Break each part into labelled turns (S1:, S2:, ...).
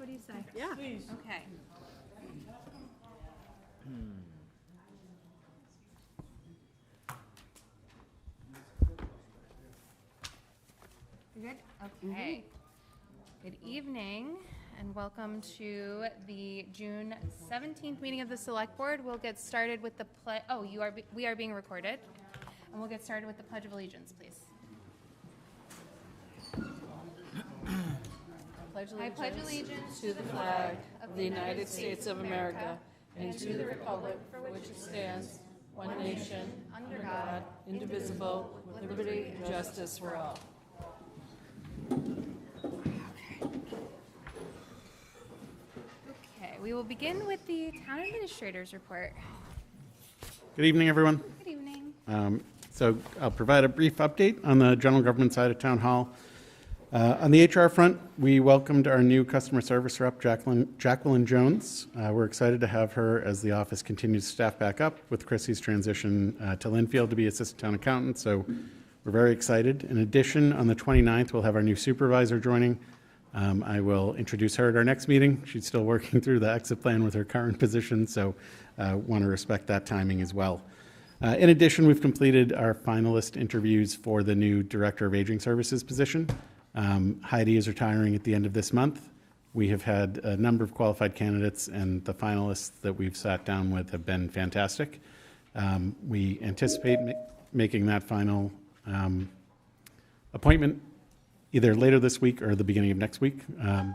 S1: What do you say?
S2: Yeah.
S3: Please.
S1: Okay. You good? Okay. Good evening and welcome to the June 17th meeting of the Select Board. We'll get started with the we are being recorded. And we'll get started with the Pledge of Allegiance, please. I pledge allegiance
S3: To the flag of the United States of America and to the republic for which it stands, one nation, under God, indivisible, with liberty and justice for all.
S1: Okay, we will begin with the Town Administrator's report.
S4: Good evening, everyone.
S1: Good evening.
S4: So I'll provide a brief update on the general government side of Town Hall. On the HR front, we welcomed our new customer service rep, Jacqueline Jones. We're excited to have her as the office continues to staff back up with Chrissy's transition to Linfield to be assistant town accountant. So we're very excited. In addition, on the 29th, we'll have our new supervisor joining. I will introduce her at our next meeting. She's still working through the exit plan with her current position, so want to respect that timing as well. In addition, we've completed our finalist interviews for the new Director of Aging Services position. Heidi is retiring at the end of this month. We have had a number of qualified candidates, and the finalists that we've sat down with have been fantastic. We anticipate making that final appointment either later this week or the beginning of next week.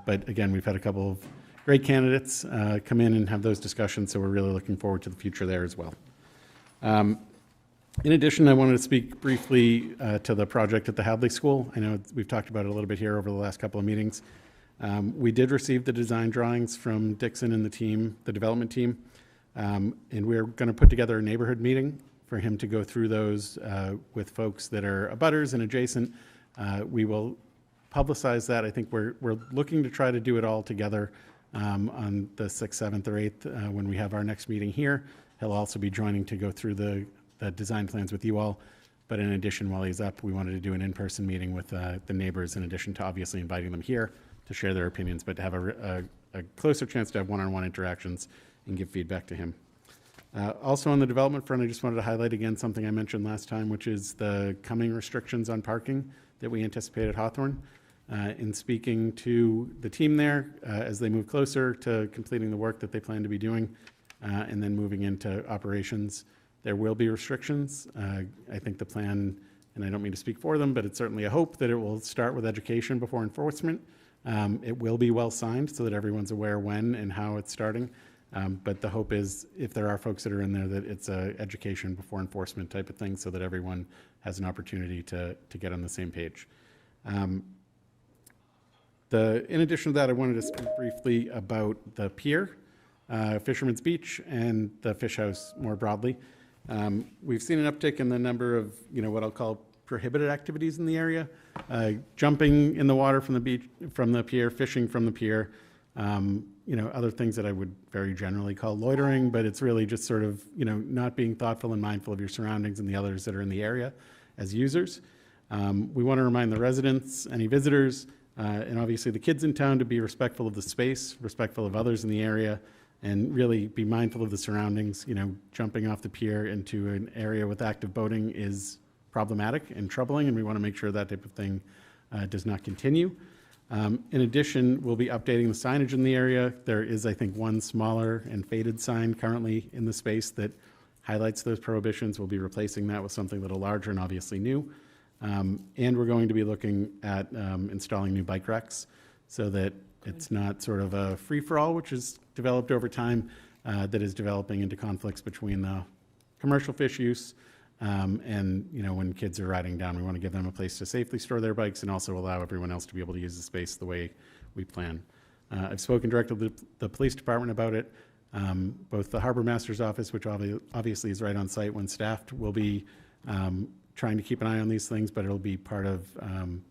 S4: But again, we've had a couple of great candidates come in and have those discussions, so we're really looking forward to the future there as well. In addition, I wanted to speak briefly to the project at the Hadley School. I know we've talked about it a little bit here over the last couple of meetings. We did receive the design drawings from Dixon and the team, the development team, and we're going to put together a neighborhood meeting for him to go through those with folks that are abutters and adjacent. We will publicize that. I think we're looking to try to do it all together on the 6th, 7th, or 8th when we have our next meeting here. He'll also be joining to go through the design plans with you all. But in addition, while he's up, we wanted to do an in-person meeting with the neighbors in addition to obviously inviting them here to share their opinions, but to have a closer chance to have one-on-one interactions and give feedback to him. Also on the development front, I just wanted to highlight again something I mentioned last time, which is the coming restrictions on parking that we anticipate at Hawthorne. In speaking to the team there as they move closer to completing the work that they plan to be doing and then moving into operations, there will be restrictions. I think the plan, and I don't mean to speak for them, but it's certainly a hope that it will start with education before enforcement. It will be well signed so that everyone's aware when and how it's starting. But the hope is if there are folks that are in there that it's a education before enforcement type of thing so that everyone has an opportunity to get on the same page. In addition to that, I wanted to speak briefly about the pier, Fisherman's Beach, and the fish house more broadly. We've seen an uptick in the number of, what I'll call prohibited activities in the area. Jumping in the water from the beach, from the pier, fishing from the pier, other things that I would very generally call loitering, but it's really just sort of, not being thoughtful and mindful of your surroundings and the others that are in the area as users. We want to remind the residents, any visitors, and obviously the kids in town to be respectful of the space, respectful of others in the area, and really be mindful of the surroundings. Jumping off the pier into an area with active boating is problematic and troubling, and we want to make sure that type of thing does not continue. In addition, we'll be updating the signage in the area. There is, I think, one smaller and faded sign currently in the space that highlights those prohibitions. We'll be replacing that with something a little larger and obviously new. And we're going to be looking at installing new bike racks so that it's not sort of a free-for-all, which is developed over time, that is developing into conflicts between the commercial fish use and, when kids are riding down, we want to give them a place to safely store their bikes and also allow everyone else to be able to use the space the way we plan. I've spoken directly to the police department about it. Both the harbor master's office, which obviously is right on site when staffed, will be trying to keep an eye on these things, but it'll be part of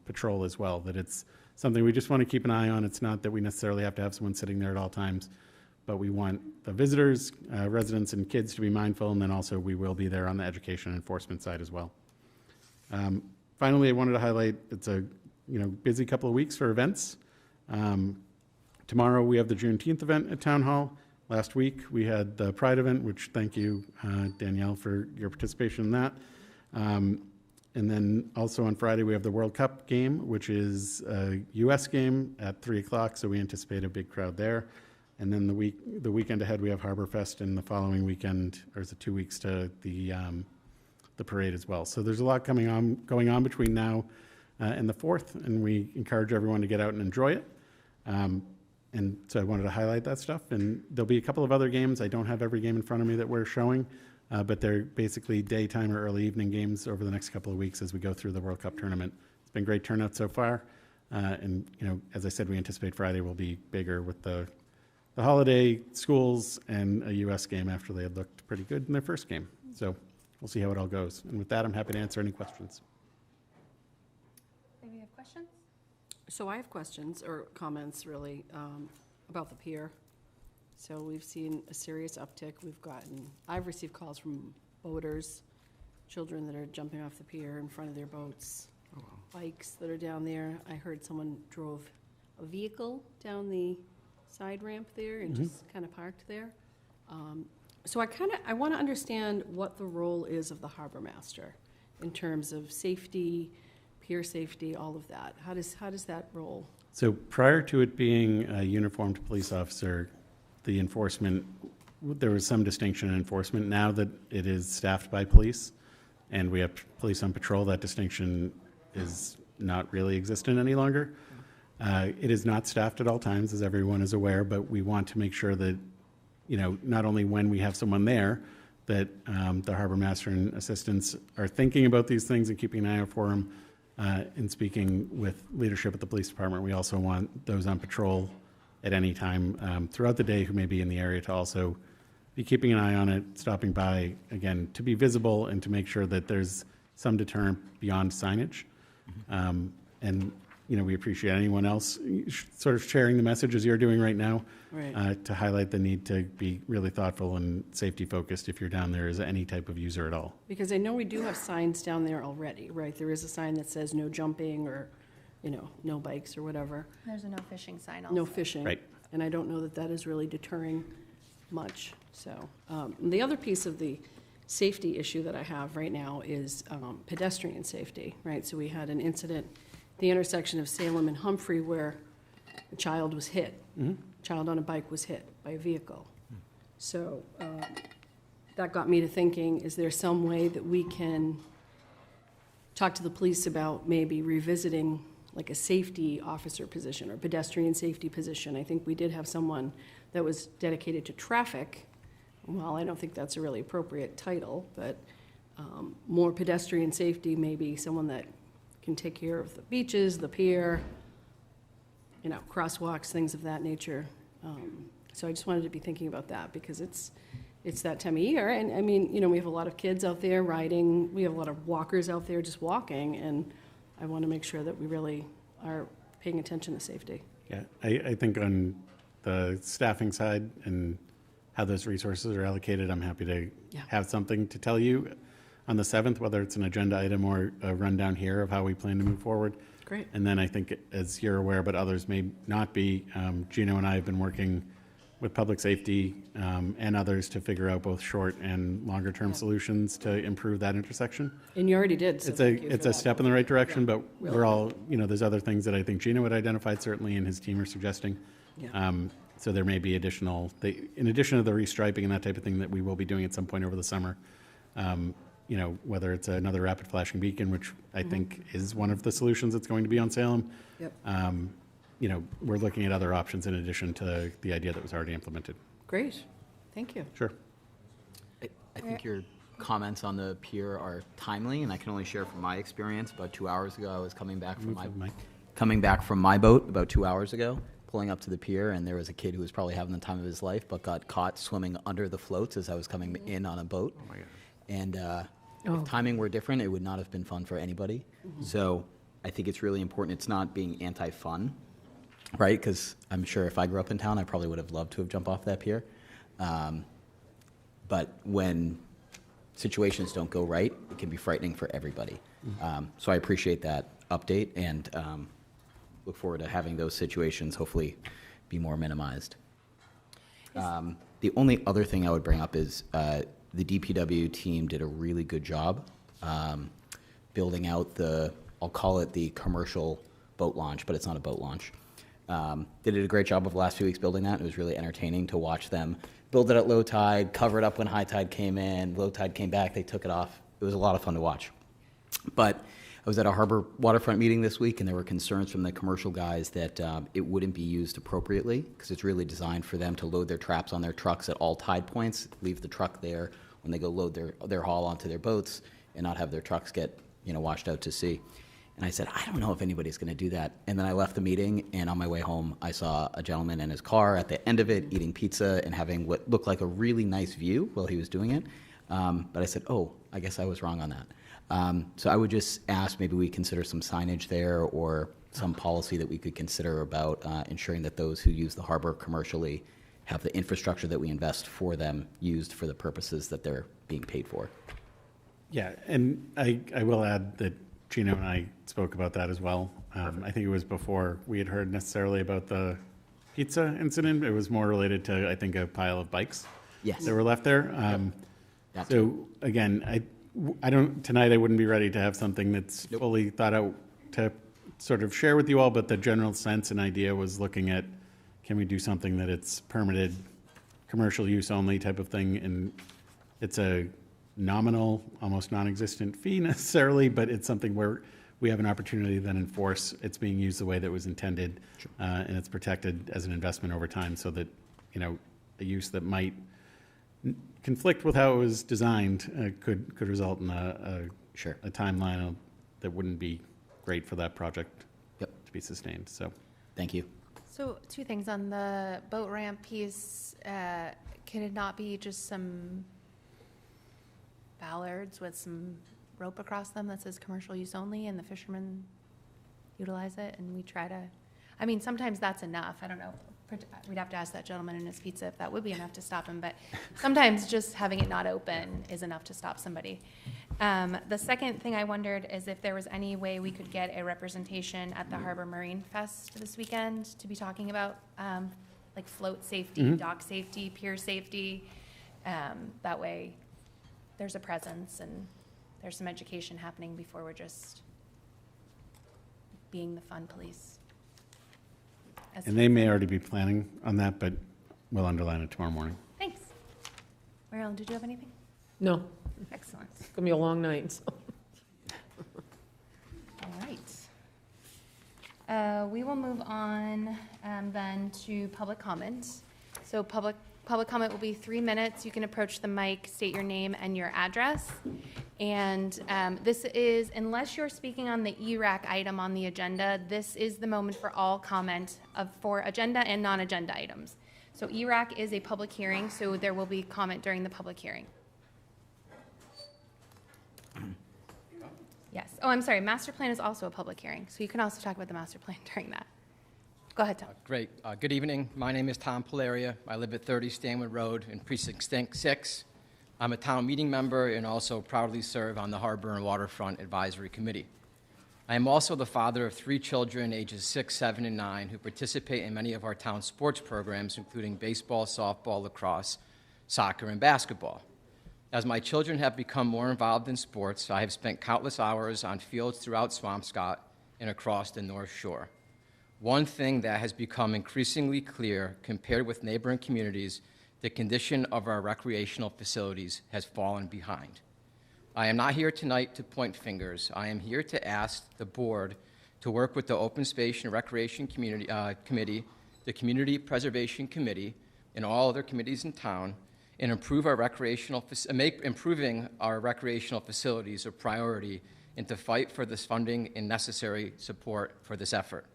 S4: patrol as well, that it's something we just want to keep an eye on. It's not that we necessarily have to have someone sitting there at all times, but we want the visitors, residents, and kids to be mindful, and then also we will be there on the education and enforcement side as well. Finally, I wanted to highlight it's a busy couple of weeks for events. Tomorrow, we have the Juneteenth event at Town Hall. Last week, we had the Pride event, which thank you, Danielle, for your participation in that. And then also on Friday, we have the World Cup game, which is a U.S. game at 3 o'clock, so we anticipate a big crowd there. And then the weekend ahead, we have Harbor Fest, and the following weekend, or is it 2 weeks to the parade as well. So there's a lot going on between now and the 4th, and we encourage everyone to get out and enjoy it. And so I wanted to highlight that stuff. And there'll be a couple of other games. I don't have every game in front of me that we're showing, but they're basically daytime or early evening games over the next couple of weeks as we go through the World Cup tournament. It's been great turnout so far. And, you know, as I said, we anticipate Friday will be bigger with the holiday, schools, and a U.S. game after they had looked pretty good in their first game. So we'll see how it all goes. And with that, I'm happy to answer any questions.
S1: Maybe you have questions?
S3: So I have questions or comments really about the pier. So we've seen a serious uptick. I've received calls from boaters, children that are jumping off the pier in front of their boats, bikes that are down there. I heard someone drove a vehicle down the side ramp there and just kind of parked there. So I want to understand what the role is of the harbor master in terms of safety, pier safety, all of that. How does that roll?
S4: So prior to it being a uniformed police officer, the enforcement, there was some distinction in enforcement. Now that it is staffed by police and we have police on patrol, that distinction is not really existent any longer. It is not staffed at all times, as everyone is aware, but we want to make sure that, you know, not only when we have someone there, that the harbor master and assistants are thinking about these things and keeping an eye out for them. In speaking with leadership at the police department, we also want those on patrol at any time throughout the day who may be in the area to also be keeping an eye on it, stopping by, again, to be visible and to make sure that there's some deterrent beyond signage. And, you know, we appreciate anyone else sort of sharing the message as you're doing right now, right, to highlight the need to be really thoughtful and safety focused if you're down there as any type of user at all.
S3: Because I know we do have signs down there already, right? There is a sign that says no jumping or, you know, no bikes or whatever.
S1: There's a no fishing sign also.
S3: No fishing.
S4: Right.
S3: And I don't know that that is really deterring much. So the other piece of the safety issue that I have right now is pedestrian safety, right? So we had an incident at the intersection of Salem and Humphrey where a child was hit. A child on a bike was hit by a vehicle. So that got me to thinking, is there some way that we can talk to the police about maybe revisiting like a safety officer position or pedestrian safety position? I think we did have someone that was dedicated to traffic. Well, I don't think that's a really appropriate title, but more pedestrian safety, maybe someone that can take care of the beaches, the pier, you know, crosswalks, things of that nature. So I just wanted to be thinking about that because it's that time of year. And I mean, you know, we have a lot of kids out there riding. We have a lot of walkers out there just walking. And I want to make sure that we really are paying attention to safety.
S4: Yeah, I think on the staffing side and how those resources are allocated, I'm happy to have something to tell you on the 7th, whether it's an agenda item or a rundown here of how we plan to move forward.
S3: Great.
S4: And then I think, as you're aware, but others may not be, Gino and I have been working with public safety and others to figure out both short and longer term solutions to improve that intersection.
S3: And you already did. So
S4: it's a step in the right direction, but
S3: really.
S4: we're all, you know, there's other things that I think Gino had identified certainly and his team are suggesting.
S3: Yeah.
S4: So there may be additional, in addition to the restriping and that type of thing that we will be doing at some point over the summer, you know, whether it's another rapid flashing beacon, which I think is one of the solutions that's going to be on Salem.
S3: Yep.
S4: You know, we're looking at other options in addition to the idea that was already implemented.
S3: Great. Thank you.
S4: Sure.
S2: I think your comments on the pier are timely, and I can only share from my experience. About 2 hours ago, I was coming back from my boat about 2 hours ago, pulling up to the pier, and there was a kid who was probably having the time of his life, but got caught swimming under the floats as I was coming in on a boat.
S4: Oh my God.
S2: And if timing were different, it would not have been fun for anybody. So I think it's really important. It's not being anti-fun, right? Because I'm sure if I grew up in town, I probably would have loved to have jumped off that pier. But when situations don't go right, it can be frightening for everybody. So I appreciate that update and look forward to having those situations hopefully be more minimized. The only other thing I would bring up is the DPW team did a really good job building out I'll call it the commercial boat launch, but it's not a boat launch. They did a great job of the last few weeks building that. It was really entertaining to watch them build it at low tide, cover it up when high tide came in, low tide came back, they took it off. It was a lot of fun to watch. But I was at a harbor waterfront meeting this week, and there were concerns from the commercial guys that it wouldn't be used appropriately because it's really designed for them to load their traps on their trucks at all tide points, leave the truck there when they go load their haul onto their boats, and not have their trucks get washed out to sea. And I said, I don't know if anybody's going to do that. And then I left the meeting, and on my way home, I saw a gentleman in his car at the end of it eating pizza and having what looked like a really nice view while he was doing it. But I said, oh, I guess I was wrong on that. So I would just ask maybe we consider some signage there or some policy that we could consider about ensuring that those who use the harbor commercially have the infrastructure that we invest for them used for the purposes that they're being paid for.
S4: Yeah, and I will add that Gino and I spoke about that as well. I think it was before we had heard necessarily about the pizza incident. It was more related to, I think, a pile of bikes
S2: Yes.
S4: that were left there.
S2: That
S4: So again, I don't, tonight I wouldn't be ready to have something that's fully thought out to sort of share with you all, but the general sense and idea was looking at, can we do something that it's permitted, commercial use only type of thing, and it's a nominal, almost non-existent fee necessarily, but it's something where we have an opportunity to then enforce it's being used the way that was intended, and it's protected as an investment over time, so that a use that might conflict with how it was designed could result in a timeline that wouldn't be great for that project to be sustained. So,
S2: thank you.
S1: So 2 things on the boat ramp piece. Can it not be just some ballards with some rope across them that says commercial use only, and the fishermen utilize it, and we try to, I mean, sometimes that's enough. I don't know. We'd have to ask that gentleman in his pizza if that would be enough to stop him, but sometimes just having it not open is enough to stop somebody. The second thing I wondered is if there was any way we could get a representation at the Harbor Marine Fest this weekend to be talking about like float safety, dock safety, pier safety. That way there's a presence and there's some education happening before we're just being the fun police.
S4: and they may already be planning on that, but we'll underline it tomorrow morning.
S1: Thanks. Marilyn, did you have anything?
S5: No,
S1: Excellent.
S5: it's gonna be a long night, so.
S1: All right. We will move on then to public comment. So public comment will be 3 minutes. You can approach the mic, state your name and your address. And this is, unless you're speaking on the ERAC item on the agenda, this is the moment for all comment for agenda and non-agenda items. So ERAC is a public hearing, so there will be comment during the public hearing. Yes. Oh, I'm sorry. Master plan is also a public hearing, so you can also talk about the master plan during that. Go ahead, Tom.
S6: Great. Good evening. My name is Tom Polaria. I live at 30 Stanwood Road in Precinct 6. I'm a town meeting member and also proudly serve on the Harbor and Waterfront Advisory Committee. I am also the father of 3 children, ages 6, 7, and 9, who participate in many of our town sports programs, including baseball, softball, lacrosse, soccer, and basketball. As my children have become more involved in sports, I have spent countless hours on fields throughout Swampscott and across the North Shore. One thing that has become increasingly clear compared with neighboring communities, the condition of our recreational facilities has fallen behind. I am not here tonight to point fingers. I am here to ask the board to work with the Open Space and Recreation Committee, the Community Preservation Committee, and all other committees in town, and make improving our recreational facilities a priority, and to fight for this funding and necessary support for this effort.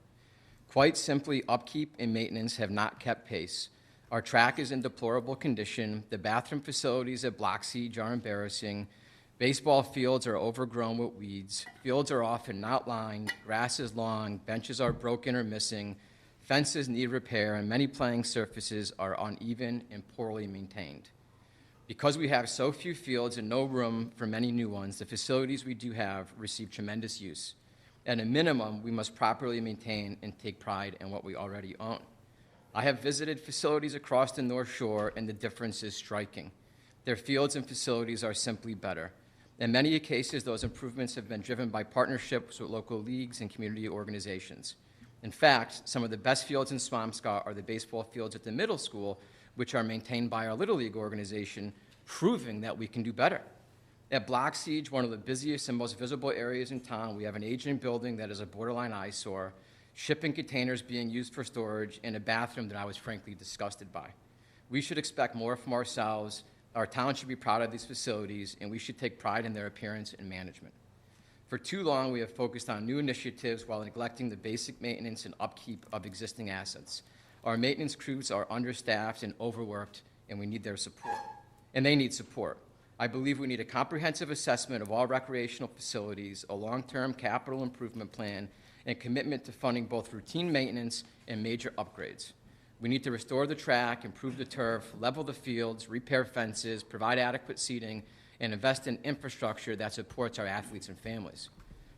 S6: Quite simply, upkeep and maintenance have not kept pace. Our track is in deplorable condition. The bathroom facilities at Block Siege are embarrassing. Baseball fields are overgrown with weeds. Fields are often not lined. Grass is long. Benches are broken or missing. Fences need repair, and many playing surfaces are uneven and poorly maintained. Because we have so few fields and no room for many new ones, the facilities we do have receive tremendous use. At a minimum, we must properly maintain and take pride in what we already own. I have visited facilities across the North Shore, and the difference is striking. Their fields and facilities are simply better. In many cases, those improvements have been driven by partnerships with local leagues and community organizations. In fact, some of the best fields in Swampscott are the baseball fields at the middle school, which are maintained by our Little League organization, proving that we can do better. At Black Siege, one of the busiest and most visible areas in town, we have an aging building that is a borderline eyesore, shipping containers being used for storage, and a bathroom that I was frankly disgusted by. We should expect more from ourselves. Our town should be proud of these facilities, and we should take pride in their appearance and management. For too long, we have focused on new initiatives while neglecting the basic maintenance and upkeep of existing assets. Our maintenance crews are understaffed and overworked, and we need their support. And they need support. I believe we need a comprehensive assessment of all recreational facilities, a long-term capital improvement plan, and commitment to funding both routine maintenance and major upgrades. We need to restore the track, improve the turf, level the fields, repair fences, provide adequate seating, and invest in infrastructure that supports our athletes and families.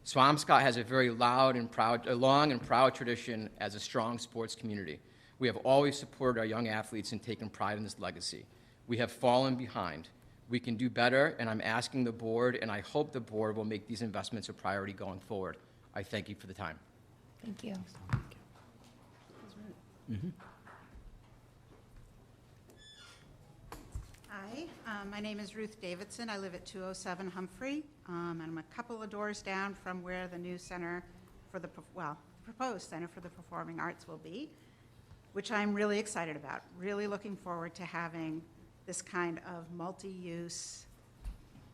S6: Swampscott has a very long and proud tradition as a strong sports community. We have always supported our young athletes and taken pride in this legacy. We have fallen behind. We can do better, and I'm asking the board, and I hope the board will make these investments a priority going forward. I thank you for the time.
S1: Thank you.
S5: Hi, my name is Ruth Davidson. I live at 207 Humphrey. I'm a couple of doors down from where the new center for the, proposed Center for the Performing Arts will be, which I'm really excited about. Really looking forward to having this kind of multi-use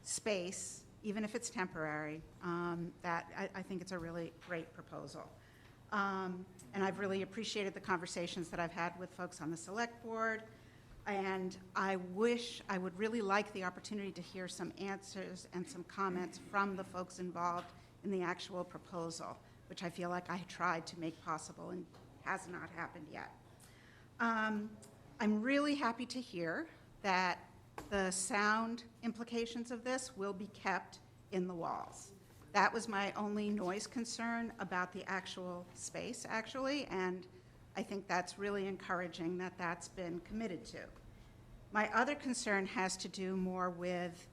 S5: space, even if it's temporary. I think it's a really great proposal. And I've really appreciated the conversations that I've had with folks on the select board. And I would really like the opportunity to hear some answers and some comments from the folks involved in the actual proposal, which I feel like I tried to make possible and has not happened yet. I'm really happy to hear that the sound implications of this will be kept in the walls. That was my only noise concern about the actual space, actually, and I think that's really encouraging that that's been committed to. My other concern has to do more with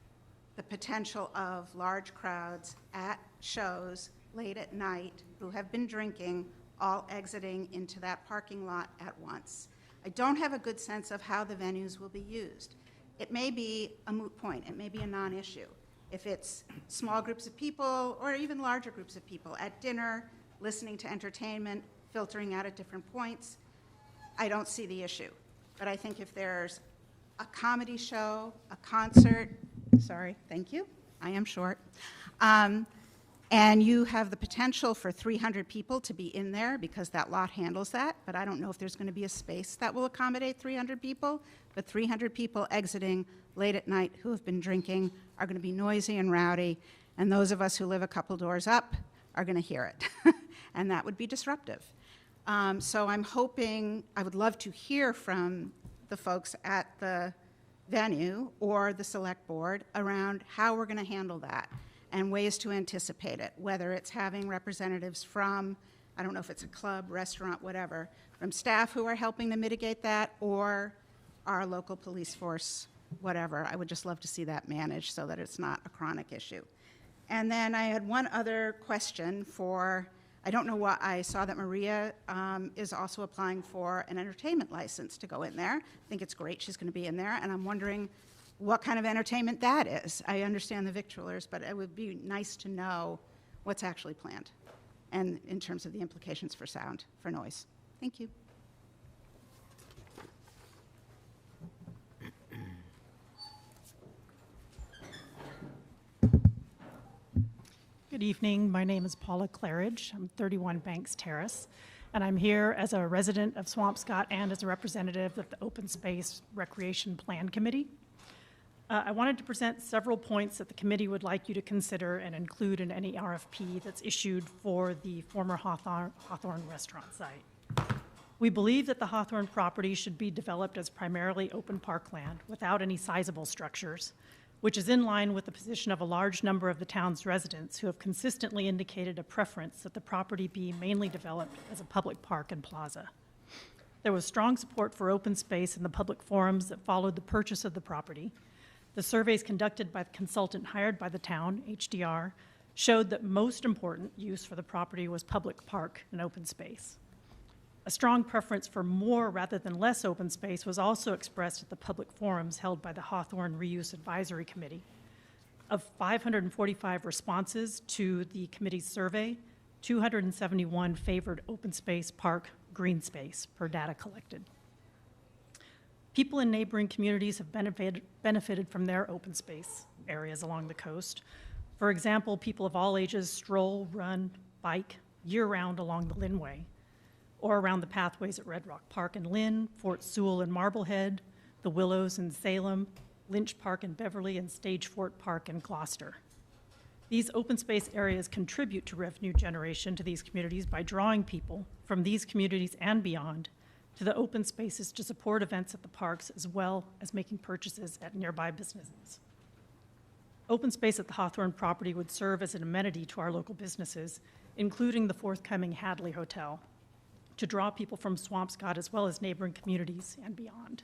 S5: the potential of large crowds at shows late at night who have been drinking, all exiting into that parking lot at once. I don't have a good sense of how the venues will be used. It may be a moot point. It may be a non-issue. If it's small groups of people or even larger groups of people at dinner, listening to entertainment, filtering out at different points, I don't see the issue. But I think if there's a comedy show, a concert, sorry, thank you, I am short, and you have the potential for 300 people to be in there because that lot handles that, but I don't know if there's going to be a space that will accommodate 300 people, but 300 people exiting late at night who have been drinking are going to be noisy and rowdy, and those of us who live a couple doors up are going to hear it, and that would be disruptive. So I'm hoping, I would love to hear from the folks at the venue or the select board around how we're going to handle that and ways to anticipate it, whether it's having representatives from, I don't know if it's a club, restaurant, whatever, from staff who are helping to mitigate that, or our local police force, whatever. I would just love to see that managed so that it's not a chronic issue. And then I had one other question for, I don't know what, I saw that Maria is also applying for an entertainment license to go in there. I think it's great she's going to be in there, and I'm wondering what kind of entertainment that is. I understand the victualers, but it would be nice to know what's actually planned and in terms of the implications for sound, for noise. Thank you.
S7: Good evening. My name is Paula Claridge. I'm 31 Banks Terrace, and I'm here as a resident of Swampscott and as a representative of the Open Space Recreation Plan Committee. I wanted to present several points that the committee would like you to consider and include in any RFP that's issued for the former Hawthorne restaurant site. We believe that the Hawthorne property should be developed as primarily open parkland without any sizable structures, which is in line with the position of a large number of the town's residents who have consistently indicated a preference that the property be mainly developed as a public park and plaza. There was strong support for open space in the public forums that followed the purchase of the property. The surveys conducted by the consultant hired by the town, HDR, showed that most important use for the property was public park and open space. A strong preference for more rather than less open space was also expressed at the public forums held by the Hawthorne Reuse Advisory Committee. Of 545 responses to the committee's survey, 271 favored open space, park, green space per data collected. People in neighboring communities have benefited from their open space areas along the coast. For example, people of all ages stroll, run, bike year-round along the Linway, or around the pathways at Red Rock Park in Lynn, Fort Sewell in Marblehead, the Willows in Salem, Lynch Park in Beverly, and Stage Fort Park in Gloucester. These open space areas contribute to revenue generation to these communities by drawing people from these communities and beyond to the open spaces to support events at the parks, as well as making purchases at nearby businesses. Open space at the Hawthorne property would serve as an amenity to our local businesses, including the forthcoming Hadley Hotel, to draw people from Swampscott as well as neighboring communities and beyond.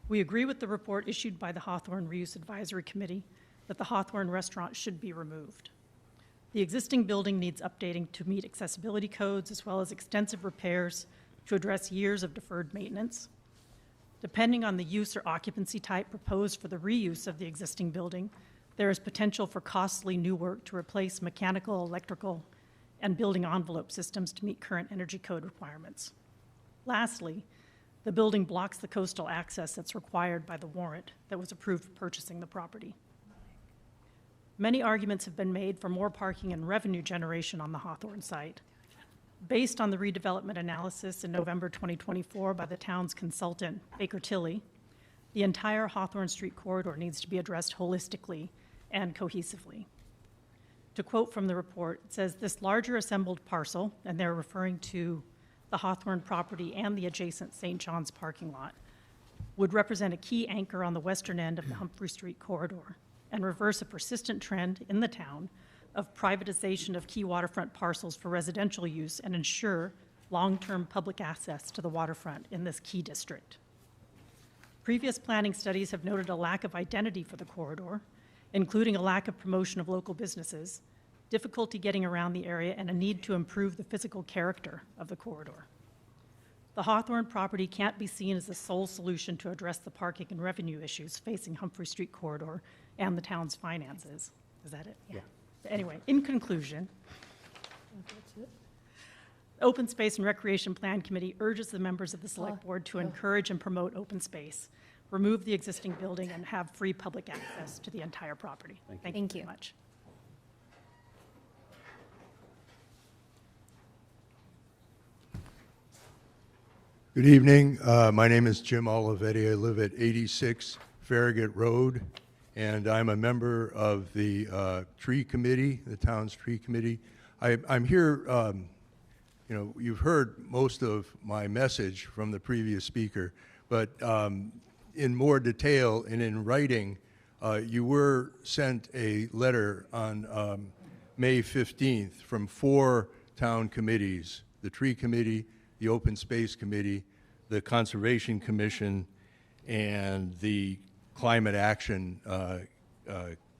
S7: We agree with the report issued by the Hawthorne Reuse Advisory Committee that the Hawthorne restaurant should be removed. The existing building needs updating to meet accessibility codes as well as extensive repairs to address years of deferred maintenance. Depending on the use or occupancy type proposed for the reuse of the existing building, there is potential for costly new work to replace mechanical, electrical, and building envelope systems to meet current energy code requirements. Lastly, the building blocks the coastal access that's required by the warrant that was approved for purchasing the property. Many arguments have been made for more parking and revenue generation on the Hawthorne site. Based on the redevelopment analysis in November 2024 by the town's consultant, Baker Tilly, the entire Hawthorne Street corridor needs to be addressed holistically and cohesively. To quote from the report, it says, "This larger assembled parcel," and they're referring to the Hawthorne property and the adjacent St. John's parking lot, "would represent a key anchor on the western end of the Humphrey Street corridor and reverse a persistent trend in the town of privatization of key waterfront parcels for residential use and ensure long-term public access to the waterfront in this key district." Previous planning studies have noted a lack of identity for the corridor, including a lack of promotion of local businesses, difficulty getting around the area, and a need to improve the physical character of the corridor. The Hawthorne property can't be seen as the sole solution to address the parking and revenue issues facing Humphrey Street corridor and the town's finances. Is that it? Yeah. Anyway, in conclusion, the Open Space and Recreation Plan Committee urges the members of the Select Board to encourage and promote open space, remove the existing building, and have free public access to the entire property. Thank you very much.
S8: Good evening. My name is Jim Olivetti. I live at 86 Farragut Road, and I'm a member of the tree committee, the town's tree committee. I'm here, you've heard most of my message from the previous speaker, but in more detail and in writing, you were sent a letter on May 15th from 4 town committees: the tree committee, the Open Space Committee, the Conservation Commission, and the Climate Action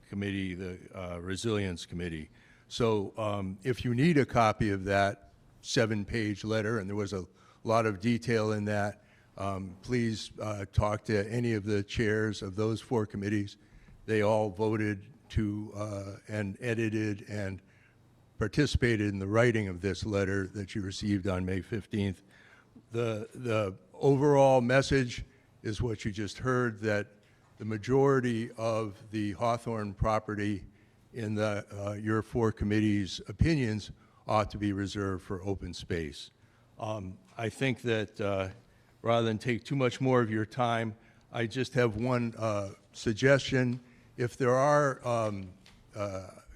S8: Committee, the Resilience Committee. So if you need a copy of that 7-page letter, and there was a lot of detail in that, please talk to any of the chairs of those 4 committees. They all voted to and edited and participated in the writing of this letter that you received on May 15th. The overall message is what you just heard, that the majority of the Hawthorne property in your 4 committees' opinions ought to be reserved for open space. I think that rather than take too much more of your time, I just have one suggestion. If there are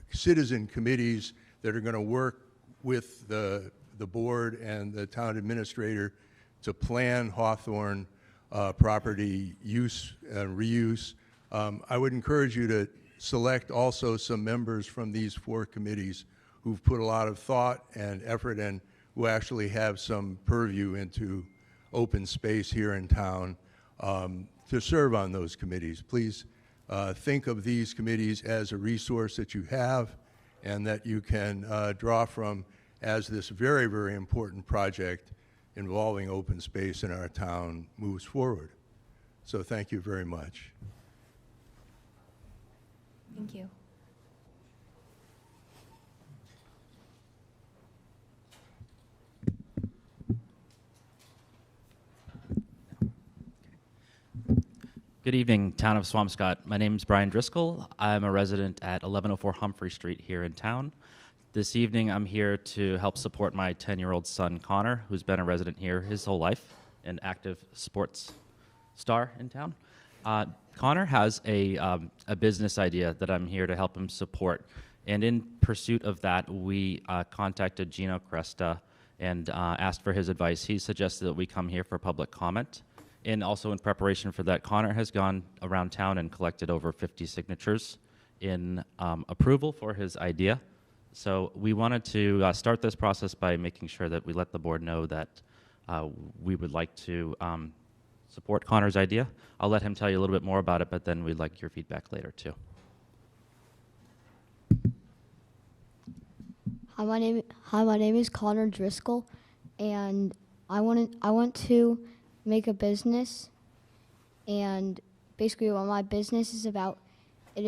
S8: citizen committees that are going to work with the board and the town administrator to plan Hawthorne property use and reuse, I would encourage you to select also some members from these 4 committees who've put a lot of thought and effort and who actually have some purview into open space here in town to serve on those committees. Please think of these committees as a resource that you have and that you can draw from as this very, very important project involving open space in our town moves forward. So thank you very much.
S1: Thank you.
S9: Good evening, Town of Swampscott. My name is Brian Driscoll. I'm a resident at 1104 Humphrey Street here in town. This evening, I'm here to help support my 10-year-old son, Connor, who's been a resident here his whole life, an active sports star in town. Connor has a business idea that I'm here to help him support. And in pursuit of that, we contacted Gino Cresta and asked for his advice. He suggested that we come here for public comment. And also in preparation for that, Connor has gone around town and collected over 50 signatures in approval for his idea. So we wanted to start this process by making sure that we let the board know that we would like to support Connor's idea. I'll let him tell you a little bit more about it, but then we'd like your feedback later too.
S10: Hi, my name is Connor Driscoll, and I want to make a business, and basically what my business is about, thank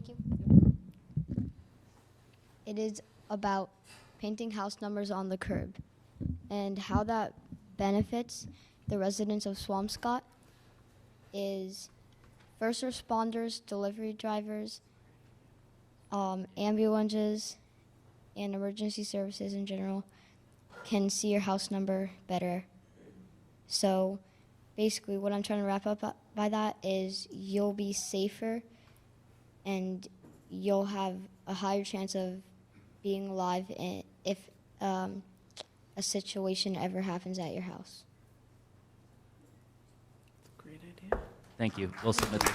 S10: you. It is about painting house numbers on the curb, and how that benefits the residents of Swampscott is first responders, delivery drivers, ambulances, and emergency services in general can see your house number better. So basically what I'm trying to wrap up by that is you'll be safer and you'll have a higher chance of being alive if a situation ever happens at your house.
S3: Great idea.
S9: Thank you. We'll submit this.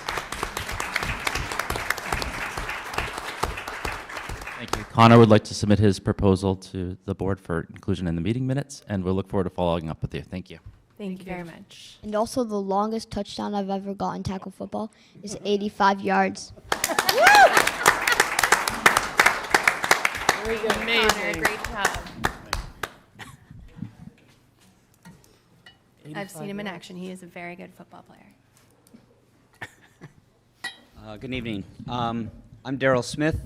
S9: Thank you. Connor would like to submit his proposal to the board for inclusion in the meeting minutes, and we'll look forward to following up with you. Thank you.
S1: Thank you very much.
S10: And also the longest touchdown I've ever gotten tackle football is 85 yards.
S3: Very good.
S1: Connor, great job. I've seen him in action. He is a very good football player.
S11: Good evening. I'm Daryl Smith.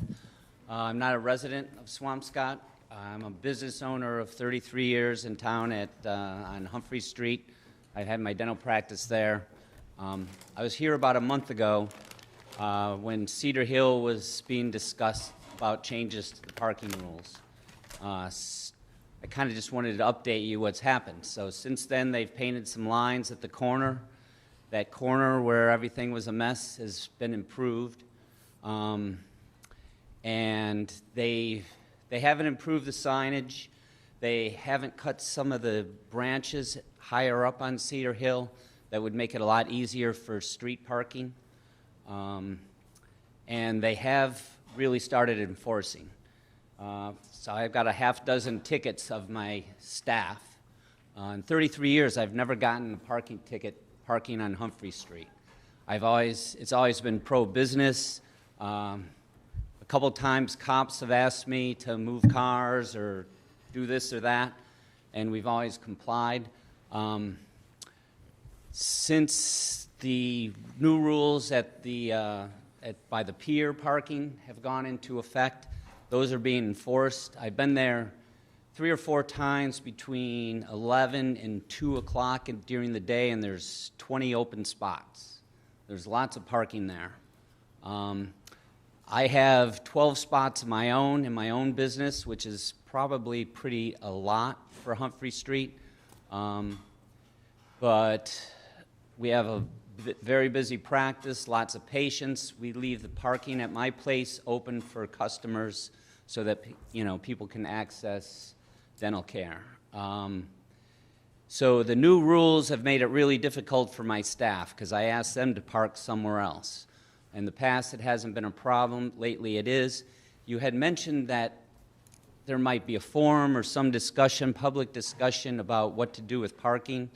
S11: I'm not a resident of Swampscott. I'm a business owner of 33 years in town on Humphrey Street. I've had my dental practice there. I was here about a month ago when Cedar Hill was being discussed about changes to the parking rules. I kind of just wanted to update you what's happened. So since then, they've painted some lines at the corner. That corner where everything was a mess has been improved. And they haven't improved the signage. They haven't cut some of the branches higher up on Cedar Hill that would make it a lot easier for street parking. And they have really started enforcing. So I've got a half dozen tickets of my staff. In 33 years, I've never gotten a parking ticket parking on Humphrey Street. It's always been pro-business. A couple times cops have asked me to move cars or do this or that, and we've always complied. Since the new rules by the pier parking have gone into effect, those are being enforced. I've been there 3 or 4 times between 11 and 2 o'clock during the day, and there's 20 open spots. There's lots of parking there. I have 12 spots of my own in my own business, which is probably pretty a lot for Humphrey Street. But we have a very busy practice, lots of patients. We leave the parking at my place open for customers so that people can access dental care. So the new rules have made it really difficult for my staff because I asked them to park somewhere else. In the past, it hasn't been a problem. Lately, it is. You had mentioned that there might be a forum or some discussion, public discussion about what to do with parking.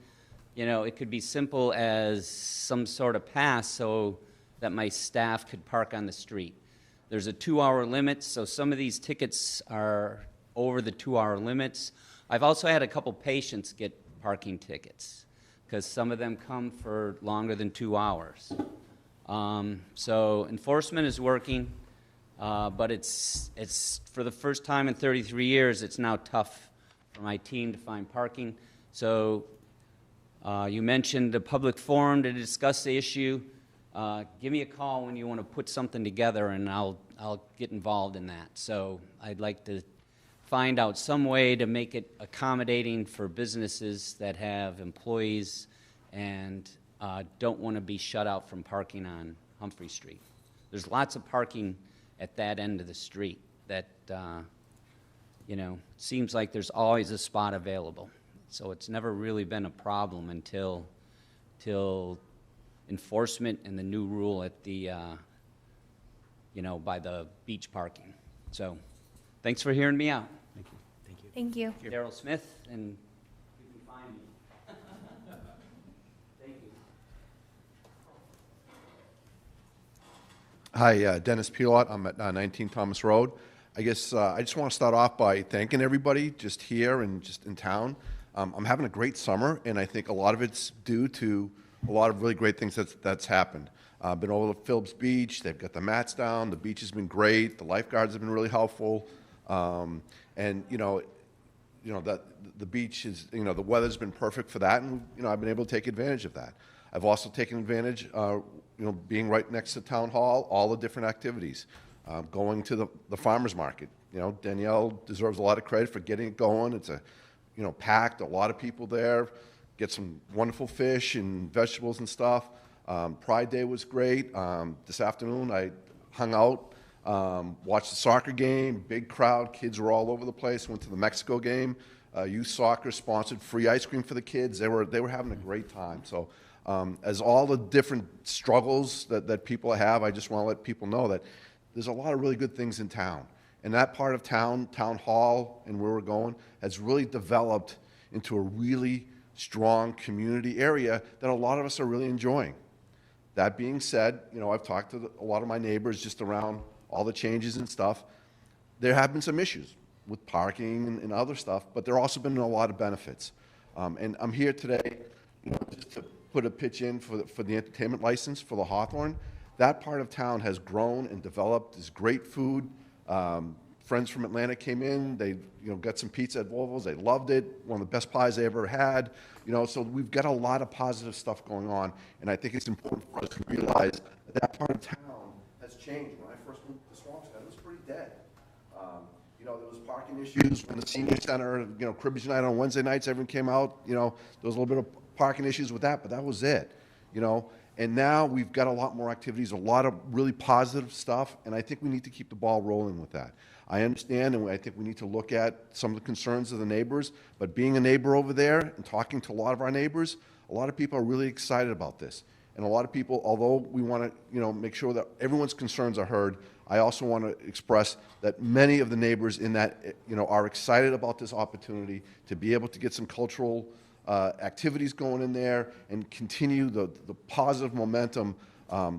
S11: You know, it could be simple as some sort of pass so that my staff could park on the street. There's a 2-hour limit, so some of these tickets are over the 2-hour limits. I've also had a couple patients get parking tickets because some of them come for longer than 2 hours. So enforcement is working, but it's for the first time in 33 years, it's now tough for my team to find parking. So you mentioned a public forum to discuss the issue. Give me a call when you want to put something together, and I'll get involved in that. So I'd like to find out some way to make it accommodating for businesses that have employees and don't want to be shut out from parking on Humphrey Street. There's lots of parking at that end of the street that, you know, seems like there's always a spot available. So it's never really been a problem until enforcement and the new rule at the, you know, by the beach parking. So thanks for hearing me out.
S2: Thank you. Thank you.
S1: Thank you.
S11: Daryl Smith, and you can find me. Thank you.
S12: Hi, Dennis Pilot. I'm at 19 Thomas Road. I guess I just want to start off by thanking everybody just here and just in town. I'm having a great summer, and I think a lot of it's due to a lot of really great things that's happened. I've been over to Phillips Beach. They've got the mats down. The beach has been great. The lifeguards have been really helpful. And you know that the beach is, you know, the weather's been perfect for that, and you know, I've been able to take advantage of that. I've also taken advantage, you know, being right next to Town Hall, all the different activities, going to the farmers market. You know, Danielle deserves a lot of credit for getting it going. It's packed, a lot of people there, get some wonderful fish and vegetables and stuff. Pride Day was great. This afternoon I hung out, watched the soccer game, big crowd, kids were all over the place, went to the Mexico game. Youth soccer sponsored free ice cream for the kids. They were having a great time. So as all the different struggles that people have, I just want to let people know that there's a lot of really good things in town. And that part of town, Town Hall and where we're going, has really developed into a really strong community area that a lot of us are really enjoying. That being said, you know, I've talked to a lot of my neighbors just around all the changes and stuff. There have been some issues with parking and other stuff, but there have also been a lot of benefits. And I'm here today, you know, just to put a pitch in for the entertainment license for the Hawthorne. That part of town has grown and developed. There's great food. Friends from Atlanta came in. They, you know, got some pizza at Volvo's. They loved it. One of the best pies they ever had. You know, so we've got a lot of positive stuff going on, and I think it's important for us to realize that part of town has changed. When I first moved to Swampscott, it was pretty dead. You know, there was parking issues when the senior center, you know, cribbage night on Wednesday nights, everyone came out. You know, there was a little bit of parking issues with that, but that was it. You know, and now we've got a lot more activities, a lot of really positive stuff, and I think we need to keep the ball rolling with that. I understand, and I think we need to look at some of the concerns of the neighbors, but being a neighbor over there and talking to a lot of our neighbors, a lot of people are really excited about this. And a lot of people, although we want to, you know, make sure that everyone's concerns are heard, I also want to express that many of the neighbors in that, you know, are excited about this opportunity to be able to get some cultural activities going in there and continue the positive momentum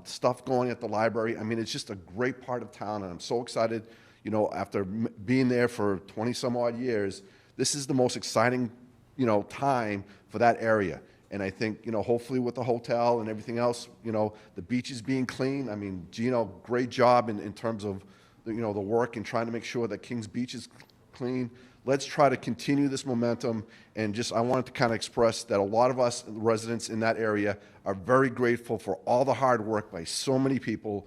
S12: stuff going at the library. I mean, it's just a great part of town, and I'm so excited. You know, after being there for 20 some odd years, this is the most exciting, you know, time for that area. And I think, you know, hopefully with the hotel and everything else, you know, the beach is being clean. I mean, Gino, great job in terms of, you know, the work and trying to make sure that Kings Beach is clean. Let's try to continue this momentum, and just I wanted to kind of express that a lot of us residents in that area are very grateful for all the hard work by so many people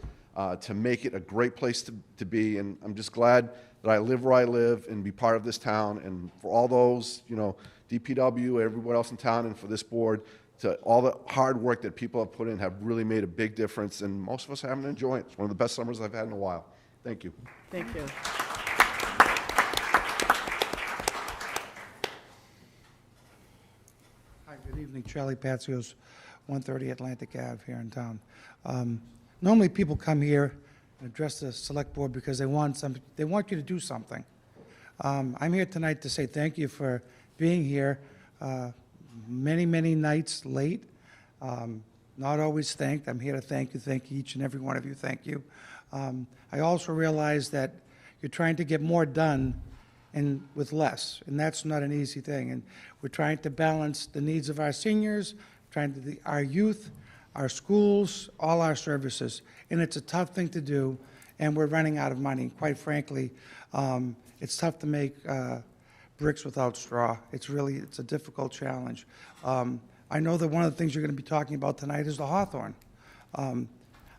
S12: to make it a great place to be. And I'm just glad that I live where I live and be part of this town. And for all those, you know, DPW, everyone else in town, and for this board, to all the hard work that people have put in have really made a big difference. And most of us are having to enjoy it. It's one of the best summers I've had in a while. Thank you.
S3: Thank you.
S13: Hi, good evening. Charlie Patzios, 130 Atlantic Ave here in town. Normally, people come here and address the select board because they want you to do something. I'm here tonight to say thank you for being here. Many, many nights late. Not always thanked. I'm here to thank each and every one of you, thank you. I also realize that you're trying to get more done and with less, and that's not an easy thing. And we're trying to balance the needs of our seniors, our youth, our schools, all our services, and it's a tough thing to do, and we're running out of money. Quite frankly, it's tough to make bricks without straw. It's a difficult challenge. I know that one of the things you're going to be talking about tonight is the Hawthorne.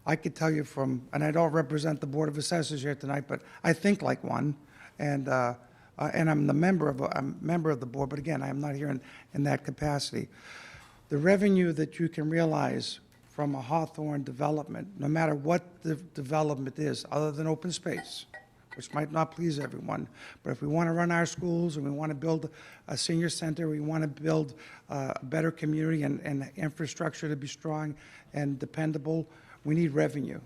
S13: I could tell you and I don't represent the Board of Assessors here tonight, but I think like one, and I'm a member of the board, but again, I am not here in that capacity. The revenue that you can realize from a Hawthorne development, no matter what the development is, other than open space, which might not please everyone, but if we want to run our schools and we want to build a senior center, we want to build a better community and infrastructure to be strong and dependable, we need revenue.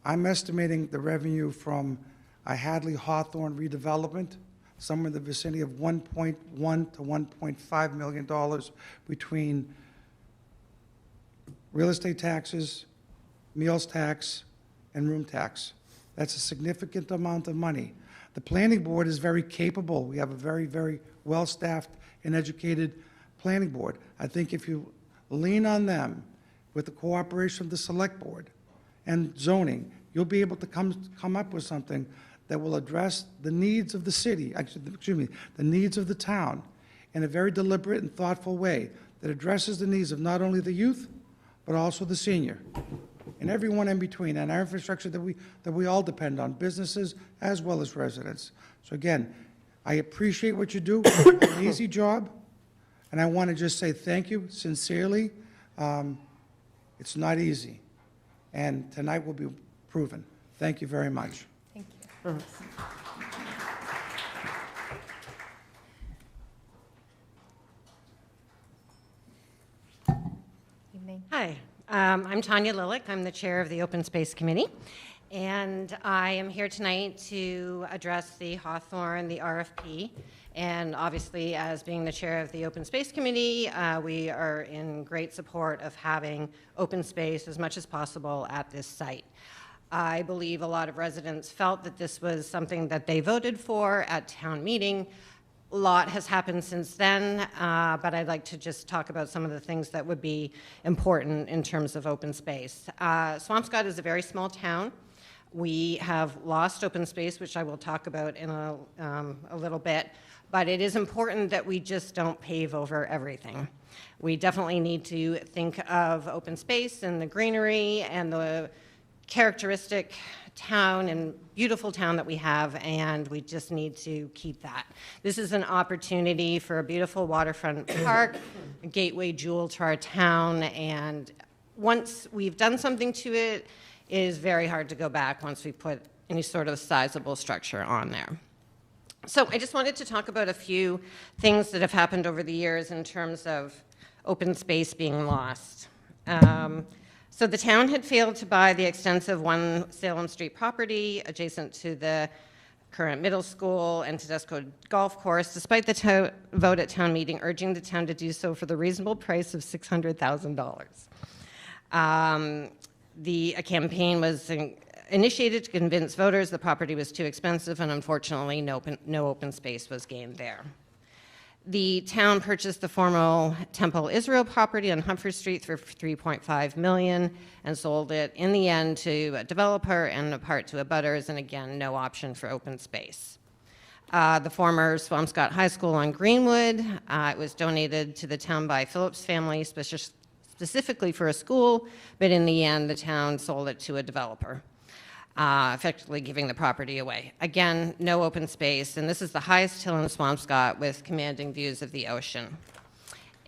S13: I'm estimating the revenue from a Hadley Hawthorne redevelopment somewhere in the vicinity of $1.1 to $1.5 million between real estate taxes, meals tax, and room tax. That's a significant amount of money. The planning board is very capable. We have a very, very well-staffed and educated planning board. I think if you lean on them with the cooperation of the select board and zoning, you'll be able to come up with something that will address the needs of the city, the needs of the town in a very deliberate and thoughtful way that addresses the needs of not only the youth, but also the senior and everyone in between, and our infrastructure that we all depend on, businesses as well as residents. So again, I appreciate what you do. It's an easy job, and I want to just say thank you sincerely. It's not easy, and tonight will be proven. Thank you very much.
S1: Thank you. Evening.
S14: Hi, I'm Tanya Lilick. I'm the chair of the Open Space Committee, and I am here tonight to address the Hawthorne, the RFP, and obviously, as being the chair of the Open Space Committee, we are in great support of having open space as much as possible at this site. I believe a lot of residents felt that this was something that they voted for at town meeting. A lot has happened since then, but I'd like to just talk about some of the things that would be important in terms of open space. Swampscott is a very small town. We have lost open space, which I will talk about in a little bit, but it is important that we just don't pave over everything. We definitely need to think of open space and the greenery and the characteristic town and beautiful town that we have, and we just need to keep that. This is an opportunity for a beautiful waterfront park, a gateway jewel to our town, and once we've done something to it, it is very hard to go back once we put any sort of sizable structure on there. So I just wanted to talk about a few things that have happened over the years in terms of open space being lost. So the town had failed to buy the extensive 1 Salem Street property adjacent to the current middle school and Tedesco Golf Course, despite the vote at town meeting urging the town to do so for the reasonable price of $600,000. A campaign was initiated to convince voters the property was too expensive, and unfortunately, no open space was gained there. The town purchased the former Temple Israel property on Humphrey Street for $3.5 million and sold it in the end to a developer and a part to abutters, and again, no option for open space. The former Swampscott High School on Greenwood, it was donated to the town by Phillips family specifically for a school, but in the end, the town sold it to a developer, effectively giving the property away. Again, no open space, and this is the highest hill in Swampscott with commanding views of the ocean.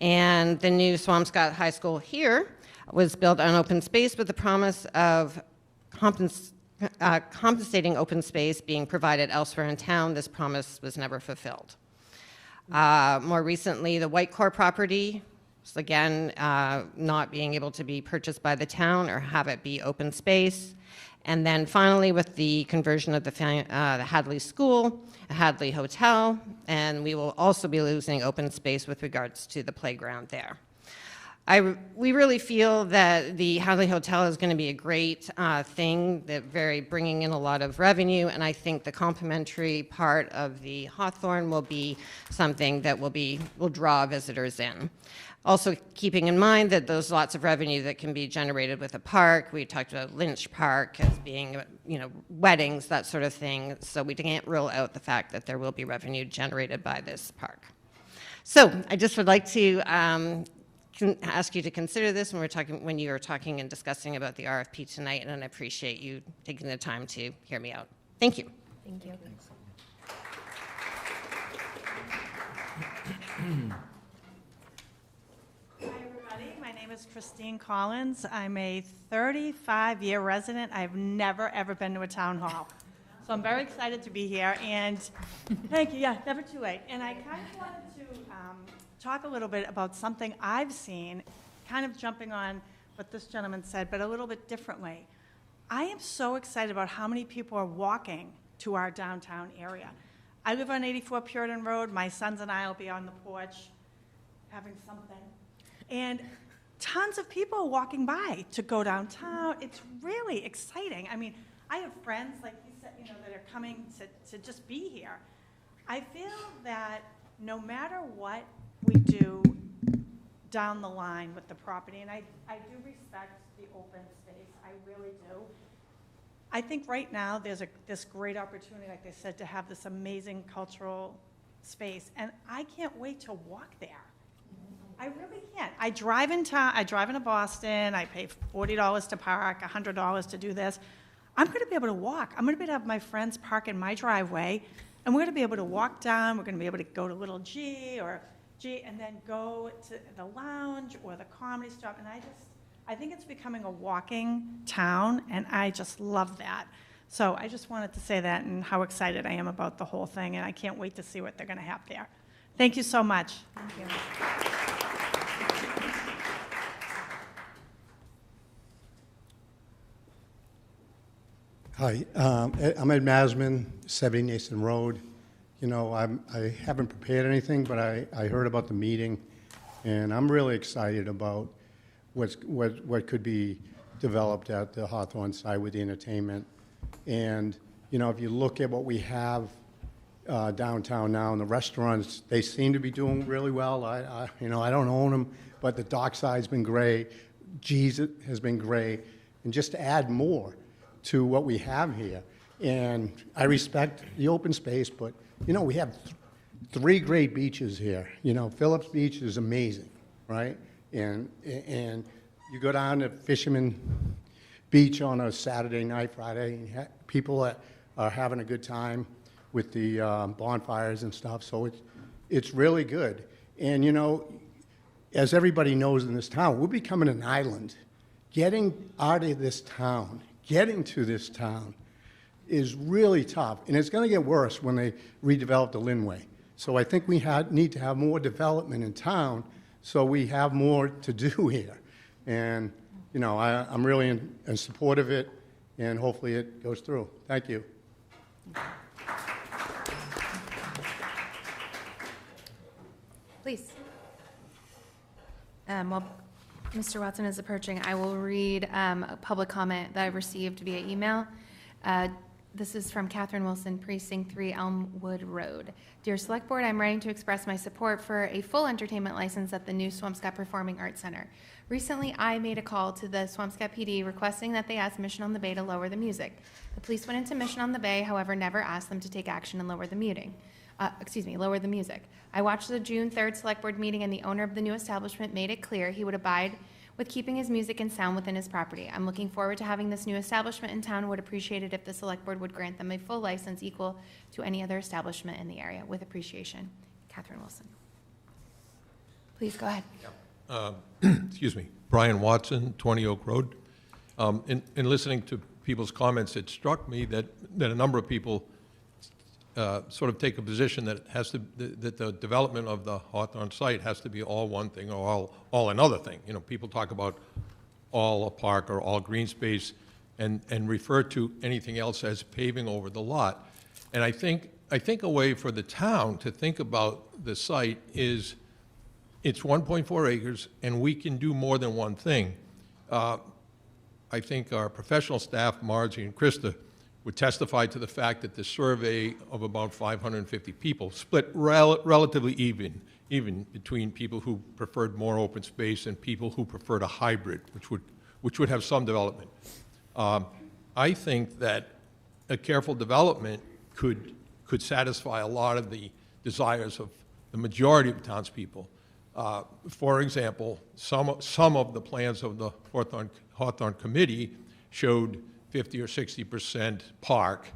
S14: And the new Swampscott High School here was built on open space with the promise of compensating open space being provided elsewhere in town. This promise was never fulfilled. More recently, the Whitecore property was again not being able to be purchased by the town or have it be open space. And then finally, with the conversion of the Hadley School, a Hadley Hotel, and we will also be losing open space with regards to the playground there. We really feel that the Hadley Hotel is going to be a great thing, that bringing in a lot of revenue, and I think the complimentary part of the Hawthorne will be something that will draw visitors in. Also keeping in mind that there's lots of revenue that can be generated with a park. We talked about Lynch Park as being, weddings, that sort of thing, so we can't rule out the fact that there will be revenue generated by this park. So I just would like to ask you to consider this when you are talking and discussing about the RFP tonight, and I appreciate you taking the time to hear me out. Thank you.
S1: Thank you.
S7: Hi, everybody. My name is Christine Collins. I'm a 35-year resident. I've never, ever been to a town hall. So I'm very excited to be here, and thank you. Yeah, never too late. And I kind of wanted to talk a little bit about something I've seen, kind of jumping on what this gentleman said, but a little bit differently. I am so excited about how many people are walking to our downtown area. I live on 84 Puritan Road. My sons and I will be on the porch having something. And tons of people are walking by to go downtown. It's really exciting. I mean, I have friends, like you said, that are coming to just be here. I feel that no matter what we do down the line with the property, and I do respect the open space, I really do. I think right now there's this great opportunity, like I said, to have this amazing cultural space, and I can't wait to walk there. I really can't. I drive into Boston, I pay $40 to park, $100 to do this. I'm going to be able to walk. I'm going to be able to have my friends park in my driveway, and we're going to be able to walk down. We're going to be able to go to Little G and then go to the lounge or the comedy shop. And I think it's becoming a walking town, and I just love that. So I just wanted to say that and how excited I am about the whole thing, and I can't wait to see what they're going to have there. Thank you so much. Thank you.
S15: Hi, I'm Ed Masman, 70 Nason Road. I haven't prepared anything, but I heard about the meeting, and I'm really excited about what could be developed at the Hawthorne side with the entertainment. And, if you look at what we have downtown now, and the restaurants, they seem to be doing really well. I don't own them, but the Dockside's been great. G's has been great. And just to add more to what we have here. And I respect the open space, but, we have three great beaches here. Phillips Beach is amazing, right? And you go down to Fisherman Beach on a Saturday night, Friday, and people are having a good time with the bonfires and stuff, so it's really good. And, as everybody knows in this town, we're becoming an island. Getting out of this town, getting to this town is really tough, and it's going to get worse when they redevelop the Linway. So I think we need to have more development in town so we have more to do here. And, I'm really in support of it, and hopefully it goes through. Thank you.
S1: Please. While Mr. Watson is approaching, I will read a public comment that I've received via email. This is from Catherine Wilson, Precinct 3, Elmwood Road. Dear Select Board, I'm writing to express my support for a full entertainment license at the new Swampscott Performing Arts Center. Recently, I made a call to the Swampscott PD requesting that they ask Mission on the Bay to lower the music. The police went into Mission on the Bay, however, never asked them to take action and lower the music. I watched the June 3rd Select Board meeting, and the owner of the new establishment made it clear he would abide with keeping his music and sound within his property. I'm looking forward to having this new establishment in town and would appreciate it if the Select Board would grant them a full license equal to any other establishment in the area. With appreciation, Catherine Wilson. Please go ahead.
S16: Excuse me, Brian Watson, 20 Oak Road. In listening to people's comments, it struck me that a number of people sort of take a position that that the development of the Hawthorne site has to be all one thing or all another thing. People talk about all a park or all green space. and refer to anything else as paving over the lot. And I think a way for the town to think about the site is it's 1.4 acres, and we can do more than one thing. I think our professional staff, Margie and Krista, would testify to the fact that the survey of about 550 people split relatively even between people who preferred more open space and people who preferred a hybrid, which would have some development. I think that a careful development could satisfy a lot of the desires of the majority of townspeople. For example, some of the plans of the Hawthorne Committee showed 50 or 60% park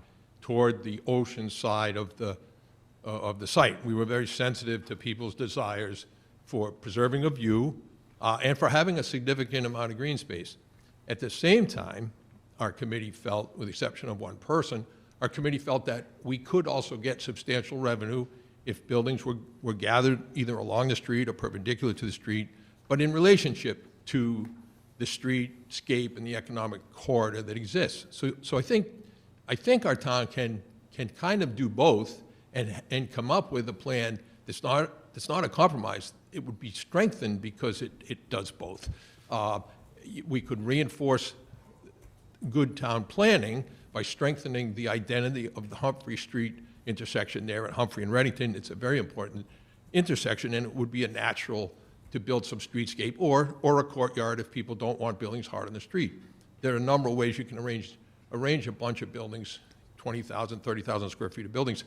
S16: toward the ocean side of the site. We were very sensitive to people's desires for preserving a view and for having a significant amount of green space. At the same time, our committee felt, with the exception of one person, our committee felt that we could also get substantial revenue if buildings were gathered either along the street or perpendicular to the street, but in relationship to the streetscape and the economic corridor that exists. So I think our town can kind of do both and come up with a plan that's not a compromise. It would be strengthened because it does both. We could reinforce good town planning by strengthening the identity of the Humphrey Street intersection there at Humphrey and Reddington. It's a very important intersection, and it would be a natural to build some streetscape or a courtyard if people don't want buildings hard on the street. There are a number of ways you can arrange a bunch of buildings, 20,000, 30,000 square feet of buildings,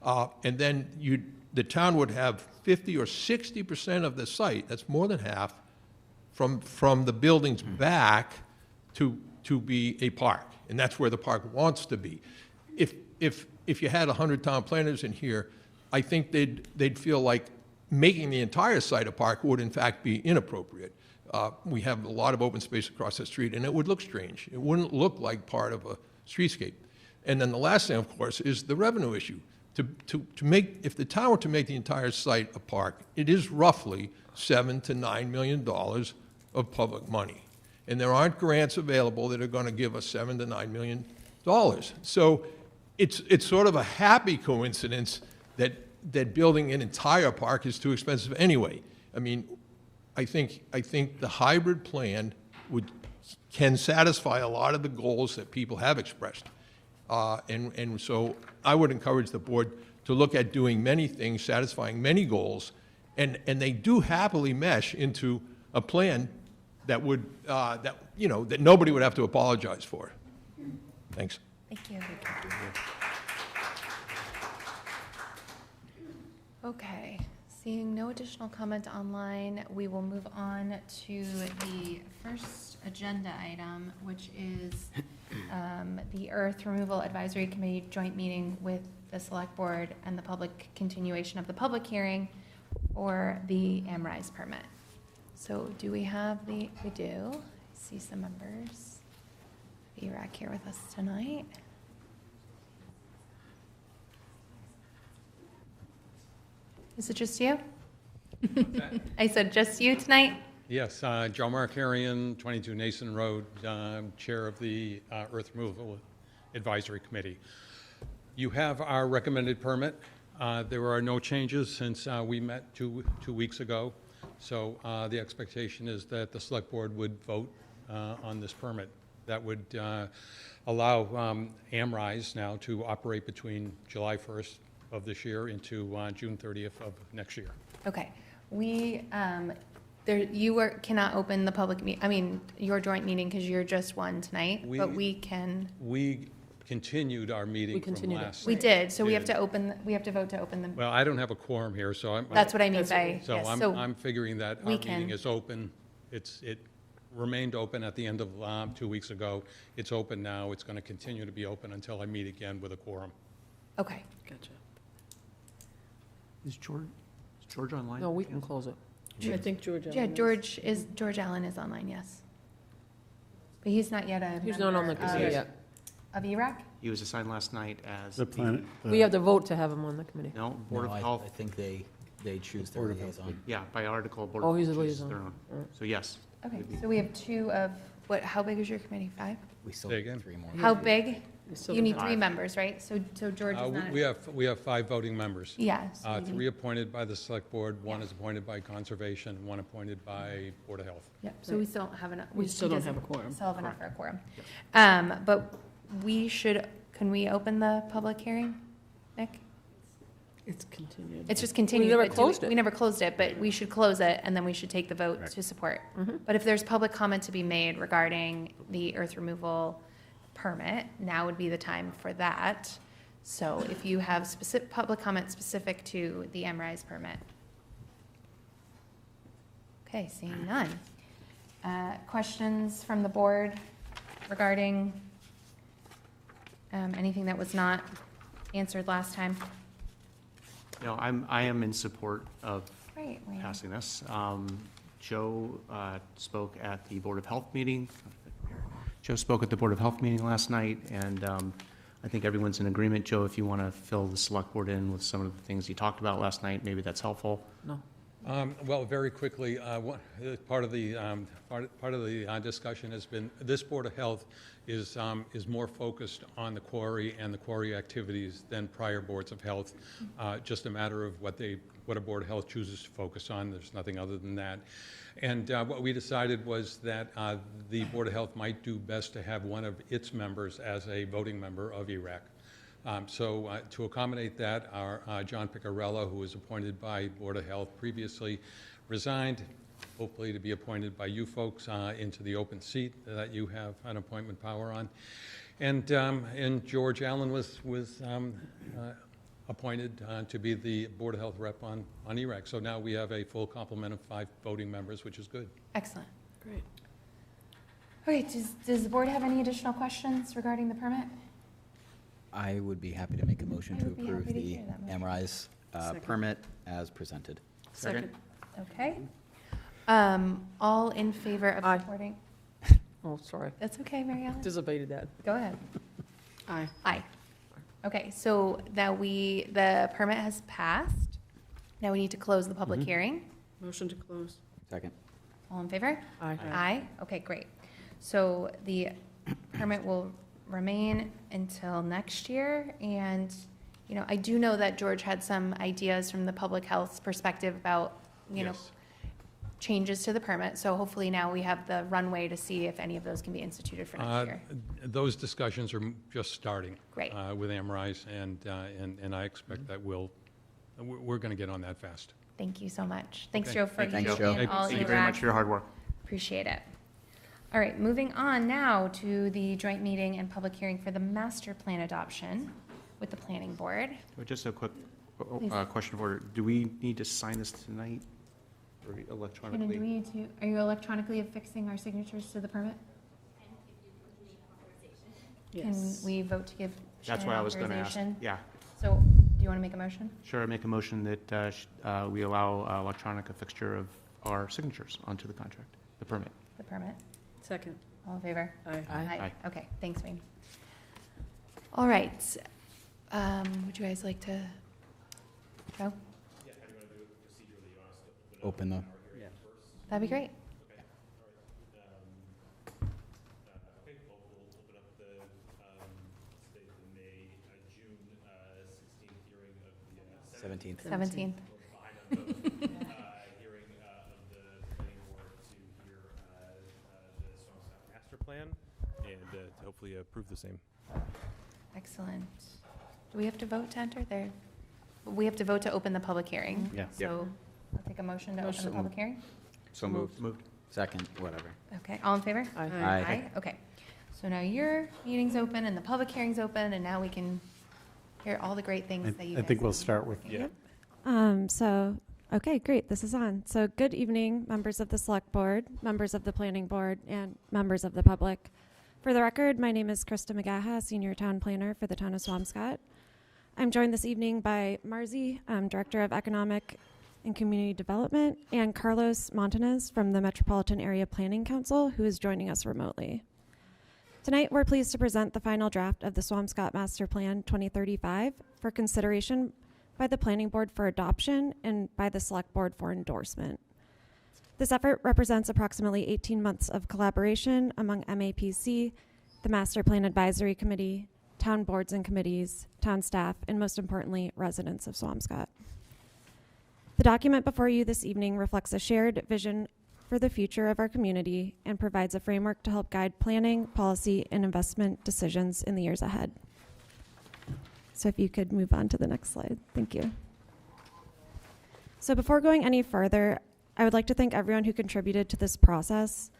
S16: and then the town would have 50 or 60% of the site, that's more than half, from the buildings back to be a park, and that's where the park wants to be. If you had 100 town planners in here, I think they'd feel like making the entire site a park would in fact be inappropriate. We have a lot of open space across the street, and it would look strange. It wouldn't look like part of a streetscape. And then the last thing, of course, is the revenue issue. If the town were to make the entire site a park, it is roughly $7 to $9 million of public money. And there aren't grants available that are going to give us $7 to $9 million. So it's sort of a happy coincidence that building an entire park is too expensive anyway. I mean, I think the hybrid plan can satisfy a lot of the goals that people have expressed. And so I would encourage the board to look at doing many things, satisfying many goals, and they do happily mesh into a plan that would, that nobody would have to apologize for. Thanks.
S1: Thank you. Okay, seeing no additional comment online, we will move on to the first agenda item, which is the Earth Removal Advisory Committee joint meeting with the Select Board and the public continuation of the public hearing for the AmRise permit. So do we have we do. I see some members of ERAC here with us tonight. Is it just you? I said just you tonight?
S17: Yes, Joe Markarian, 22 Nason Road, Chair of the Earth Removal Advisory Committee. You have our recommended permit. There are no changes since we met two weeks ago. So the expectation is that the Select Board would vote on this permit. That would allow AmRise now to operate between July 1st of this year into June 30th of next year.
S1: Okay. We, cannot open the public your joint meeting because you're just one tonight, but we can. We
S17: continued our meeting from last.
S1: We did, so we have to vote to open them.
S17: Well, I don't have a quorum here, so
S1: that's what I mean by,
S17: so
S1: yes.
S17: I'm figuring that our meeting is open. It remained open at the end of 2 weeks ago. It's open now. It's going to continue to be open until I meet again with a quorum.
S1: Okay.
S3: Gotcha.
S2: Is George online?
S3: No, we can close it. I think George Allen.
S1: Yeah, George Allen is online, yes. But he's not yet a
S3: He's not on the committee yet.
S1: Of ERAC?
S18: He was assigned last night as
S4: The planet.
S3: We have to vote to have him on the committee.
S18: No, Board of Health.
S2: I think they choose their liaison.
S18: Yeah, by article, Board
S3: Oh,
S18: of
S3: he's a
S18: Health chooses
S3: liaison.
S18: their own. So yes.
S1: Okay, so we have two of how big is your committee? 5?
S2: We still
S17: Say
S2: need
S17: again?
S2: 3 more.
S1: How big?
S3: still
S1: You
S3: don't
S1: need
S3: have
S1: 3
S3: five.
S1: members, right? So George is not.
S17: We have 5 voting members.
S1: Yeah, so we
S17: 3
S1: need-
S17: appointed by the select board, 1 is appointed by conservation, 1 appointed by Board of Health.
S1: Yep, so we still don't have enough.
S3: We still
S1: he
S3: don't have a
S1: doesn't
S3: quorum.
S1: Still have enough for a quorum. But can we open the public hearing, Nick?
S3: It's continued.
S1: It's just continued.
S3: We never
S1: but
S3: closed it.
S1: We never closed it, but we should close it, and then we should take the vote to support. But if there's public comment to be made regarding the earth removal permit, now would be the time for that. So if you have specific, public comment specific to the MRISE permit. Okay, seeing none. Questions from the board regarding anything that was not answered last time?
S18: No, I am in support of
S1: Great, Wayne.
S18: passing this. Joe spoke at the Board of Health meeting. Joe spoke at the Board of Health meeting last night, and I think everyone's in agreement. Joe, if you want to fill the select board in with some of the things you talked about last night, maybe that's helpful.
S3: No.
S17: Well, very quickly, part of the discussion has been, this Board of Health is more focused on the quarry and the quarry activities than prior boards of health. Just a matter of what a Board of Health chooses to focus on. There's nothing other than that. And what we decided was that the Board of Health might do best to have one of its members as a voting member of ERAC. So to accommodate that, our John Piccarella, who was appointed by Board of Health previously, resigned, hopefully to be appointed by you folks into the open seat that you have an appointment power on. And George Allen was appointed to be the Board of Health rep on ERAC. So now we have a full complement of 5 voting members, which is good.
S1: Excellent.
S3: Great.
S1: Okay, does the board have any additional questions regarding the permit?
S2: I would be happy to make a motion
S1: I
S2: to
S1: would be
S2: approve
S1: happy to
S2: the
S1: hear that motion.
S2: MRISE
S3: Second.
S2: permit as presented.
S3: Second.
S1: Okay. All in favor of
S19: Aye.
S1: supporting?
S19: Oh, sorry.
S1: That's okay, Mary Ellen.
S19: Anticipated that.
S1: Go ahead.
S3: Aye.
S1: Aye. Okay, so that the permit has passed. Now we need to close the public hearing.
S3: Motion to close.
S2: Second.
S1: All in favor?
S19: Aye.
S1: Aye. Okay, great. So the permit will remain until next year. And, I do know that George had some ideas from the public health perspective about,
S17: Yes.
S1: changes to the permit. So hopefully now we have the runway to see if any of those can be instituted for next year.
S17: Those discussions are just starting.
S1: Great.
S17: With AmRise, and I expect that we're going to get on that fast.
S1: Thank you so much. Thanks,
S17: Okay.
S1: Joe, for
S2: Thanks,
S1: you
S2: Joe.
S1: and all
S18: Thank you
S1: your
S18: very much for your hard work.
S1: Appreciate it. All right, moving on now to the joint meeting and public hearing for the master plan adoption with the planning board.
S18: Just a quick
S1: Please.
S18: question for, do we need to sign this tonight or
S1: Shannon,
S18: electronically?
S1: do we need to, are you electronically affixing our signatures to the permit? Can we vote to give
S18: That's
S1: Shannon
S18: what I was going to ask.
S1: authorization?
S18: Yeah,
S1: So, do you want to make a motion?
S18: sure, make a motion that we allow electronic affixture of our signatures onto the contract, the permit.
S1: The permit?
S3: Second.
S1: All in favor?
S3: Aye.
S18: Aye.
S1: Okay, thanks, Wayne. All right. Would you guys like to go?
S2: Open the,
S1: That'd be great.
S20: Okay, we'll open up the, say, the May, June 16th hearing of the
S2: 17th.
S1: 17th.
S20: behind on the hearing of the planning board to hear the Swampscott master plan and to hopefully approve the same.
S1: Excellent. Do we have to vote to enter there? We have to vote to open the public hearing.
S2: Yeah.
S1: So I'll take a motion to open the public hearing.
S2: So moved. Second, whatever.
S1: Okay, all in favor?
S19: Aye.
S2: Aye.
S1: Okay. So now your meeting's open and the public hearing's open, and now we can hear all the great things that you
S4: I
S1: guys
S4: think we'll
S1: have been
S4: start with,
S1: working.
S21: Okay, great, this is on. So good evening, members of the Select Board, members of the Planning Board, and members of the public. For the record, my name is Krista McGaha, Senior Town Planner for the Town of Swampscott. I'm joined this evening by Marzi, Director of Economic and Community Development, and Carlos Montanez from the Metropolitan Area Planning Council, who is joining us remotely. Tonight, we're pleased to present the final draft of the Swampscott Master Plan 2035 for consideration by the Planning Board for adoption and by the Select Board for endorsement. This effort represents approximately 18 months of collaboration among MAPC, the Master Plan Advisory Committee, town boards and committees, town staff, and most importantly, residents of Swampscott. The document before you this evening reflects a shared vision for the future of our community and provides a framework to help guide planning, policy, and investment decisions in the years ahead. So if you could move on to the next slide. Thank you. So before going any further, I would like to thank everyone who contributed to this process.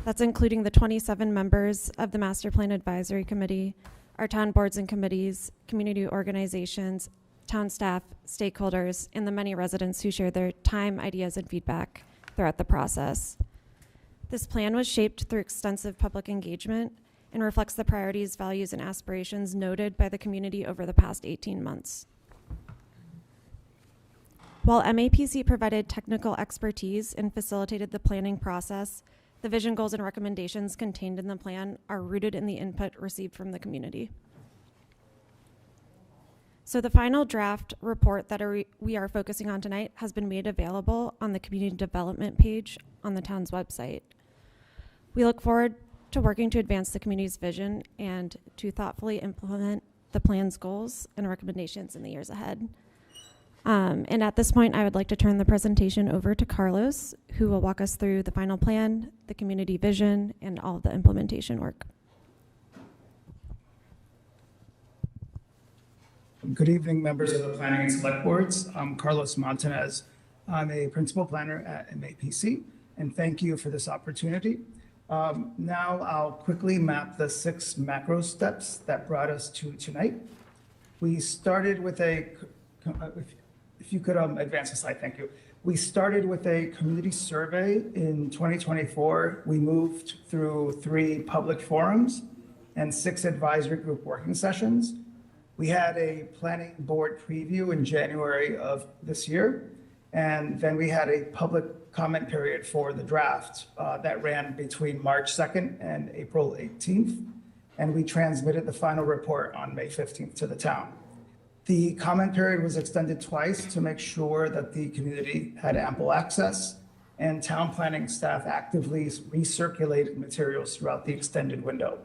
S21: That's including the 27 members of the Master Plan Advisory Committee, our town boards and committees, community organizations, town staff, stakeholders, and the many residents who shared their time, ideas, and feedback throughout the process. This plan was shaped through extensive public engagement and reflects the priorities, values, and aspirations noted by the community over the past 18 months. While MAPC provided technical expertise and facilitated the planning process, the vision, goals, and recommendations contained in the plan are rooted in the input received from the community. So the final draft report that we are focusing on tonight has been made available on the community development page on the town's website. We look forward to working to advance the community's vision and to thoughtfully implement the plan's goals and recommendations in the years ahead. And at this point, I would like to turn the presentation over to Carlos, who will walk us through the final plan, the community vision, and all of the implementation work.
S19: Good evening, members of the Planning and Select Boards. I'm Carlos Montanez. I'm a principal planner at MAPC, and thank you for this opportunity. Now I'll quickly map the 6 macro steps that brought us to tonight. We started with if you could advance the slide, thank you. We started with a community survey in 2024. We moved through 3 public forums and 6 advisory group working sessions. We had a planning board preview in January of this year, and then we had a public comment period for the draft that ran between March 2nd and April 18th, and we transmitted the final report on May 15th to the town. The comment period was extended twice to make sure that the community had ample access, and town planning staff actively recirculated materials throughout the extended window.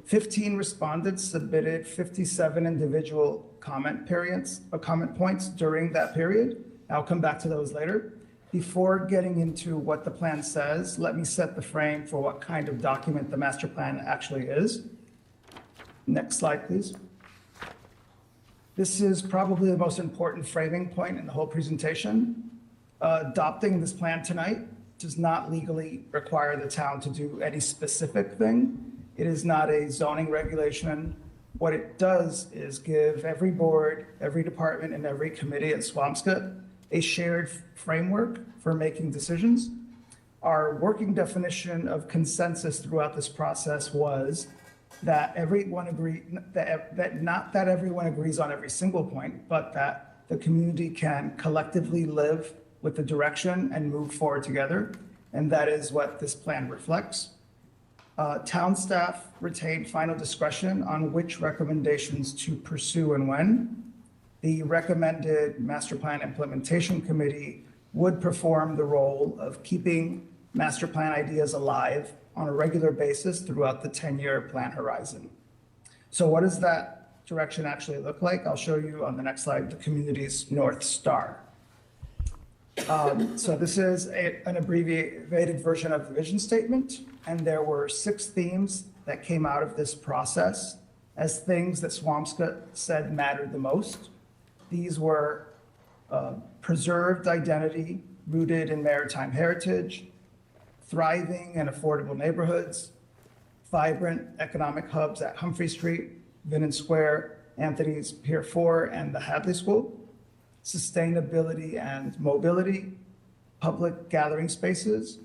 S19: 15 respondents submitted 57 individual comment points during that period. I'll come back to those later. Before getting into what the plan says, let me set the frame for what kind of document the master plan actually is. Next slide, please. This is probably the most important framing point in the whole presentation. Adopting this plan tonight does not legally require the town to do any specific thing. It is not a zoning regulation. What it does is give every board, every department, and every committee at Swampscott a shared framework for making decisions. Our working definition of consensus throughout this process was that not that everyone agrees on every single point, but that the community can collectively live with the direction and move forward together. And that is what this plan reflects. Town staff retain final discretion on which recommendations to pursue and when. The recommended Master Plan Implementation Committee would perform the role of keeping master plan ideas alive on a regular basis throughout the 10-year plan horizon. So what does that direction actually look like? I'll show you on the next slide, the community's North Star. So this is an abbreviated version of the vision statement, and there were 6 themes that came out of this process as things that Swampscott said mattered the most. These were preserved identity rooted in maritime heritage, thriving and affordable neighborhoods, vibrant economic hubs at Humphrey Street, Vinnon Square, Anthony's Pier 4, and the Hadley School, sustainability and mobility, public gathering spaces,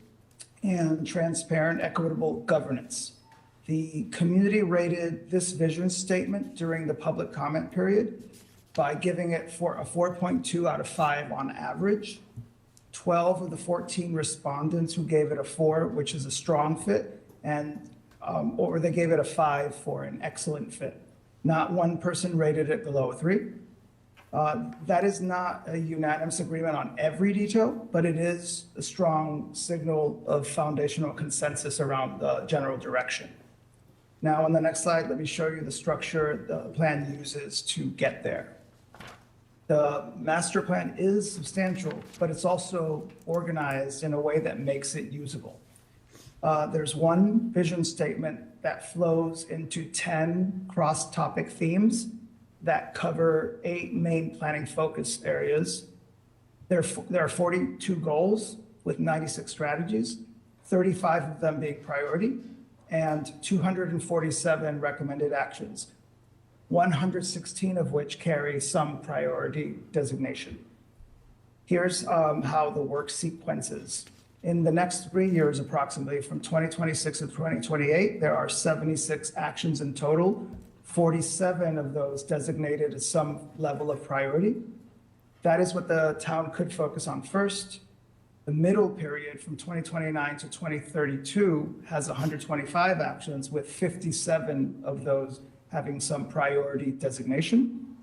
S19: and transparent, equitable governance. The community rated this vision statement during the public comment period by giving it a 4.2 out of 5 on average. 12 of the 14 respondents who gave it a 4, which is a strong fit, or they gave it a 5 for an excellent fit. Not one person rated it below a 3. That is not a unanimous agreement on every detail, but it is a strong signal of foundational consensus around the general direction. Now, on the next slide, let me show you the structure the plan uses to get there. The master plan is substantial, but it's also organized in a way that makes it usable. There's one vision statement that flows into 10 cross-topic themes that cover 8 main planning focus areas. There are 42 goals with 96 strategies, 35 of them being priority, and 247 recommended actions, 116 of which carry some priority designation. Here's how the work sequences. In the next 3 years, approximately from 2026 to 2028, there are 76 actions in total, 47 of those designated as some level of priority. That is what the town could focus on first. The middle period from 2029 to 2032 has 125 actions, with 57 of those having some priority designation.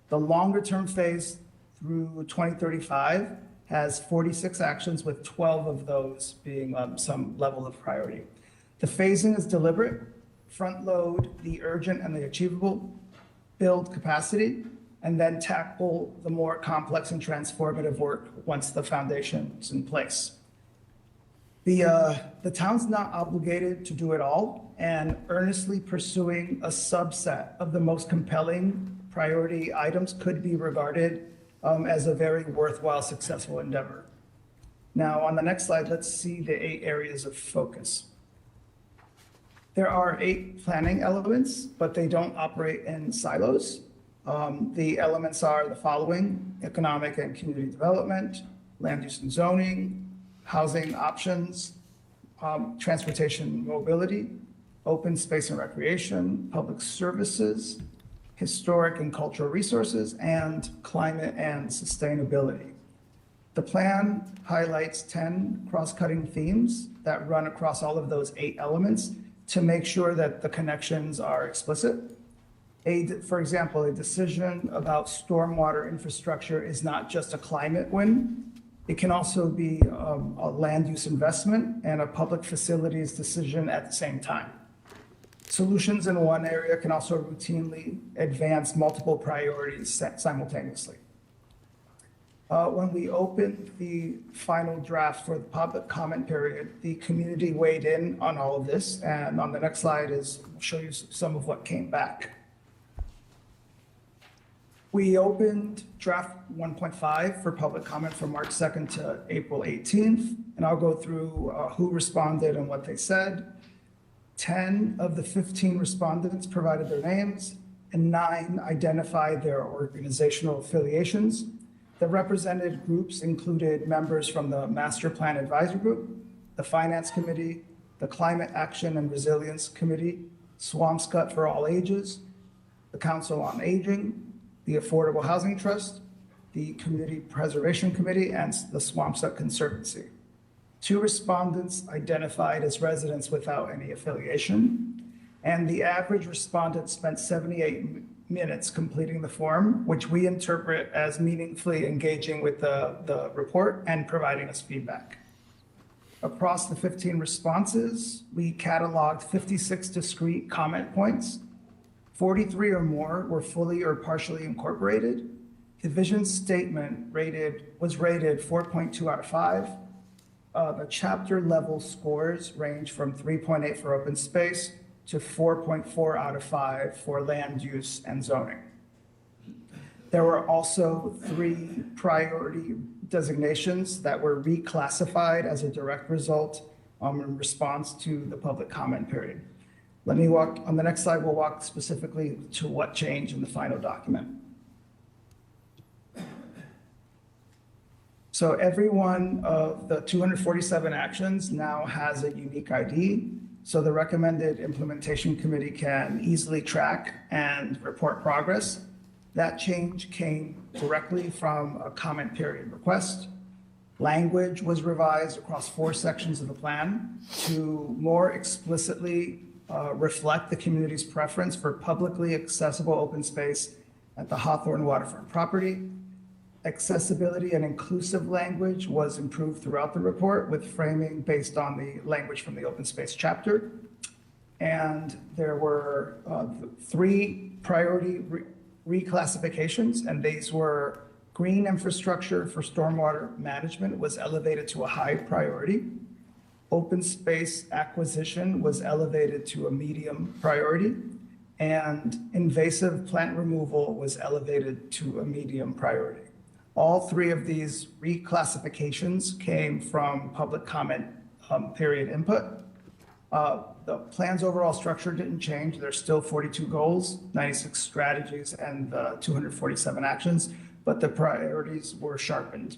S19: The longer term phase through 2035 has 46 actions, with 12 of those being some level of priority. The phasing is deliberate. Front load the urgent and the achievable, build capacity, and then tackle the more complex and transformative work once the foundation's in place. The town's not obligated to do it all, and earnestly pursuing a subset of the most compelling priority items could be regarded as a very worthwhile, successful endeavor. Now, on the next slide, let's see the 8 areas of focus. There are 8 planning elements, but they don't operate in silos. The elements are the following: economic and community development, land use and zoning, housing options, transportation and mobility, open space and recreation, public services, historic and cultural resources, and climate and sustainability. The plan highlights 10 cross-cutting themes that run across all of those 8 elements to make sure that the connections are explicit. For example, a decision about stormwater infrastructure is not just a climate win. It can also be a land use investment and a public facilities decision at the same time. Solutions in one area can also routinely advance multiple priorities simultaneously. When we opened the final draft for the public comment period, the community weighed in on all of this, and on the next slide I'll show you some of what came back. We opened draft 1.5 for public comment from March 2nd to April 18th, and I'll go through who responded and what they said. 10 of the 15 respondents provided their names, and 9 identified their organizational affiliations. The represented groups included members from the Master Plan Advisory Group, the Finance Committee, the Climate Action and Resilience Committee, Swampscott for All Ages, the Council on Aging, the Affordable Housing Trust, the Community Preservation Committee, and the Swampscott Conservancy. 2 respondents identified as residents without any affiliation, and the average respondent spent 78 minutes completing the form, which we interpret as meaningfully engaging with the report and providing us feedback. Across the 15 responses, we cataloged 56 discrete comment points. 43 or more were fully or partially incorporated. The vision statement was rated 4.2 out of 5. The chapter level scores range from 3.8 for open space to 4.4 out of 5 for land use and zoning. There were also 3 priority designations that were reclassified as a direct result in response to the public comment period. On the next slide, we'll walk specifically to what changed in the final document. So every one of the 247 actions now has a unique ID, so the recommended implementation committee can easily track and report progress. That change came directly from a comment period request. Language was revised across 4 sections of the plan to more explicitly reflect the community's preference for publicly accessible open space at the Hawthorne waterfront property. Accessibility and inclusive language was improved throughout the report with framing based on the language from the open space chapter. And there were 3 priority reclassifications, and these were green infrastructure for stormwater management was elevated to a high priority. Open space acquisition was elevated to a medium priority, and invasive plant removal was elevated to a medium priority. All 3 of these reclassifications came from public comment period input. The plan's overall structure didn't change. There's still 42 goals, 96 strategies, and 247 actions, but the priorities were sharpened.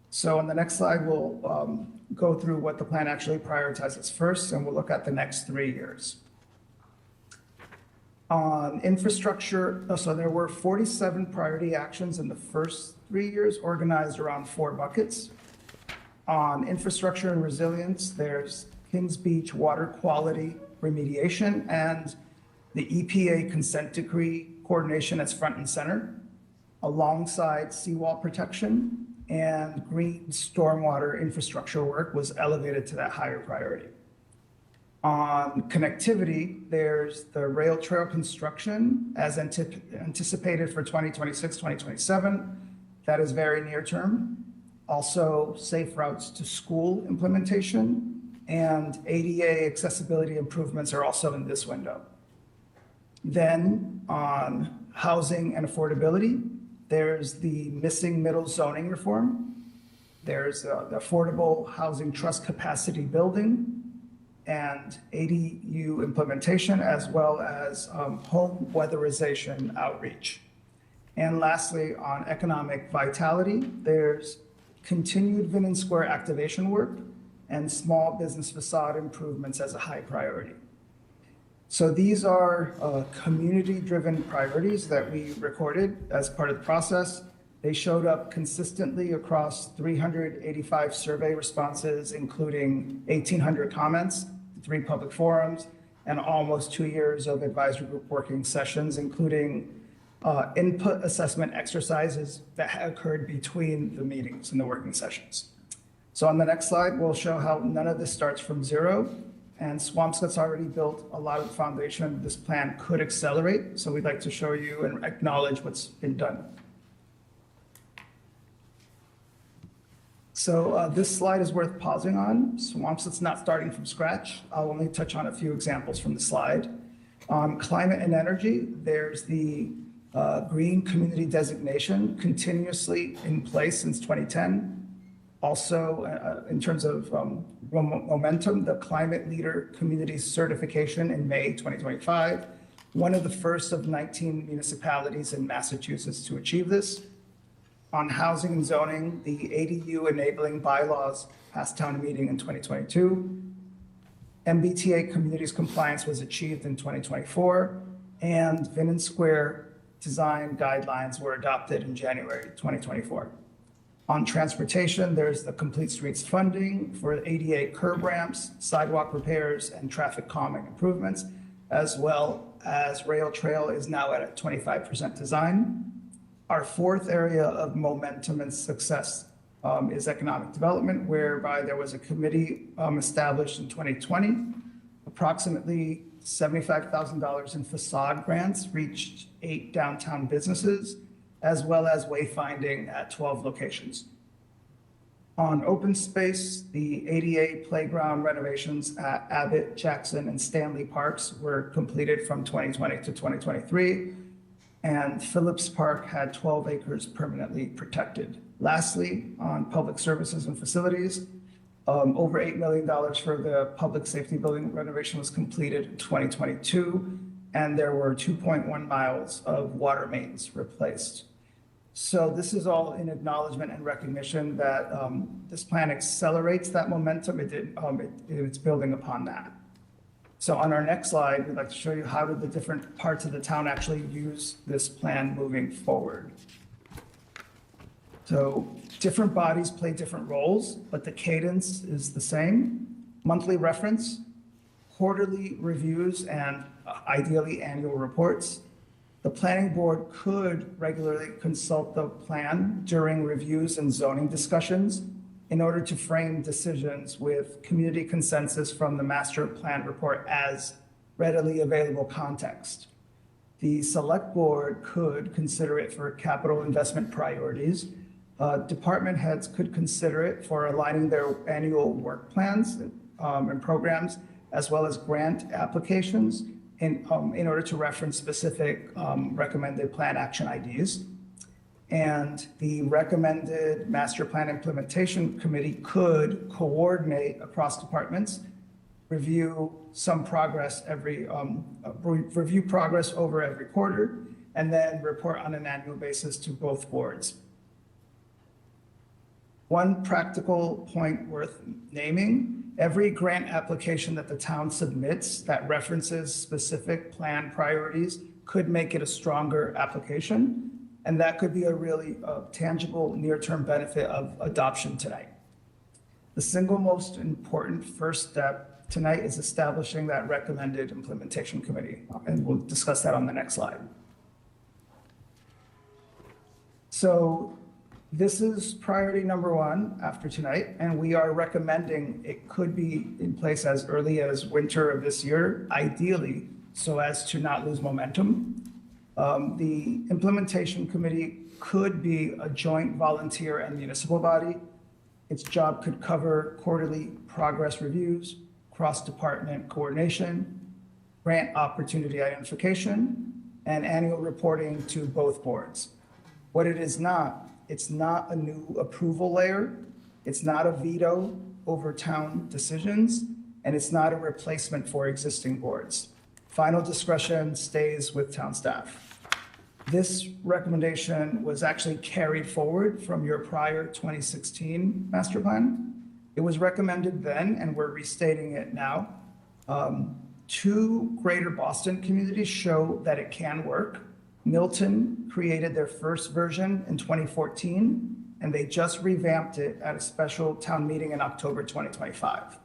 S19: So on the next slide, we'll go through what the plan actually prioritizes first, and we'll look at the next 3 years. On infrastructure, so there were 47 priority actions in the first 3 years, organized around 4 buckets. On infrastructure and resilience, there's Kings Beach water quality remediation and the EPA consent decree coordination as front and center, alongside seawall protection, and green stormwater infrastructure work was elevated to that higher priority. On connectivity, there's the rail trail construction as anticipated for 2026, 2027. That is very near term. Also, safe routes to school implementation and ADA accessibility improvements are also in this window. Then on housing and affordability, there's the missing middle zoning reform. There's the affordable housing trust capacity building and ADU implementation, as well as home weatherization outreach. And lastly, on economic vitality, there's continued Vinnon Square activation work and small business facade improvements as a high priority. So these are community-driven priorities that we recorded as part of the process. They showed up consistently across 385 survey responses, including 1,800 comments, 3 public forums, and almost 2 years of advisory group working sessions, including input assessment exercises that occurred between the meetings and the working sessions. So on the next slide, we'll show how none of this starts from zero, and Swampscott's already built a lot of the foundation this plan could accelerate, so we'd like to show you and acknowledge what's been done. So this slide is worth pausing on. Swampscott's not starting from scratch. I'll only touch on a few examples from the slide. On climate and energy, there's the green community designation continuously in place since 2010. Also, in terms of momentum, the Climate Leader Community Certification in May 2025, one of the first of 19 municipalities in Massachusetts to achieve this. On housing and zoning, the ADU enabling bylaws passed town meeting in 2022. MBTA communities compliance was achieved in 2024, and Vinnon Square design guidelines were adopted in January 2024. On transportation, there's the Complete Streets funding for ADA curb ramps, sidewalk repairs, and traffic calming improvements, as well as rail trail is now at a 25% design. Our 4th area of momentum and success is economic development, whereby there was a committee established in 2020. Approximately $75,000 in facade grants reached 8 downtown businesses, as well as wayfinding at 12 locations. On open space, the ADA playground renovations at Abbott, Jackson, and Stanley Parks were completed from 2020 to 2023, and Phillips Park had 12 acres permanently protected. Lastly, on public services and facilities, over $8 million for the public safety building renovation was completed in 2022, and there were 2.1 miles of water mains replaced. So this is all in acknowledgement and recognition that this plan accelerates that momentum. It's building upon that. So on our next slide, we'd like to show you how do the different parts of the town actually use this plan moving forward. So different bodies play different roles, but the cadence is the same. Monthly reference, quarterly reviews, and ideally annual reports. The planning board could regularly consult the plan during reviews and zoning discussions in order to frame decisions with community consensus from the master plan report as readily available context. The select board could consider it for capital investment priorities. Department heads could consider it for aligning their annual work plans and programs, as well as grant applications in order to reference specific recommended plan action ideas. And the recommended master plan implementation committee could coordinate across departments, review some progress review progress over every quarter, and then report on an annual basis to both boards. One practical point worth naming: every grant application that the town submits that references specific plan priorities could make it a stronger application, and that could be a really tangible near-term benefit of adoption tonight. The single most important first step tonight is establishing that recommended implementation committee, and we'll discuss that on the next slide. So this is priority number one after tonight, and we are recommending it could be in place as early as winter of this year, ideally, so as to not lose momentum. The implementation committee could be a joint volunteer and municipal body. Its job could cover quarterly progress reviews, cross-department coordination, grant opportunity identification, and annual reporting to both boards. What it is not, it's not a new approval layer, it's not a veto over town decisions, and it's not a replacement for existing boards. Final discretion stays with town staff. This recommendation was actually carried forward from your prior 2016 master plan. It was recommended then, and we're restating it now. 2 greater Boston communities show that it can work. Milton created their first version in 2014, and they just revamped it at a special town meeting in October 2025.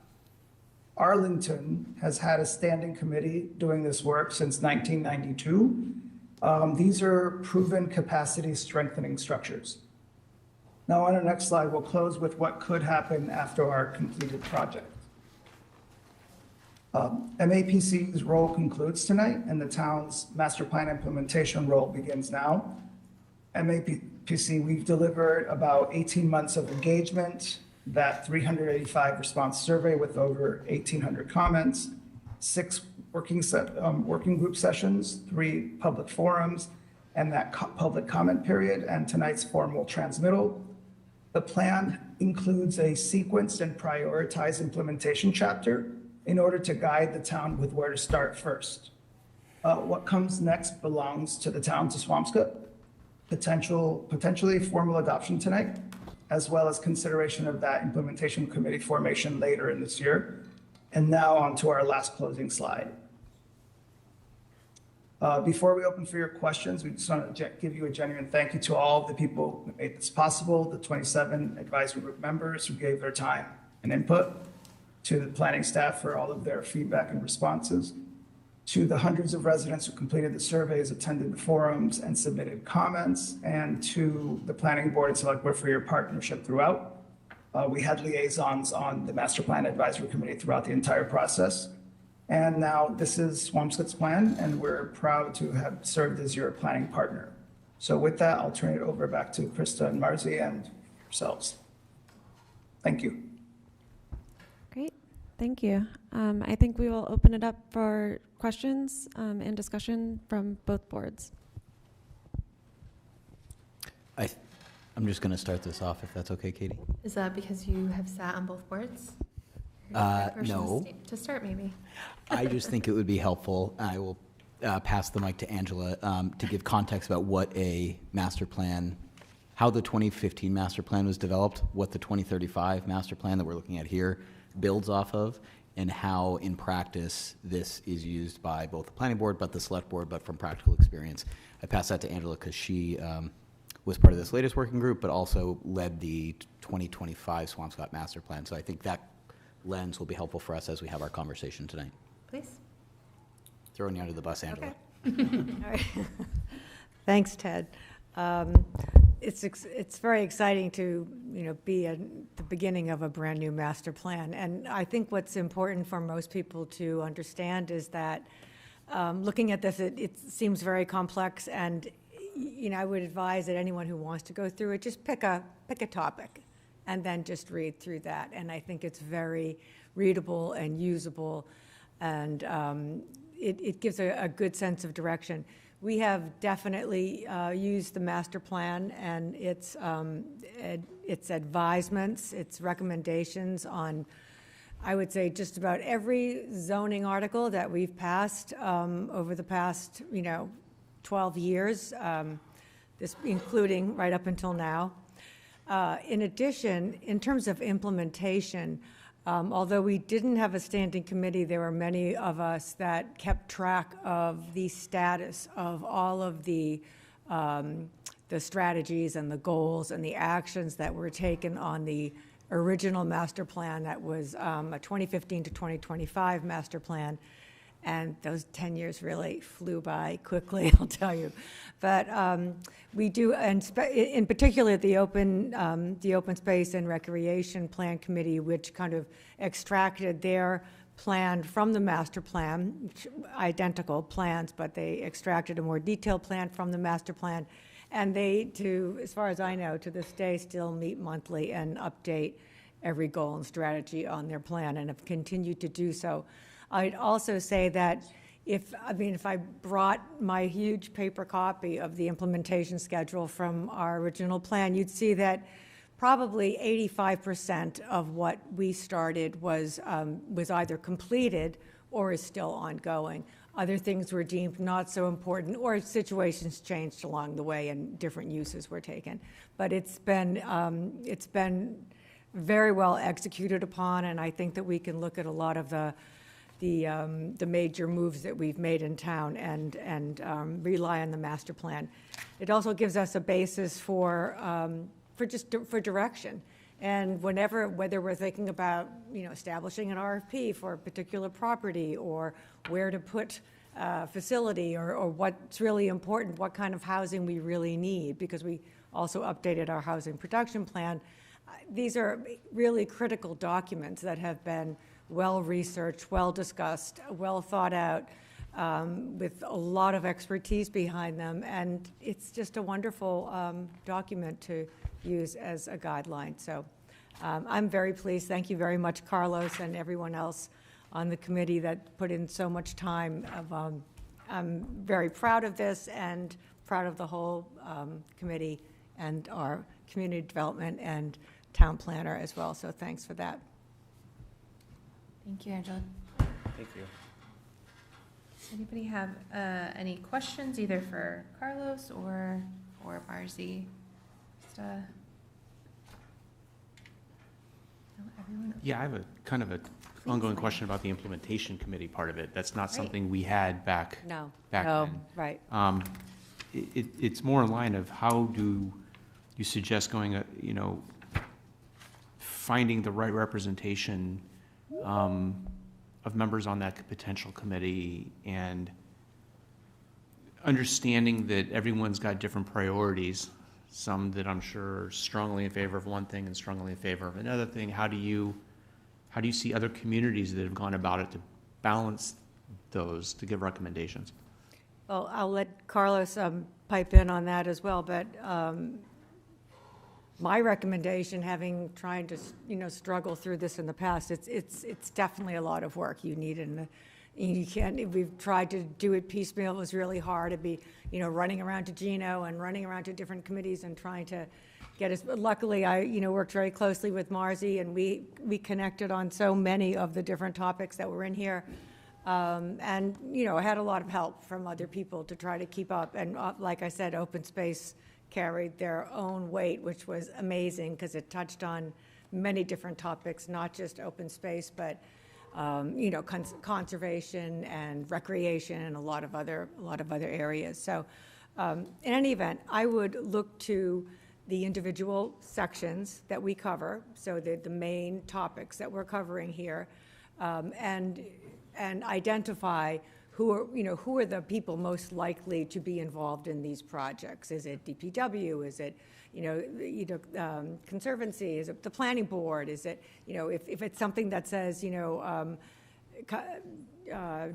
S19: Arlington has had a standing committee doing this work since 1992. These are proven capacity strengthening structures. Now on the next slide, we'll close with what could happen after our completed project. MAPC's role concludes tonight, and the town's master plan implementation role begins now. MAPC, we've delivered about 18 months of engagement, that 385 response survey with over 1,800 comments, 6 working group sessions, 3 public forums, and that public comment period, and tonight's formal transmittal. The plan includes a sequenced and prioritized implementation chapter in order to guide the town with where to start first. What comes next belongs to the town, to Swampscott. Potentially formal adoption tonight, as well as consideration of that implementation committee formation later in this year. And now on to our last closing slide. Before we open for your questions, we just want to give you a genuine thank you to all the people who made this possible, the 27 advisory group members who gave their time and input, to the planning staff for all of their feedback and responses, to the hundreds of residents who completed the surveys, attended the forums, and submitted comments, and to the planning board and select board for your partnership throughout. We had liaisons on the master plan advisory committee throughout the entire process. And now this is Swampscott's plan, and we're proud to have served as your planning partner. So with that, I'll turn it over back to Krista and Marzi and yourselves. Thank you.
S21: Great, thank you. I think we will open it up for questions and discussion from both boards.
S2: I'm just going to start this off, if that's okay, Katie.
S1: Is that because you have sat on both boards?
S2: No.
S1: To start, maybe.
S2: I just think it would be helpful. I will pass the mic to Angela to give context about what a master plan, how the 2015 master plan was developed, what the 2035 master plan that we're looking at here builds off of, and how in practice this is used by both the planning board but the select board, but from practical experience. I pass that to Angela because she was part of this latest working group, but also led the 2025 Swampscott master plan. So I think that lens will be helpful for us as we have our conversation tonight.
S1: Please.
S2: Throwing you under the bus, Angela.
S1: Okay.
S6: All right. Thanks, Ted. It's very exciting to be at the beginning of a brand new master plan, and I think what's important for most people to understand is that looking at this, it seems very complex, and I would advise that anyone who wants to go through it just pick a topic, and then just read through that. And I think it's very readable and usable, and it gives a good sense of direction. We have definitely used the master plan and its advisements, its recommendations on, I would say, just about every zoning article that we've passed over the past, 12 years, this including right up until now. In addition, in terms of implementation, although we didn't have a standing committee, there were many of us that kept track of the status of all of the strategies and the goals and the actions that were taken on the original master plan that was a 2015 to 2025 master plan. And those 10 years really flew by quickly, I'll tell you. But we do, and in particular, the Open Space and Recreation Plan Committee, which kind of extracted their plan from the master plan, identical plans, but they extracted a more detailed plan from the master plan. And they, as far as I know, to this day, still meet monthly and update every goal and strategy on their plan, and have continued to do so. I'd also say that if I brought my huge paper copy of the implementation schedule from our original plan, you'd see that probably 85% of what we started was either completed or is still ongoing. Other things were deemed not so important, or situations changed along the way and different uses were taken. But it's been very well executed upon, and I think that we can look at a lot of the major moves that we've made in town and rely on the master plan. It also gives us a basis for direction. And whether we're thinking about establishing an RFP for a particular property, or where to put a facility, or what's really important, what kind of housing we really need, because we also updated our housing production plan. These are really critical documents that have been well-researched, well-discussed, well thought out, with a lot of expertise behind them, and it's just a wonderful document to use as a guideline. So I'm very pleased. Thank you very much, Carlos, and everyone else on the committee that put in so much time. I'm very proud of this, and proud of the whole committee and our community development and town planner as well, so thanks for that.
S1: Thank you, Angela.
S18: Thank you.
S1: Does anybody have any questions, either for Carlos or Marzi? Just, no, everyone?
S18: Yeah, I have a kind of ongoing question about the implementation committee part of it. That's not something we had back then.
S6: Right.
S18: It's more in line of how do you suggest going, finding the right representation of members on that potential committee, and understanding that everyone's got different priorities, some that I'm sure are strongly in favor of one thing and strongly in favor of another thing. How do you see other communities that have gone about it to balance those, to give recommendations?
S6: Well, I'll let Carlos pipe in on that as well, but my recommendation, having tried to struggle through this in the past, it's definitely a lot of work you need, and you can't. We've tried to do it piecemeal. It was really hard to be running around to Gino and running around to different committees and trying to get us. But luckily, I worked very closely with Marzi, and we connected on so many of the different topics that were in here, and I had a lot of help from other people to try to keep up. And like I said, Open Space carried their own weight, which was amazing because it touched on many different topics, not just open space, but conservation and recreation and a lot of other areas. So in any event, I would look to the individual sections that we cover, so the main topics that we're covering here, and identify who are the people most likely to be involved in these projects? Is it DPW? Is it, Conservancy? Is it the planning board? Is it, if it's something that says,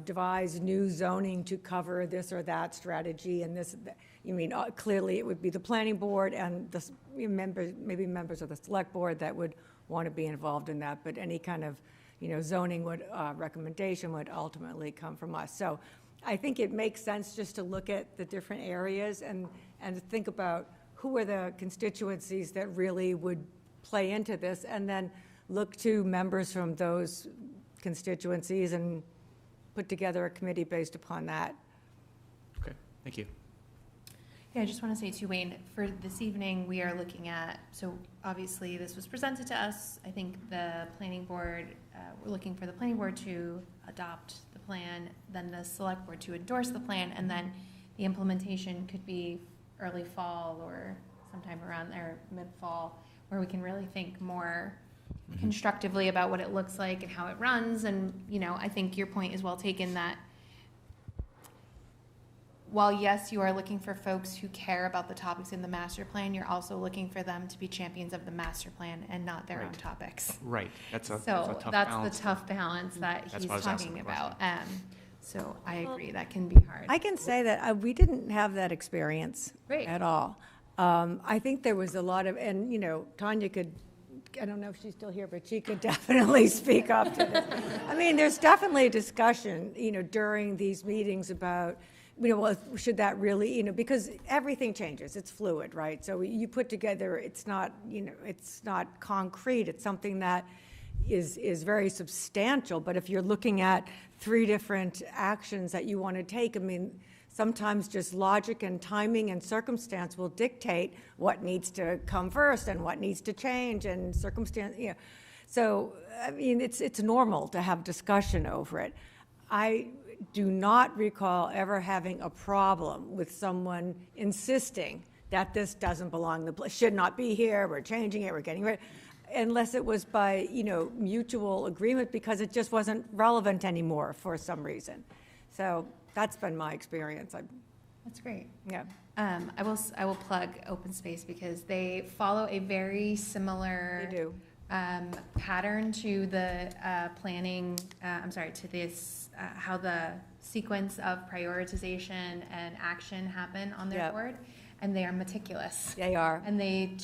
S6: devise new zoning to cover this or that strategy and this, clearly it would be the planning board and the maybe members of the select board that would want to be involved in that, but any kind of, zoning recommendation would ultimately come from us. So I think it makes sense just to look at the different areas and think about who are the constituencies that really would play into this, and then look to members from those constituencies and put together a committee based upon that.
S18: Okay, thank you.
S1: Yeah, I just want to say too, Wayne, for this evening, we are looking at, so obviously this was presented to us. I think the planning board, we're looking for the planning board to adopt the plan, then the select board to endorse the plan, and then the implementation could be early fall or sometime around there, mid-fall, where we can really think more constructively about what it looks like and how it runs. And, I think your point is well taken that while, yes, you are looking for folks who care about the topics in the master plan, you're also looking for them to be champions of the master plan and not their own topics.
S18: Right. That's a tough
S1: that's
S18: balance.
S1: the tough balance that
S18: That's
S1: he's
S18: why I was asking
S1: talking
S18: the
S1: about.
S18: question.
S1: So I agree, that can be hard.
S6: I can say that we didn't have that experience at all. I think there was a lot of, and Tanya could, I don't know if she's still here, but she could definitely speak up to this. There's definitely a discussion, during these meetings about, well, should that really, because everything changes, it's fluid, right? So you put together, it's not, it's not concrete, it's something that is very substantial, but if you're looking at 3 different actions that you want to take, sometimes just logic and timing and circumstance will dictate what needs to come first and what needs to change, and circumstance, So, it's normal to have discussion over it. I do not recall ever having a problem with someone insisting that this doesn't belong, should not be here, we're changing it, we're getting rid, unless it was by, mutual agreement because it just wasn't relevant anymore for some reason. So that's been my experience.
S1: That's great.
S6: Yeah.
S1: I will plug Open Space because they follow a very similar
S6: They do.
S1: Pattern to the to this, how the sequence of prioritization and action happen on their
S6: Yep.
S1: board. And they are meticulous.
S6: They are.
S1: And they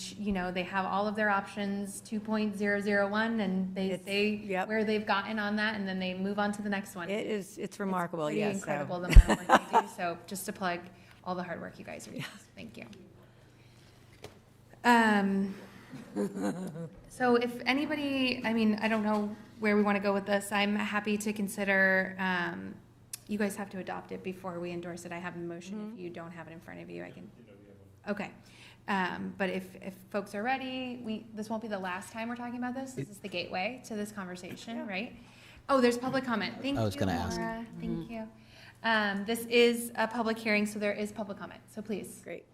S1: have all of their options 2.001 and they say where they've gotten on that, and then they move on to the next one.
S6: It's remarkable,
S1: It's
S6: yes.
S1: pretty incredible the amount of work they do. So just to plug all the hard work you guys are doing. Thank you. So if anybody, I don't know where we want to go with this. I'm happy to consider, you guys have to adopt it before we endorse it. I have a motion. If you don't have it in front of you, I can. Okay. But if folks are ready, this won't be the last time we're talking about this. This is the gateway to this conversation, right? Oh, there's public comment. Thank you,
S2: I was gonna ask.
S1: Laura. Thank you. This is a public hearing, so there is public comment. So please.
S6: Great.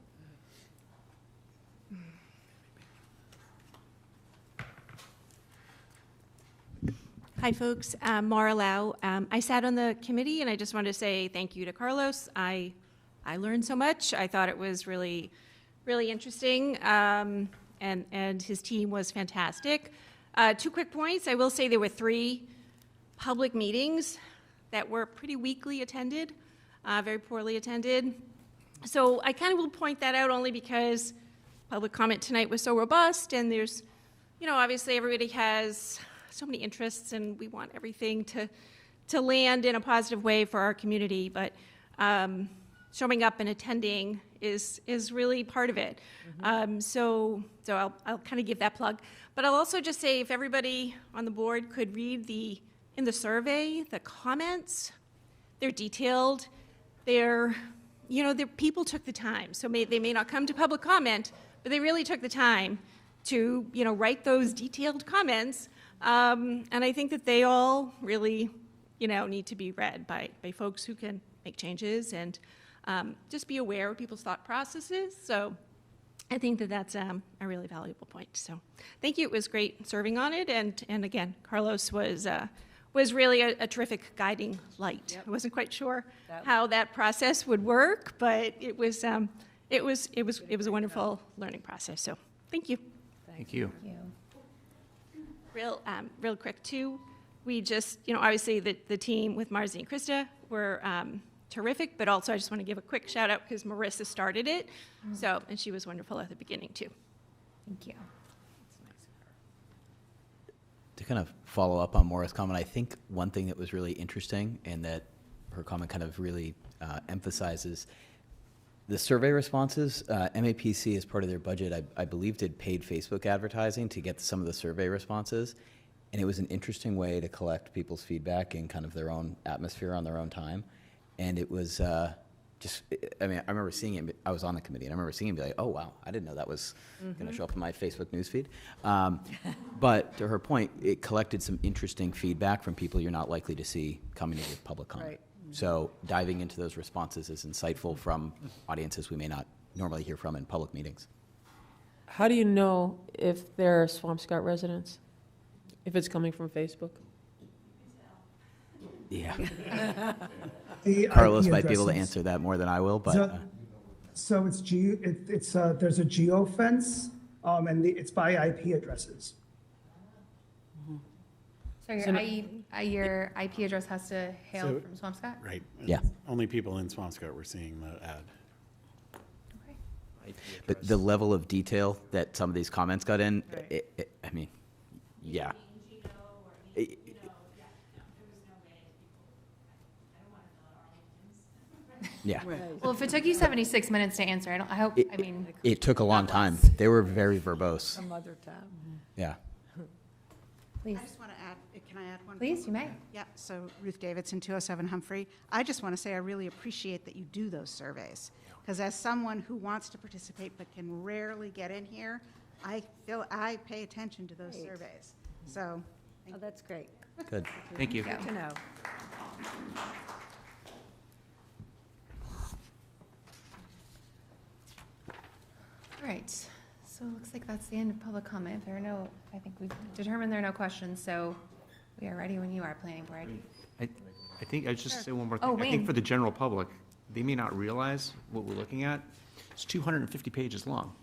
S5: Hi, folks. Mara Lau. I sat on the committee, and I just wanted to say thank you to Carlos. I learned so much. I thought it was really, really interesting, and his team was fantastic. 2 quick points. I will say there were 3 public meetings that were pretty weakly attended, very poorly attended. So I kind of will point that out only because public comment tonight was so robust, and there's, obviously everybody has so many interests, and we want everything to land in a positive way for our community. But showing up and attending is really part of it. So I'll kind of give that plug. But I'll also just say if everybody on the board could read in the survey, the comments, they're detailed. People took the time. So they may not come to public comment, but they really took the time to, write those detailed comments. And I think that they all really, need to be read by folks who can make changes and just be aware of people's thought processes. So I think that that's a really valuable point. So thank you. It was great serving on it. And again, Carlos was was really a terrific guiding light. I wasn't quite sure how that process would work, but it was a wonderful learning process. So thank you.
S18: Thank you.
S5: Real quick too. We just, obviously the team with Marzi and Krista were terrific, but also I just want to give a quick shout out because Marissa started it. So, and she was wonderful at the beginning too.
S1: Thank you.
S2: To kind of follow up on Maura's comment, I think one thing that was really interesting and that her comment kind of really emphasizes the survey responses. MAPC, as part of their budget, I believe, did paid Facebook advertising to get some of the survey responses. And it was an interesting way to collect people's feedback in kind of their own atmosphere on their own time. And it was I remember seeing it. I was on the committee, and I remember seeing it and be like, oh, wow, I didn't know that was going to show up in my Facebook newsfeed. But to her point, it collected some interesting feedback from people you're not likely to see coming to give public comment. Right. So diving into those responses is insightful from audiences we may not normally hear from in public meetings.
S8: How do you know if they're Swampscott residents? If it's coming from Facebook?
S2: Yeah.
S19: The
S2: Carlos
S19: IP
S2: might be able to
S19: addresses.
S2: answer that more than I will, but
S19: So it's there's a geofence, and it's by IP addresses.
S1: So your IP address has to hail from Swampscott?
S4: Right.
S2: Yeah.
S4: Only people in Swampscott were seeing the ad.
S2: but the level of detail that some of these comments got in, yeah. Yeah.
S1: Well, if it took you 76 minutes to answer,
S2: It took a long time. They were very verbose.
S6: Some other time.
S2: Yeah.
S1: Please.
S22: I just want to add, can I add one?
S1: Please, you may.
S22: Yeah, so Ruth Davidson, 207 Humphrey. I just want to say I really appreciate that you do those surveys, because as someone who wants to participate but can rarely get in here, I feel I pay attention to those surveys. So,
S6: that's great.
S2: Good.
S18: Thank you.
S6: Good to know.
S1: All right, so it looks like that's the end of public comment. I think we've determined there are no questions, so we are ready when you are, planning board.
S18: I think I'd just say one more thing.
S1: Oh,
S18: I think
S1: Wayne.
S18: for the general public, they may not realize what we're looking at. It's 250 pages long.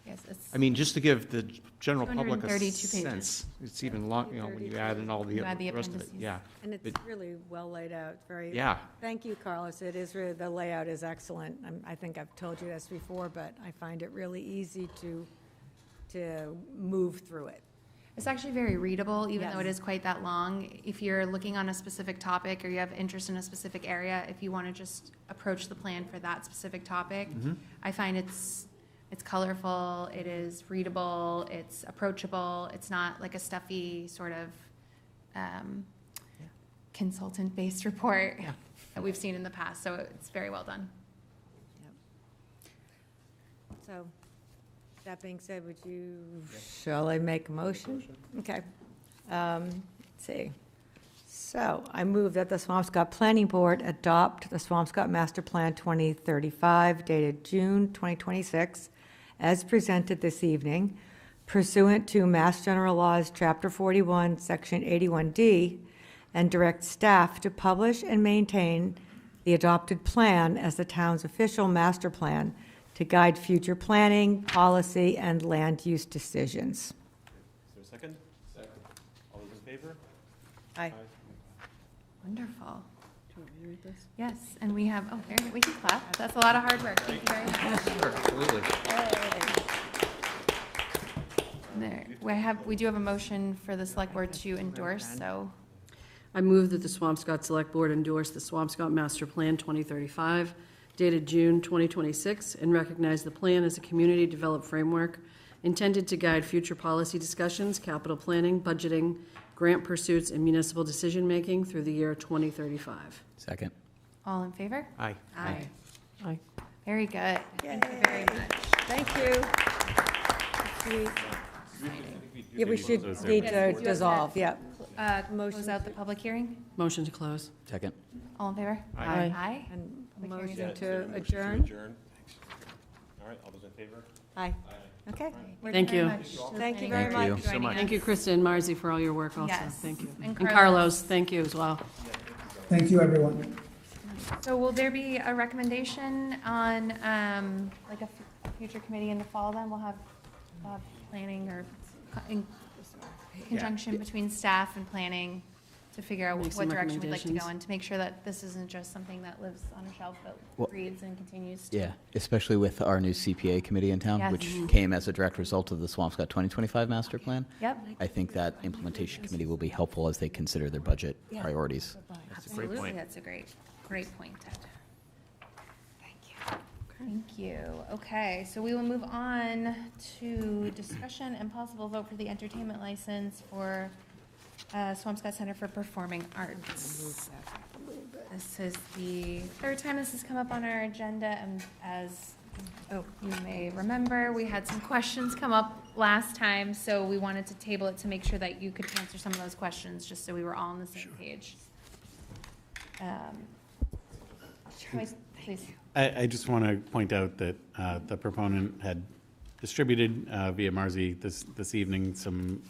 S1: Yes, it's.
S18: I mean, just to give the general public a
S1: 232 pages.
S18: sense, it's even long, when you add in all the
S1: You add the
S18: rest of it.
S1: appendices.
S18: Yeah.
S6: And it's really well laid out, very.
S18: Yeah.
S6: Thank you, Carlos. It is really, the layout is excellent. I think I've told you this before, but I find it really easy to move through it.
S1: It's actually very readable, even though it
S6: Yes.
S1: is quite that long. If you're looking on a specific topic or you have interest in a specific area, if you want to just approach the plan for that specific topic, I find it's colorful, it is readable, it's approachable, it's not like a stuffy sort of consultant-based report that we've seen in the past, so it's very well done.
S6: So, that being said, shall I make a motion? Okay. Let's see. So, I move that the Swampscott Planning Board adopt the Swampscott Master Plan 2035 dated June 2026 as presented this evening pursuant to Mass General Laws, Chapter 41, Section 81D, and direct staff to publish and maintain the adopted plan as the town's official master plan to guide future planning, policy, and land use decisions.
S20: Is there a second? Second. All those in favor?
S6: Aye.
S1: Wonderful.
S3: Do you want me to read this?
S1: Yes, and we have, we can clap. That's a lot of hard work. Thank you very much.
S18: Sure, absolutely.
S1: There, we do have a motion for the select board to endorse, so.
S3: I move that the Swampscott Select Board endorse the Swampscott Master Plan 2035, dated June 2026, and recognize the plan as a community developed framework intended to guide future policy discussions, capital planning, budgeting, grant pursuits, and municipal decision-making through the year 2035.
S2: Second.
S1: All in favor?
S18: Aye.
S1: Aye.
S8: Aye.
S1: Very good. Thank you very much.
S6: Thank you. Yeah, we should need to dissolve, yeah.
S1: Close out the public hearing?
S3: Motion to close.
S2: Second.
S1: All in favor?
S18: Aye.
S1: Aye.
S6: And
S1: Public hearing is
S6: motion
S1: adjourned.
S6: to adjourn.
S20: All right, all those in favor?
S6: Aye. Okay.
S3: Thank you.
S6: Thank you very much.
S2: Thank you so much.
S3: Thank you, Krista and Marzi, for all your work also.
S1: Yes.
S3: Thank you.
S1: And
S3: And
S1: Carlos.
S3: Carlos, thank you as well.
S19: Thank you, everyone.
S1: So will there be a recommendation on, like a future committee in the fall then? We'll have planning or in conjunction between staff and planning to figure out
S3: Make
S1: what
S3: some
S1: direction we'd like to go
S3: recommendations.
S1: in, to make sure that this isn't just something that lives on a shelf, but
S2: Well,
S1: breathes and continues to.
S2: Yeah, especially with our new CPA committee in town,
S1: Yes.
S2: which
S1: Mhm.
S2: came as a direct result of the Swampscott 2025 master plan.
S1: Yep.
S2: I think that implementation committee will be helpful as they consider their budget
S1: Yeah.
S2: priorities.
S1: Absolutely, that's a great point, Ted. Thank you. Okay, so we will move on to discussion and possible vote for the entertainment license for Swampscott Center for Performing Arts. This is the third time this has come up on our agenda, and as you may remember, we had some questions come up last time, so we wanted to table it to make sure that you could answer some of those questions, just so we were all on the same page. Please.
S4: I just want to point out that the proponent had distributed via Marzi this evening some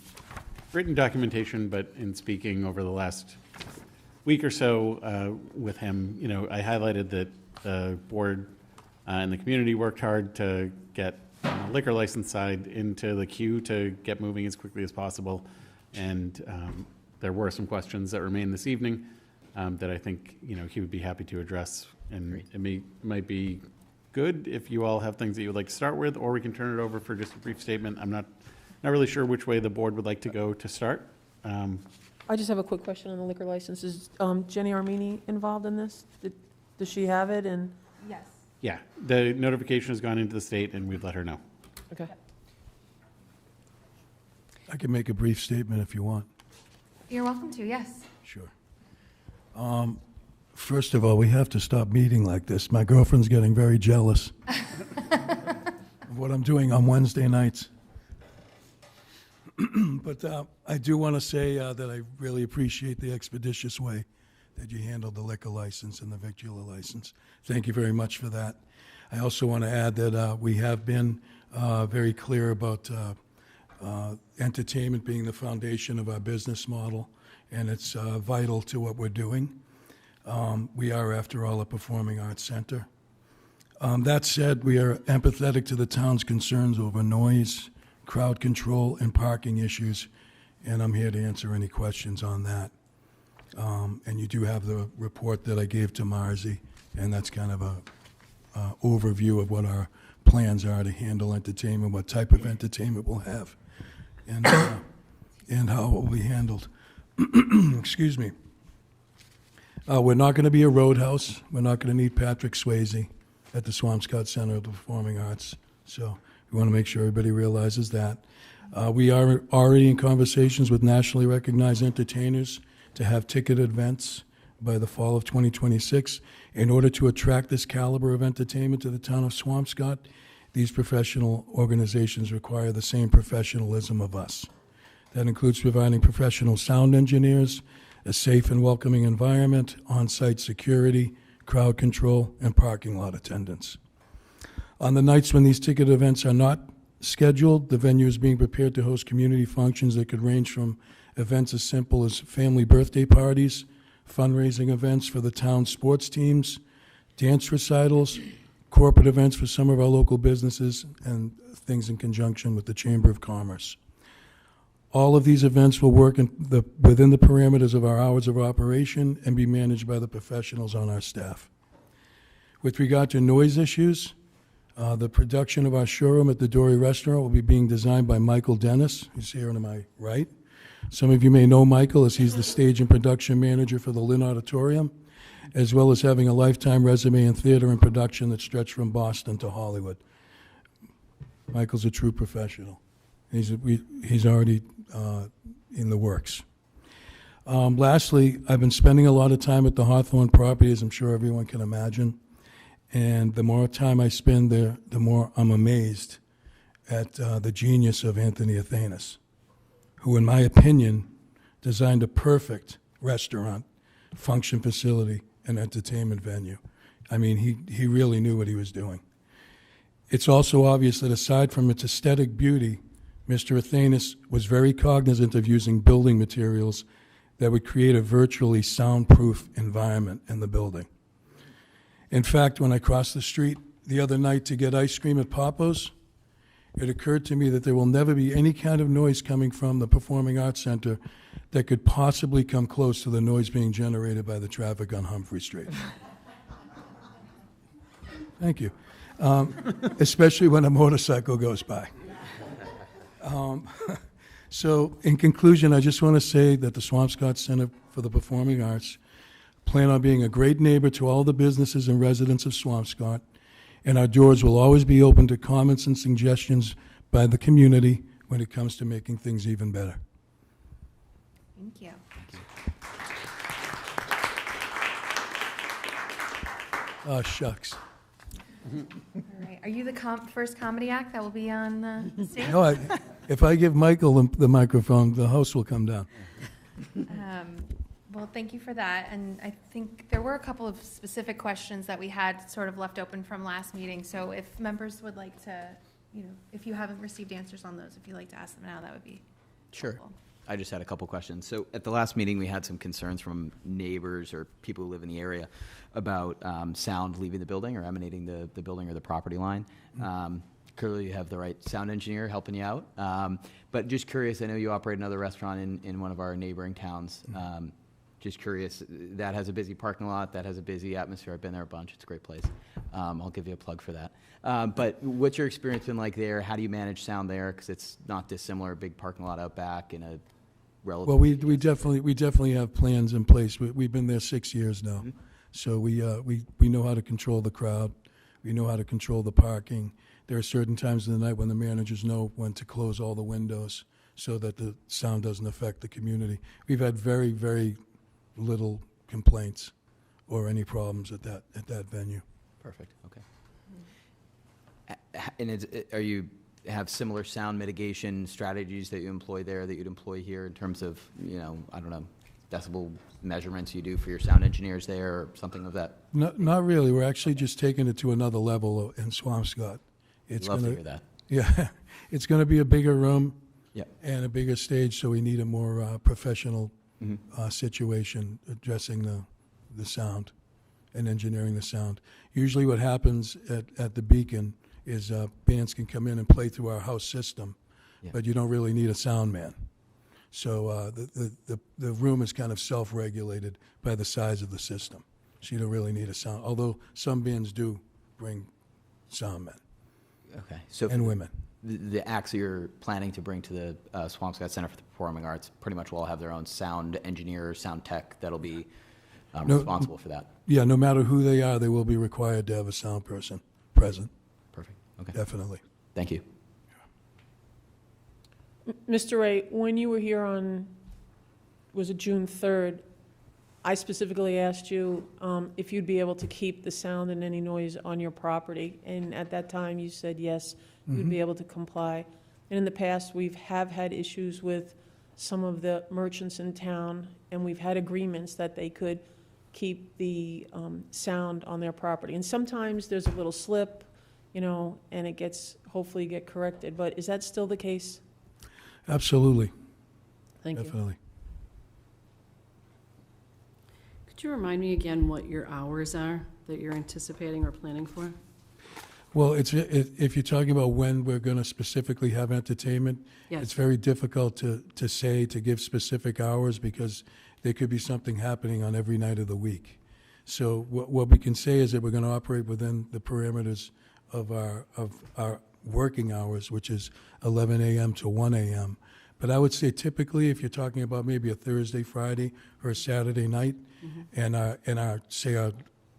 S4: written documentation, but in speaking over the last week or so with him, I highlighted that the board and the community worked hard to get liquor license side into the queue to get moving as quickly as possible. And there were some questions that remain this evening that I think, he would be happy to address. And it might be good if you all have things that you would like to start with, or we can turn it over for just a brief statement. I'm not really sure which way the board would like to go to start.
S8: I just have a quick question on the liquor license. Is Jenny Armini involved in this? Does she have it? And
S1: Yes.
S4: Yeah, the notification has gone into the state, and we've let her know.
S8: Okay.
S9: I can make a brief statement if you want.
S1: You're welcome to, yes.
S9: Sure. First of all, we have to stop meeting like this. My girlfriend's getting very jealous of what I'm doing on Wednesday nights. But I do want to say that I really appreciate the expeditious way that you handled the liquor license and the victualler license. Thank you very much for that. I also want to add that we have been very clear about entertainment being the foundation of our business model, and it's vital to what we're doing. We are, after all, a performing arts center. That said, we are empathetic to the town's concerns over noise, crowd control, and parking issues, and I'm here to answer any questions on that. And you do have the report that I gave to Marzi, and that's kind of a overview of what our plans are to handle entertainment, what type of entertainment we'll have, and how it will be handled. Excuse me. We're not going to be a roadhouse. We're not going to need Patrick Swayze at the Swampscott Center of the Performing Arts. So we want to make sure everybody realizes that. We are already in conversations with nationally recognized entertainers to have ticketed events by the fall of 2026. In order to attract this caliber of entertainment to the town of Swampscott, these professional organizations require the same professionalism of us. That includes providing professional sound engineers, a safe and welcoming environment, on-site security, crowd control, and parking lot attendance. On the nights when these ticket events are not scheduled, the venue is being prepared to host community functions that could range from events as simple as family birthday parties, fundraising events for the town's sports teams, dance recitals, corporate events for some of our local businesses, and things in conjunction with the Chamber of Commerce. All of these events will work within the parameters of our hours of operation and be managed by the professionals on our staff. With regard to noise issues, the production of our showroom at the Dory Restaurant will be being designed by Michael Dennis, who's here to my right. Some of you may know Michael as he's the stage and production manager for the Lynn Auditorium, as well as having a lifetime resume in theater and production that stretched from Boston to Hollywood. Michael's a true professional. He's already in the works. Lastly, I've been spending a lot of time at the Hawthorne property, as I'm sure everyone can imagine. And the more time I spend there, the more I'm amazed at the genius of Anthony Athanas, who, in my opinion, designed a perfect restaurant, function facility, and entertainment venue. I mean, he really knew what he was doing. It's also obvious that aside from its aesthetic beauty, Mr. Athanas was very cognizant of using building materials that would create a virtually soundproof environment in the building. In fact, when I crossed the street the other night to get ice cream at Papa's, it occurred to me that there will never be any kind of noise coming from the Performing Arts Center that could possibly come close to the noise being generated by the traffic on Humphrey Street. Thank you. Especially when a motorcycle goes by. So, in conclusion, I just want to say that the Swampscott Center for the Performing Arts plan on being a great neighbor to all the businesses and residents of Swampscott, and our doors will always be open to comments and suggestions by the community when it comes to making things even better.
S1: Thank you.
S9: Oh, shucks.
S1: All right. Are you the first comedy act that will be on the stage?
S9: No, if I give Michael the microphone, the host will come down.
S1: Well, thank you for that. And I think there were a couple of specific questions that we had sort of left open from last meeting. So if members would like to, if you haven't received answers on those, if you'd like to ask them now, that would be
S2: Sure.
S1: helpful.
S2: I just had a couple questions. So at the last meeting, we had some concerns from neighbors or people who live in the area about sound leaving the building or emanating the building or the property line. Clearly, you have the right sound engineer helping you out. But just curious, I know you operate another restaurant in one of our neighboring towns. Just curious, that has a busy parking lot, that has a busy atmosphere. I've been there a bunch. It's a great place. I'll give you a plug for that. But what's your experience been like there? How do you manage sound there? Because it's not dissimilar, a big parking lot out back in a relatively...
S9: Well, we definitely have plans in place. We've been there 6 years now. So we know how to control the crowd. We know how to control the parking. There are certain times in the night when the managers know when to close all the windows so that the sound doesn't affect the community. We've had very, very little complaints or any problems at that venue.
S2: Perfect, okay. And are you have similar sound mitigation strategies that you employ there that you'd employ here in terms of, I don't know, decibel measurements you do for your sound engineers there or something of that?
S9: Not really. We're actually just taking it to another level in Swampscott.
S2: Love to hear that.
S9: Yeah, it's going to be a bigger room
S2: Yep.
S9: and a bigger stage, so we need a more professional situation addressing the sound and engineering the sound. Usually what happens at the Beacon is bands can come in and play through our house system, but you don't really need a sound man. So the room is kind of self-regulated by the size of the system. So you don't really need a sound, although some bands do bring sound men.
S2: Okay. So
S9: and women.
S2: The acts you're planning to bring to the Swampscott Center for the Performing Arts pretty much will all have their own sound engineer, sound tech that'll be responsible for that.
S9: Yeah, no matter who they are, they will be required to have a sound person present.
S2: Perfect. Okay.
S9: Definitely.
S2: Thank you.
S8: Mr. Ray, when you were here on, was it June 3rd, I specifically asked you if you'd be able to keep the sound and any noise on your property, and at that time you said yes, you'd be able to comply. And in the past, we have had issues with some of the merchants in town, and we've had agreements that they could keep the sound on their property. And sometimes there's a little slip, and it gets, hopefully get corrected. But is that still the case?
S9: Absolutely.
S8: Thank you.
S9: Definitely.
S3: Could you remind me again what your hours are that you're anticipating or planning for?
S9: Well, if you're talking about when we're going to specifically have entertainment,
S3: Yes.
S9: it's very difficult to give specific hours because there could be something happening on every night of the week. So what we can say is that we're going to operate within the parameters of our working hours, which is 11 a.m. to 1 a.m. But I would say typically, if you're talking about maybe a Thursday, Friday, or a Saturday night, and our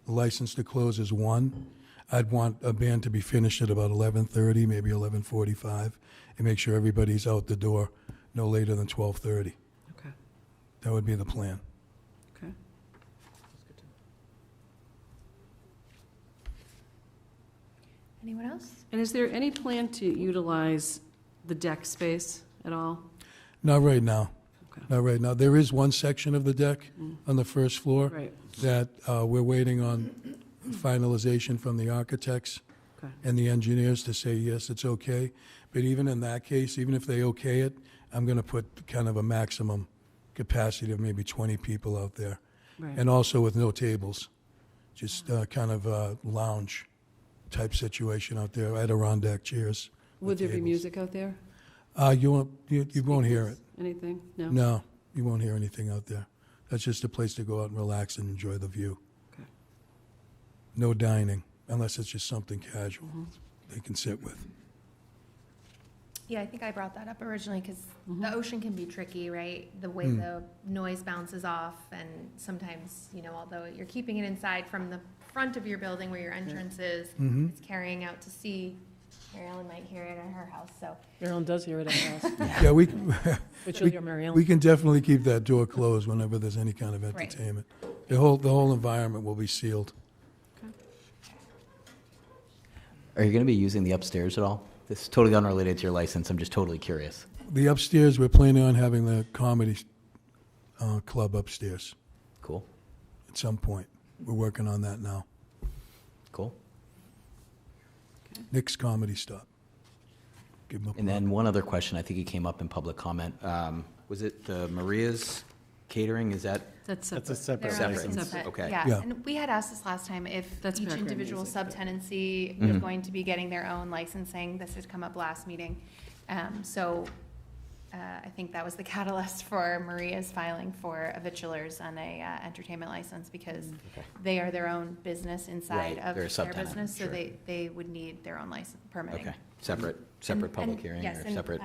S9: license to close is 1, I'd want a band to be finished at about 11:30, maybe 11:45, and make sure everybody's out the door no later than 12:30.
S3: Okay.
S9: That would be the plan.
S3: Okay.
S1: Anyone else?
S3: And is there any plan to utilize the deck space at all?
S9: Not right now.
S3: Okay.
S9: Not right now. There is one section of the deck on the first floor
S3: Right.
S9: that we're waiting on finalization from the architects and the engineers to say, yes, it's okay. But even in that case, even if they okay it, I'm going to put kind of a maximum capacity of maybe 20 people out there.
S3: Right.
S9: And also with no tables, just kind of a lounge type situation out there, Adirondack chairs.
S3: Would there be
S9: tables.
S3: music out there?
S9: You won't hear it.
S3: Anything? No?
S9: No, you won't hear anything out there. That's just a place to go out and relax and enjoy the view.
S3: Okay.
S9: No dining, unless it's just something casual they can sit with.
S1: Yeah, I think I brought that up originally because the ocean can be tricky, right? The way the noise bounces off, and sometimes, although you're keeping it inside from the front of your building where your entrance is, it's carrying out to sea. Mary Ellen might hear it at her house, so.
S8: Mary Ellen does hear it at her house.
S9: Yeah,
S8: But you'll hear Mary Ellen.
S9: we can definitely keep that door closed whenever there's any kind of
S1: Right.
S9: entertainment. The whole environment will be sealed.
S2: Are you going to be using the upstairs at all? This is totally unrelated to your license. I'm just totally curious.
S9: The upstairs, we're planning on having the comedy club upstairs
S2: Cool.
S9: at some point. We're working on that now.
S2: Cool.
S9: Nick's Comedy Stop. Give 'em a
S2: And then one other question, I think it came up in public comment. Was it the Maria's Catering? Is that?
S3: That's
S4: That's a
S3: separate.
S4: separate
S1: They're on
S4: license.
S1: separate.
S2: Okay.
S1: Yeah,
S9: Yeah.
S1: and we had asked this last time if
S3: That's
S1: each
S3: background
S1: individual
S3: music, but-
S1: subtenancy was going to be getting their own licensing. This had come up last meeting. So I think that was the catalyst for Maria's filing for a vitulers and a entertainment license because they are their own business inside
S2: Right,
S1: of
S2: they're a
S1: their
S2: subtenant,
S1: business, so
S2: sure.
S1: they would need their own license permitting.
S2: Okay. Separate
S1: And-
S2: public
S1: and-
S2: hearing
S1: yes,
S2: or
S1: and,
S2: separate?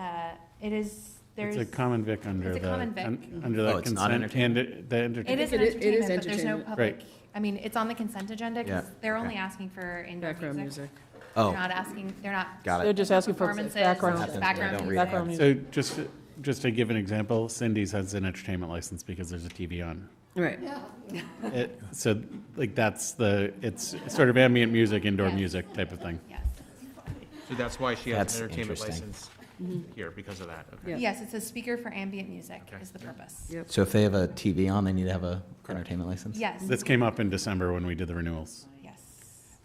S1: It is, there's.
S4: It's a common vic under
S1: It's a common vic.
S4: under
S2: Oh,
S4: the
S2: it's not
S4: consent and
S2: entertainment?
S4: the
S1: It
S4: entertainment.
S1: is
S3: It is
S1: entertainment, but there's no
S3: entertainment.
S1: public,
S4: Right.
S1: I mean, it's on the consent agenda because
S2: Yeah,
S1: they're
S2: okay.
S1: only asking for indoor
S3: Background
S1: music.
S3: music.
S2: Oh,
S1: They're not asking, they're not.
S2: got
S8: They're
S2: it.
S8: just asking for
S1: Performances,
S8: background.
S2: Happens,
S1: background
S2: I don't read
S1: music.
S8: Background music.
S4: So just to give an example, Cindy's has an entertainment license because there's a TV on.
S3: Right.
S4: So like it's sort of ambient music, indoor
S1: Yes.
S4: music type of thing.
S1: Yes.
S18: So that's why she has
S2: That's
S18: an entertainment
S2: interesting.
S18: license here, because of that. Okay.
S3: Yeah.
S1: Yes, it's a speaker for ambient music is the purpose.
S3: Yep.
S2: So if they have a TV on, they need to have a entertainment license?
S1: Yes,
S4: This came up in December when we did the renewals.
S1: yes.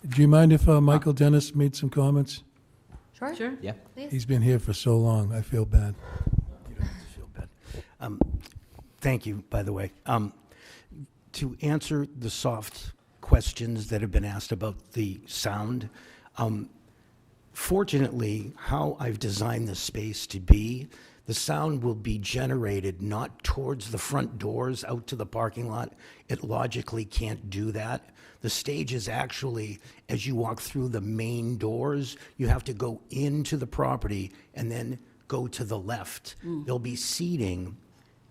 S9: Do you mind if Michael Dennis made some comments?
S1: Sure?
S3: Sure.
S2: Yeah.
S1: Please.
S9: He's been here for so long, I feel bad.
S10: You don't have to feel bad. Thank you, by the way. To answer the soft questions that have been asked about the sound, fortunately, how I've designed the space to be, the sound will be generated not towards the front doors out to the parking lot. It logically can't do that. The stage is actually, as you walk through the main doors, you have to go into the property and then go to the left. There'll be seating,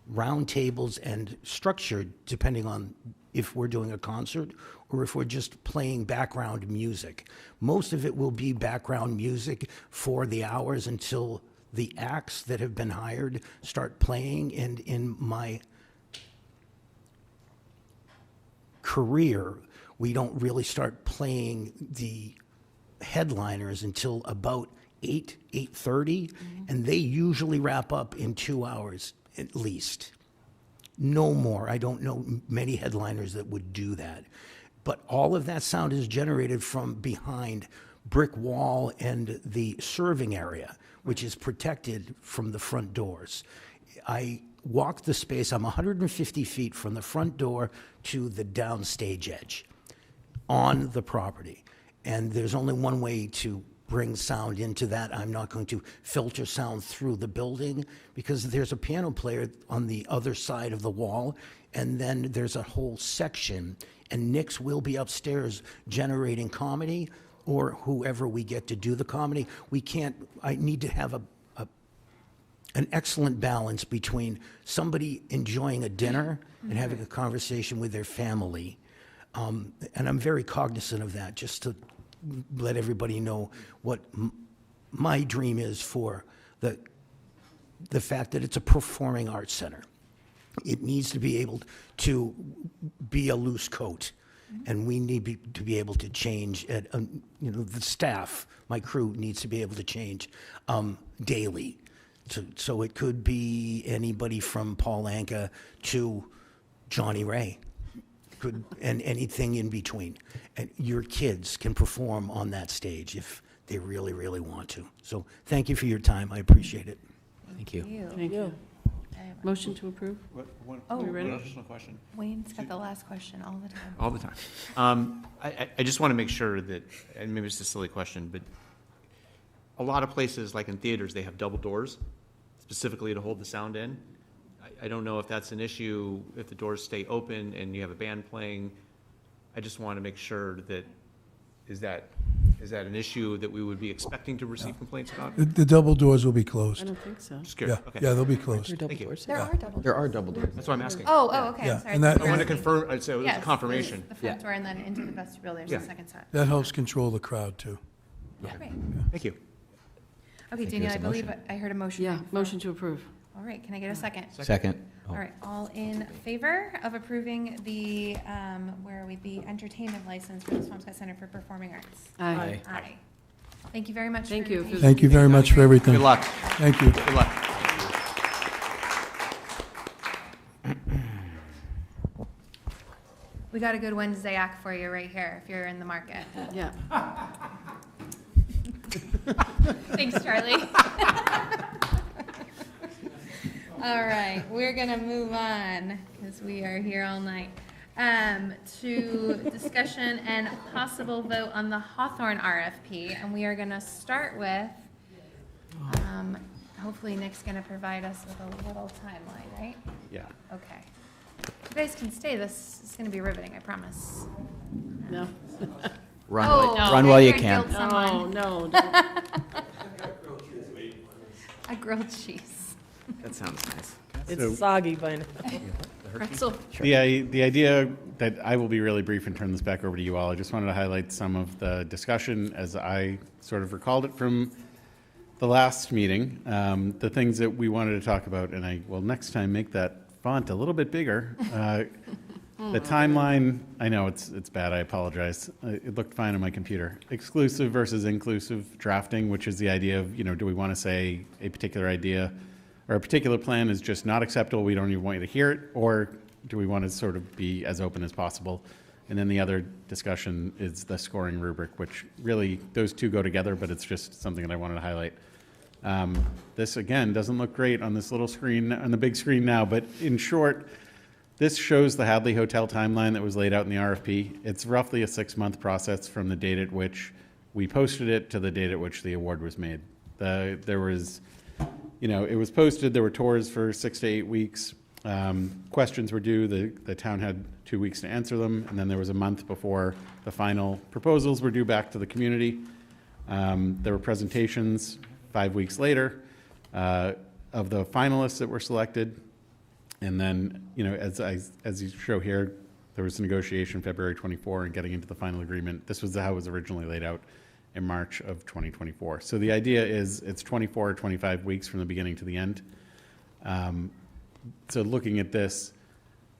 S10: round tables, and structured depending on if we're doing a concert or if we're just playing background music. Most of it will be background music for the hours until the acts that have been hired start playing. And in my career, we don't really start playing the headliners until about 8:30, and they usually wrap up in 2 hours at least. No more. I don't know many headliners that would do that. But all of that sound is generated from behind brick wall and the serving area, which is protected from the front doors. I walk the space, I'm 150 feet from the front door to the downstage edge on the property. And there's only one way to bring sound into that. I'm not going to filter sound through the building because there's a piano player on the other side of the wall, and then there's a whole section, and Nick's will be upstairs generating comedy, or whoever we get to do the comedy. I need to have an excellent balance between somebody enjoying a dinner and having a conversation with their family. And I'm very cognizant of that, just to let everybody know what my dream is for the fact that it's a performing arts center. It needs to be able to be a loose coat, and we need to be able to change. The staff, my crew, needs to be able to change daily. So it could be anybody from Paul Anka to Johnny Ray. and anything in between. And your kids can perform on that stage if they really, really want to. So thank you for your time. I appreciate it.
S2: Thank you.
S3: Thank you. Motion to approve?
S1: Oh,
S3: Are we ready?
S18: One additional question.
S1: Wayne's got the last question all the time.
S18: All the time. I just want to make sure that, and maybe it's a silly question, but a lot of places, like in theaters, they have double doors specifically to hold the sound in. I don't know if that's an issue, if the doors stay open and you have a band playing. I just want to make sure that, is that an issue that we would be expecting to receive complaints about?
S9: The double doors will be closed.
S3: I don't think so.
S18: Just curious.
S9: Yeah,
S18: Okay.
S9: yeah, they'll be closed.
S18: Thank you.
S1: There are double doors.
S2: There are double doors.
S18: That's what I'm asking.
S1: Oh, okay,
S9: Yeah,
S1: I'm sorry.
S9: and that-
S18: I want to confirm, so it was a
S1: Yes,
S18: confirmation.
S1: there's the front door and then into the vestibule, there's
S18: Yeah.
S1: the second set.
S9: That helps control the crowd, too.
S1: Great.
S18: Thank you.
S1: Okay,
S2: you.
S1: Danielle, I
S2: There's a
S1: believe
S2: motion.
S1: I heard a motion.
S3: Yeah, motion to approve.
S1: All right, can I get a second?
S2: Second.
S1: All right, all in favor of approving the, where are we, the entertainment license for the Swampscott Center for Performing Arts?
S3: Aye.
S1: Aye. Thank you very much.
S3: Thank
S1: for
S3: you.
S1: your patience.
S9: Thank you very much for everything.
S18: Good luck.
S9: Thank you.
S18: Good luck.
S1: We got a good Wednesday act for you right here, if you're in the market.
S3: Yeah.
S1: Thanks, Charlie. All right, we're gonna move on, because we are here all night, to discussion and possible vote on the Hawthorne RFP. And we are gonna start with, hopefully Nick's gonna provide us with a little timeline, right?
S4: Yeah.
S1: Okay. You guys can stay, this is gonna be riveting, I promise.
S3: No.
S2: Run,
S1: Oh,
S2: run
S1: no.
S2: while you
S1: Here,
S2: can.
S1: guilt someone.
S3: No.
S1: A grilled cheese.
S2: That sounds nice.
S8: It's
S4: So-
S8: soggy by now.
S3: Pretzel.
S4: The idea that I will be really brief and turn this back over to you all. I just wanted to highlight some of the discussion as I sort of recalled it from the last meeting. The things that we wanted to talk about, and I will next time make that font a little bit bigger. The timeline, I know it's bad, I apologize. It looked fine on my computer. Exclusive versus inclusive drafting, which is the idea of, do we want to say a particular idea or a particular plan is just not acceptable, we don't even want you to hear it, or do we want to sort of be as open as possible? And then the other discussion is the scoring rubric, which really, those two go together, but it's just something that I wanted to highlight. This, again, doesn't look great on this little screen, on the big screen now, but in short, this shows the Hadley Hotel timeline that was laid out in the RFP. It's roughly a 6-month process from the date at which we posted it to the date at which the award was made. There was, it was posted, there were tours for 6 to 8 weeks. Questions were due, the town had 2 weeks to answer them, and then there was a month before the final proposals were due back to the community. There were presentations 5 weeks later of the finalists that were selected. And then, as you show here, there was a negotiation February 24 and getting into the final agreement. This was how it was originally laid out in March of 2024. So the idea is it's 24 or 25 weeks from the beginning to the end. So looking at this,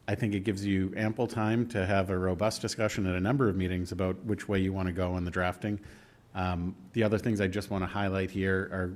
S4: I think it gives you ample time to have a robust discussion at a number of meetings about which way you want to go in the drafting. The other things I just want to highlight here are,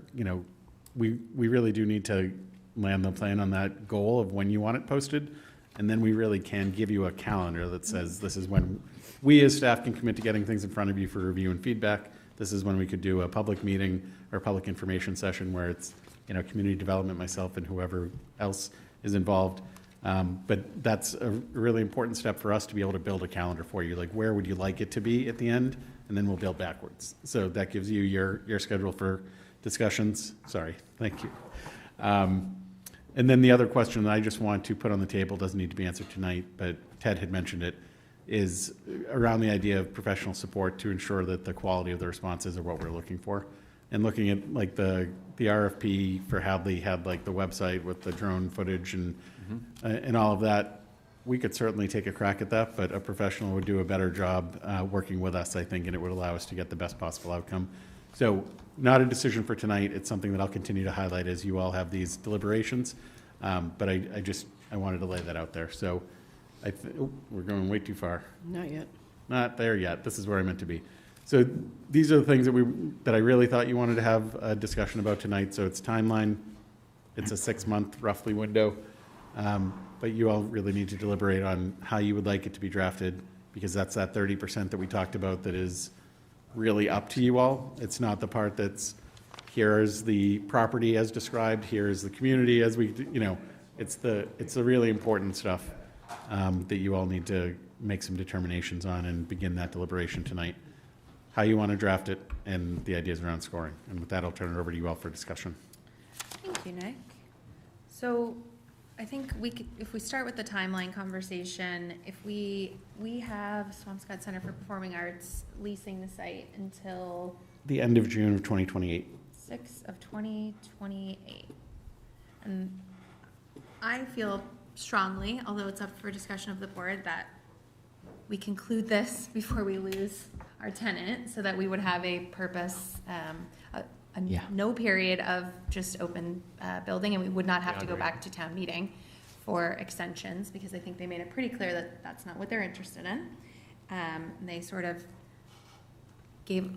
S4: we really do need to land the plan on that goal of when you want it posted, and then we really can give you a calendar that says this is when we as staff can commit to getting things in front of you for review and feedback. This is when we could do a public meeting or public information session where it's community development, myself and whoever else is involved. But that's a really important step for us to be able to build a calendar for you. Like, where would you like it to be at the end? And then we'll build backwards. So that gives you your schedule for discussions. Sorry, thank you. And then the other question that I just want to put on the table, doesn't need to be answered tonight, but Ted had mentioned it, is around the idea of professional support to ensure that the quality of the responses are what we're looking for. And looking at like the RFP for Hadley had like the website with the drone footage and all of that. We could certainly take a crack at that, but a professional would do a better job working with us, I think, and it would allow us to get the best possible outcome. So not a decision for tonight. It's something that I'll continue to highlight as you all have these deliberations. But I wanted to lay that out there. So we're going way too far.
S3: Not yet.
S4: Not there yet. This is where I meant to be. So these are the things that I really thought you wanted to have a discussion about tonight. So it's timeline. It's a 6-month roughly window. but you all really need to deliberate on how you would like it to be drafted, because that's that 30% that we talked about that is really up to you all. It's not the part that's, here's the property as described, here's the community as we, it's the really important stuff that you all need to make some determinations on and begin that deliberation tonight. How you want to draft it and the ideas around scoring. And with that, I'll turn it over to you all for discussion.
S1: Thank you, Nick. So I think we could, if we start with the timeline conversation, if we have Swampscott Center for Performing Arts leasing the site until
S4: The end of June of 2028.
S1: 6 of 2028. And I feel strongly, although it's up for discussion of the board, that we conclude this before we lose our tenant, so that we would have a purpose, no period of just open building, and we would not have to go back to town meeting for extensions, because I think they made it pretty clear that that's not what they're interested in. They sort of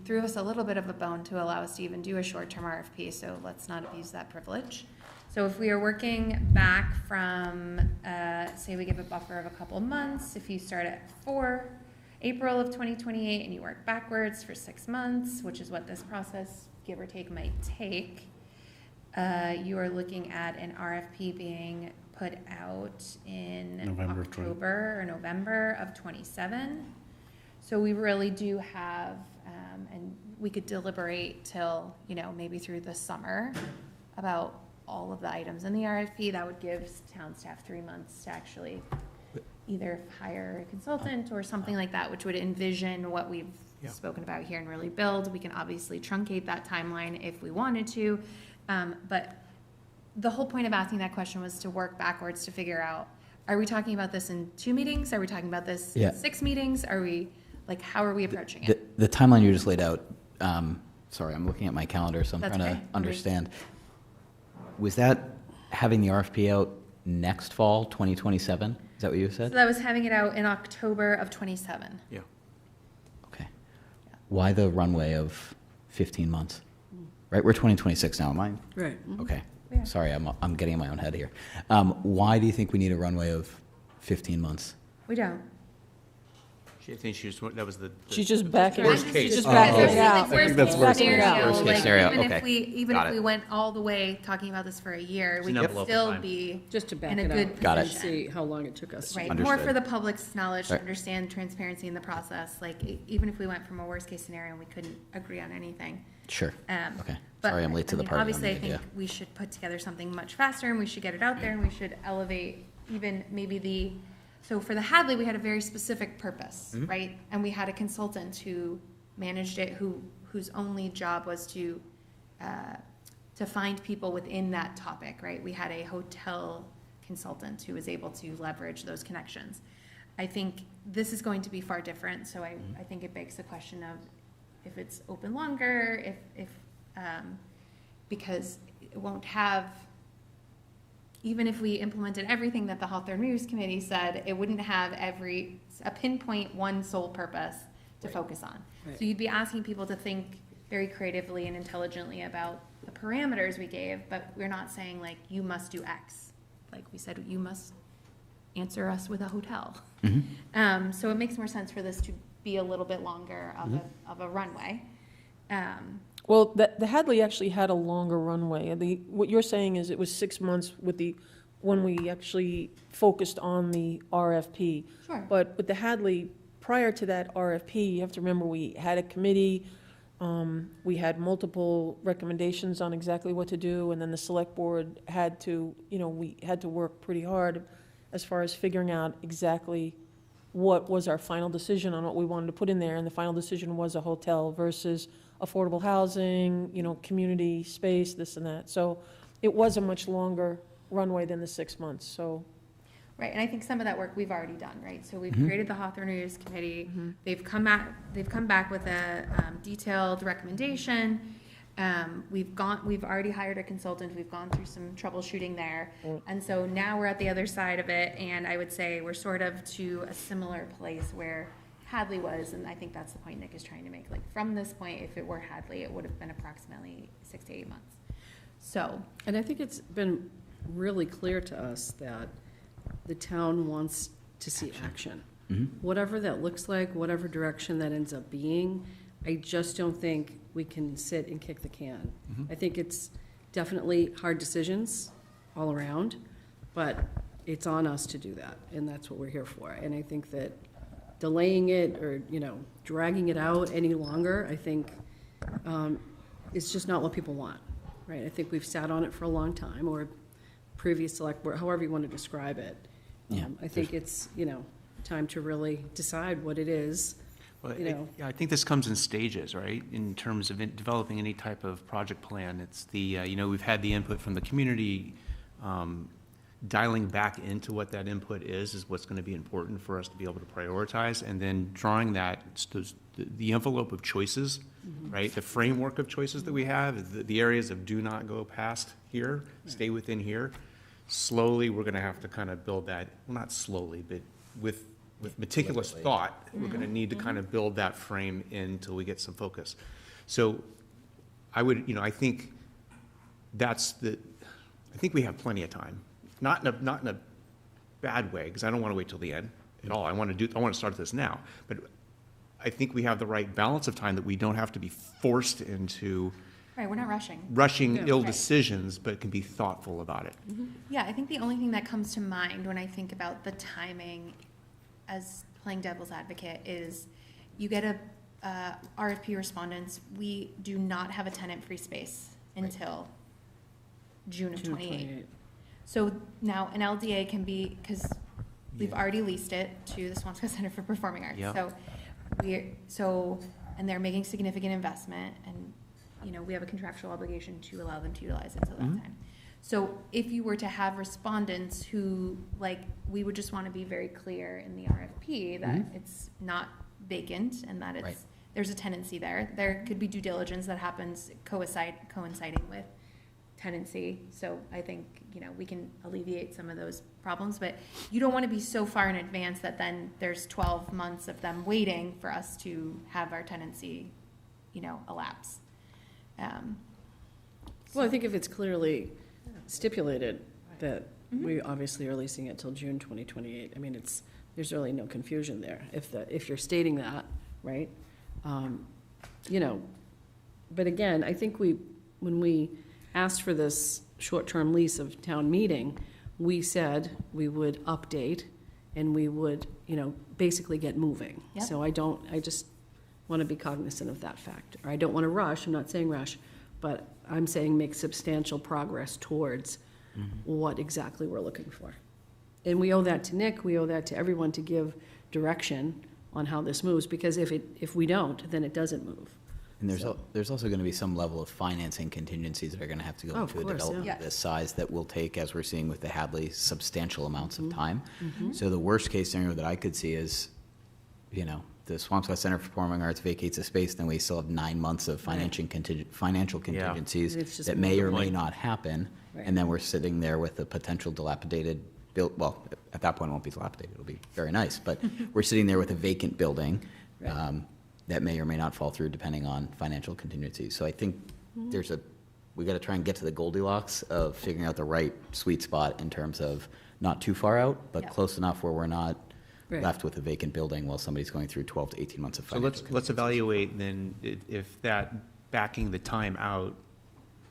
S1: threw us a little bit of a bone to allow us to even do a short-term RFP, so let's not abuse that privilege. So if we are working back from, say we give a buffer of a couple of months, if you start at April of 2028 and you work backwards for 6 months, which is what this process, give or take, might take, you are looking at an RFP being put out in October or November of 27. So we really do have, and we could deliberate till, maybe through the summer about all of the items in the RFP. That would give town staff 3 months to actually either hire a consultant or something like that, which would envision what we've spoken about here and really build. We can obviously truncate that timeline if we wanted to, but the whole point of asking that question was to work backwards to figure out, are we talking about this in 2 meetings? Are we talking about this in 6 meetings? Are we, how are we approaching it?
S2: The timeline you just laid out, sorry, I'm looking at my calendar, so I'm
S1: That's
S2: trying
S1: okay.
S2: to understand. Was that having the RFP out next fall, 2027? Is that what you said?
S1: So that was having it out in October of 27.
S2: Yeah. Okay. Why the runway of 15 months? Right, we're 2026 now, am I?
S3: Right.
S2: Okay.
S1: Yeah.
S2: Sorry, I'm getting in my own head here. Why do you think we need a runway of 15 months?
S1: We don't.
S18: I think she just, that was the.
S8: She's just backing.
S18: Worst case.
S8: She's just backing it out.
S1: Like, worst
S4: that's
S1: case
S4: worst
S1: scenario,
S4: case.
S2: Worst case scenario,
S1: even
S2: okay.
S1: if we went all the way talking about this for a year, we
S18: an
S1: could
S18: envelope of
S1: still
S18: time.
S1: be
S3: Just to back
S1: in a
S3: it
S1: good
S3: out.
S2: Got it.
S3: And see how long it took us.
S1: Right,
S2: Understood.
S1: more for the public's knowledge to
S2: Right.
S1: understand transparency in the process. Like, even if we went from a worst case scenario and we couldn't agree on anything.
S2: Sure. Okay.
S1: But,
S2: Sorry, I'm late to the party on
S1: Obviously,
S2: the
S1: I think
S2: idea.
S1: we should put together something much faster, and we should get it out there, and we should elevate even maybe so for the Hadley, we had a very specific purpose, right? And we had a consultant who managed it, whose only job was to find people within that topic, right? We had a hotel consultant who was able to leverage those connections. I think this is going to be far different, so I think it begs the question of if it's open longer, if because it won't have, even if we implemented everything that the Hawthorne Reuse Committee said, it wouldn't have a pinpoint one sole purpose to focus on.
S3: Right.
S1: So you'd be asking people to think very creatively and intelligently about the parameters we gave, but we're not saying like, you must do X. Like we said, you must answer us with a hotel. So it makes more sense for this to be a little bit longer of a runway.
S8: Well, the Hadley actually had a longer runway. What you're saying is it was 6 months when we actually focused on the RFP.
S1: Sure.
S8: But with the Hadley, prior to that RFP, you have to remember we had a committee, we had multiple recommendations on exactly what to do, and then the select board had to, we had to work pretty hard as far as figuring out exactly what was our final decision on what we wanted to put in there, and the final decision was a hotel versus affordable housing, community space, this and that. So it was a much longer runway than the 6 months, so.
S1: Right, and I think some of that work we've already done, right? So we've created the Hawthorne Reuse Committee. They've come back with a detailed recommendation. We've already hired a consultant. We've gone through some troubleshooting there. And so now we're at the other side of it, and I would say we're sort of to a similar place where Hadley was, and I think that's the point Nick is trying to make. Like, from this point, if it were Hadley, it would have been approximately 6 to 8 months. So.
S3: And I think it's been really clear to us that the town wants to see action.
S2: Mhm.
S3: Whatever that looks like, whatever direction that ends up being, I just don't think we can sit and kick the can. I think it's definitely hard decisions all around, but it's on us to do that, and that's what we're here for. And I think that delaying it or, dragging it out any longer, I think, is just not what people want, right? I think we've sat on it for a long time, or previous select board, however you want to describe it.
S18: Yeah.
S3: I think it's, time to really decide what it is,
S18: Well, I think this comes in stages, right? In terms of developing any type of project plan, it's the, we've had the input from the community. Dialing back into what that input is what's going to be important for us to be able to prioritize, and then drawing that, the envelope of choices, right? The framework of choices that we have, the areas of do not go past here, stay within here. Slowly, we're going to have to kind of build that, well, not slowly, but with meticulous thought, we're going to need to kind of build that frame in until we get some focus. So I would, I think I think we have plenty of time. Not in a bad way, because I don't want to wait till the end at all. I want to start this now. But I think we have the right balance of time that we don't have to be forced into
S1: Right, we're not rushing.
S18: ill
S1: Right.
S18: decisions, but can be thoughtful about it.
S1: Yeah, I think the only thing that comes to mind when I think about the timing as playing devil's advocate is you get a RFP respondents. We do not have a tenant-free space until June of 28. So now an LDA can be, because we've already leased it to the Swampscott Center for Performing Arts.
S18: Yep.
S1: And they're making significant investment, and, we have a contractual obligation to allow them to utilize it until that time. So if you were to have respondents who, we would just want to be very clear in the RFP that it's not vacant and that
S2: Right.
S1: there's a tenancy there. There could be due diligence that happens coinciding with tenancy. So I think, we can alleviate some of those problems, but you don't want to be so far in advance that then there's 12 months of them waiting for us to have our tenancy, elapse.
S3: Well, I think if it's clearly stipulated that we obviously are leasing it till June 2028, there's really no confusion there. If you're stating that, right? But again, I think when we asked for this short-term lease of town meeting, we said we would update and we would, basically get moving.
S1: Yep.
S3: So I just want to be cognizant of that fact. Or I don't want to rush, I'm not saying rush, but I'm saying make substantial progress towards what exactly we're looking for. And we owe that to Nick, we owe that to everyone to give direction on how this moves, because if we don't, then it doesn't move.
S2: And there's also going to be some level of financing contingencies that are going to have to go
S3: Oh, of
S2: into a
S3: course,
S2: development
S3: yeah.
S2: of this size that will take, as we're seeing with the Hadley, substantial amounts of time.
S3: Mhm.
S2: So the worst case scenario that I could see is, the Swampscott Center for Performing Arts vacates a space, then we still have 9 months of financial contingencies
S3: It's just
S2: that may or may
S3: moving.
S2: not happen.
S3: Right.
S2: And then we're sitting there with a potential dilapidated well, at that point it won't be dilapidated, it'll be very nice, but we're sitting there with a vacant building.
S3: Right.
S2: That may or may not fall through depending on financial contingencies. So I think we got to try and get to the Goldilocks of figuring out the right sweet spot in terms of not too far out, but
S1: Yeah.
S2: close enough where we're not
S3: Right.
S2: left with a vacant building while somebody's going through 12 to 18 months of
S18: So
S2: financial.
S18: let's evaluate then if that backing the time out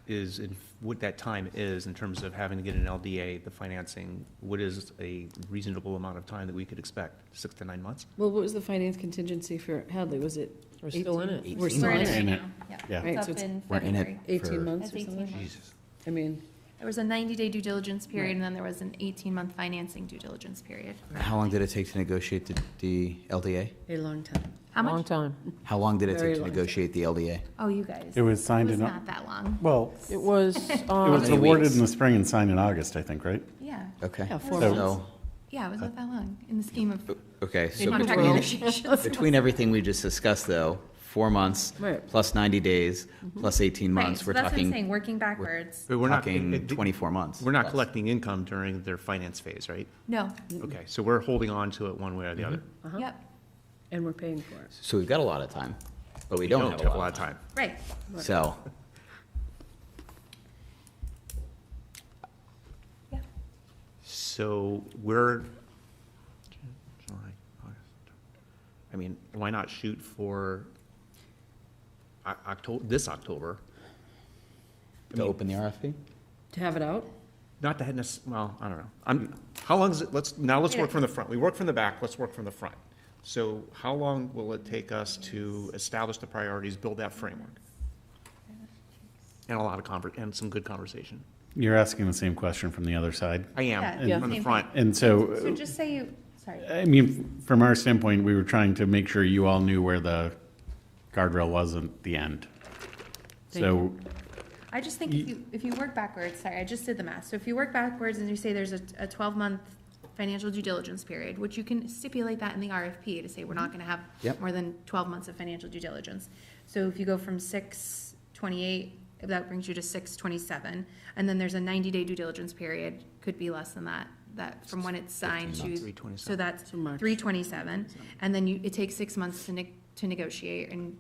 S18: is, what that time is in terms of having to get an LDA, the financing, what is a reasonable amount of time that we could expect? 6 to 9 months?
S3: Well, what was the finance contingency for Hadley? Was it?
S8: We're still in it.
S3: 18? We're still
S1: We're
S3: in
S1: in it
S3: it.
S1: right
S4: In it.
S1: now.
S4: Yeah.
S3: Right,
S1: It's
S3: so
S1: up
S3: it's-
S1: in
S2: We're in it
S1: February.
S3: 18
S2: for-
S3: months or
S1: That's 18
S3: something?
S1: months.
S18: Jesus.
S3: I mean,
S1: There was a 90-day due diligence period, and then there was an 18-month financing due diligence period.
S2: How long did it take to negotiate the LDA?
S3: a long time.
S1: How
S8: Long
S1: much?
S8: time.
S2: How long did it
S3: Very
S2: take to
S3: long time.
S2: negotiate the LDA?
S1: Oh, you guys.
S4: It was signed
S1: It was
S4: in,
S1: not that long.
S4: well,
S8: It was,
S4: it was
S2: many
S4: awarded
S2: weeks?
S4: in the spring and signed in August, I think, right?
S1: Yeah.
S2: Okay.
S3: Yeah, 4
S2: So-
S3: months.
S1: Yeah, it was not that long in the scheme of
S2: Okay, so
S1: contract
S2: between,
S1: negotiations.
S2: between everything we just discussed, though, 4 months
S3: Right.
S2: plus 90 days plus 18
S1: Right,
S2: months,
S1: so
S2: we're
S1: that's what I'm
S2: talking,
S1: saying, working backwards.
S18: But we're not
S2: talking 24 months.
S18: We're not
S2: plus.
S18: collecting income during their finance phase, right?
S1: No.
S18: Okay, so we're holding on to it one way or the other.
S1: Yep.
S3: And we're paying for it.
S2: So we've got a lot of time, but we don't have a lot of time.
S1: Right.
S2: So,
S1: Yeah.
S18: So we're, July, August, I mean, why not shoot for October, this October?
S2: To open the RFP?
S3: To have it out?
S18: Not to head, well, I don't know. How long is it, let's work from the front. We work from the back, let's work from the front. So how long will it take us to establish the priorities, build that framework? And a lot of and some good conversation.
S4: You're asking the same question from the other side?
S18: I am,
S1: Yeah,
S18: from the
S1: same
S18: front.
S1: thing.
S4: And so,
S1: So just say you, sorry.
S4: I mean, from our standpoint, we were trying to make sure you all knew where the guardrail was at the end. So,
S1: I just think if you work backwards, sorry, I just did the math. So if you work backwards and you say there's a 12-month financial due diligence period, which you can stipulate that in the RFP to say we're not going to have more than 12 months of financial due diligence. So if you go from 6/28, that brings you to 6/27, and then there's a 90-day due diligence period, could be less than that. That from when it's signed to,
S18: 3/27.
S1: so that's
S3: So March.
S1: 3/27, and then it takes 6 months to negotiate and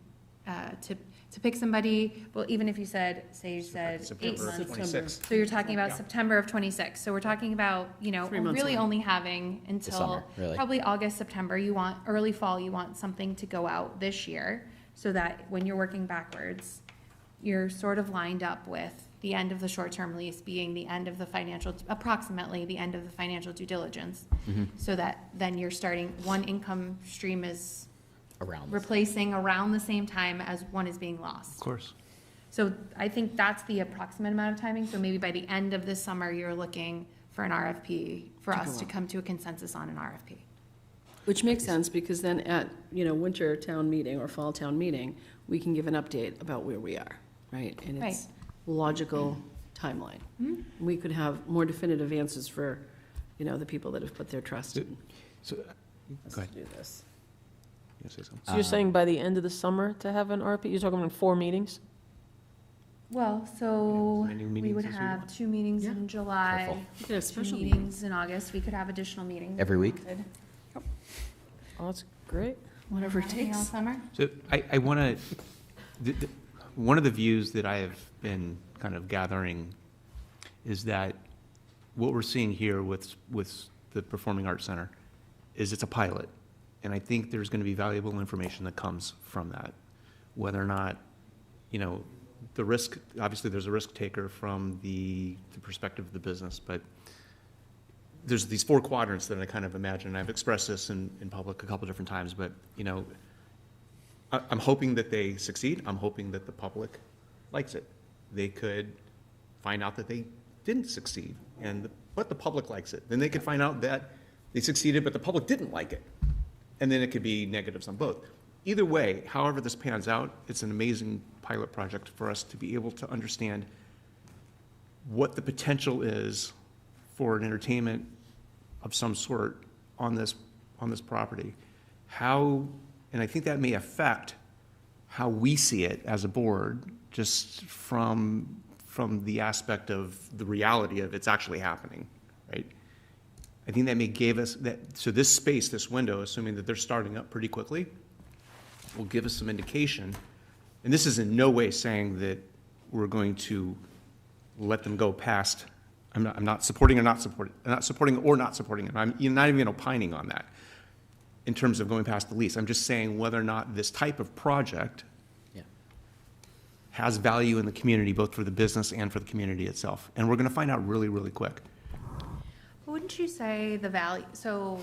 S1: to pick somebody. Well, even if you said, say you said 8
S18: September
S1: months,
S18: 26th.
S1: so you're talking about September of 26. So we're talking about,
S3: 3 months
S1: really
S3: away.
S1: only having until
S2: summer, really.
S1: probably August, September. You want early fall. You want something to go out this year, so that when you're working backwards, you're sort of lined up with the end of the short-term lease being the end of the approximately the end of the financial due diligence, so that then you're starting, one income stream is
S2: Around.
S1: replacing around the same time as one is being lost.
S18: Of course.
S1: So I think that's the approximate amount of timing. So maybe by the end of this summer, you're looking for an RFP, for us to come to a consensus on an RFP.
S3: Which makes sense, because then at, winter town meeting or fall town meeting, we can give an update about where we are, right? And it's logical timeline. We could have more definitive answers for, the people that have put their trust in
S18: So,
S3: us
S18: go
S3: to
S18: ahead.
S3: do this.
S18: You say something?
S8: So you're saying by the end of the summer to have an RFP? You're talking about 4 meetings?
S1: Well, so
S18: As many
S1: we
S18: meetings
S1: would
S18: as we
S1: have
S18: want.
S1: 2 meetings in July,
S2: Careful.
S3: We could have
S1: 2
S3: special
S1: meetings in August. We could have additional meetings.
S2: Every week?
S8: Oh, that's great.
S3: Whatever it
S1: Happening all
S3: takes.
S1: summer.
S18: So I want to, one of the views that I have been kind of gathering is that what we're seeing here with the Performing Arts Center is it's a pilot. And I think there's going to be valuable information that comes from that. Whether or not, the risk, obviously there's a risk taker from the perspective of the business, but there's these 4 quadrants that I kind of imagine. I've expressed this in public a couple different times, but, I'm hoping that they succeed. I'm hoping that the public likes it. They could find out that they didn't succeed, but the public likes it. Then they could find out that they succeeded, but the public didn't like it. And then it could be negatives on both. Either way, however this pans out, it's an amazing pilot project for us to be able to understand what the potential is for an entertainment of some sort on this property. And I think that may affect how we see it as a board, just from the aspect of the reality of it's actually happening, right? I think that may give us so this space, this window, assuming that they're starting up pretty quickly, will give us some indication. And this is in no way saying that we're going to let them go past. I'm not supporting or not supporting. I'm not supporting or not supporting it. I'm not even opining on that in terms of going past the lease. I'm just saying whether or not this type of project has value in the community, both for the business and for the community itself. And we're going to find out really, really quick.
S1: Wouldn't you say the value, so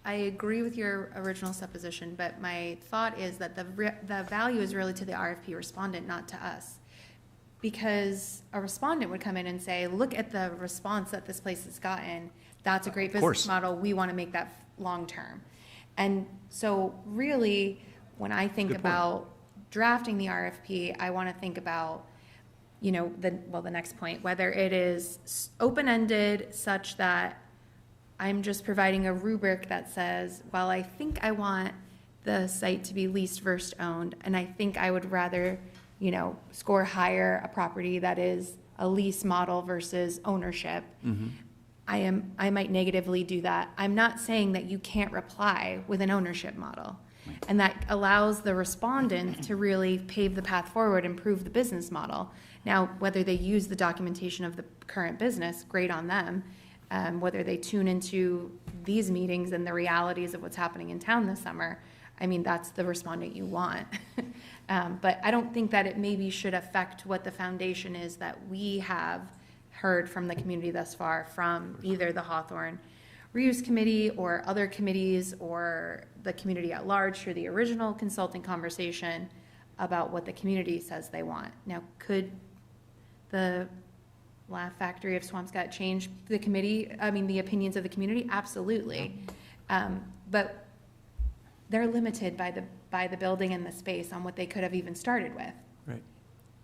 S1: I agree with your original supposition, but my thought is that the value is really to the RFP respondent, not to us. Because a respondent would come in and say, look at the response that this place has gotten. That's a great business model. We want to make that long-term. And so really, when I think about drafting the RFP, I want to think about, the next point, whether it is open-ended such that I'm just providing a rubric that says, well, I think I want the site to be leased versus owned, and I think I would rather, score higher a property that is a lease model versus ownership. I might negatively do that. I'm not saying that you can't reply with an ownership model. And that allows the respondent to really pave the path forward and prove the business model. Now, whether they use the documentation of the current business, great on them. whether they tune into these meetings and the realities of what's happening in town this summer, I mean, that's the respondent you want. But I don't think that it maybe should affect what the foundation is that we have heard from the community thus far, from either the Hawthorne Reuse Committee or other committees or the community at large through the original consulting conversation about what the community says they want. Now, could the Laugh Factory of Swampscott change the committee, I mean, the opinions of the community? Absolutely. But they're limited by the building and the space on what they could have even started with.
S18: Right.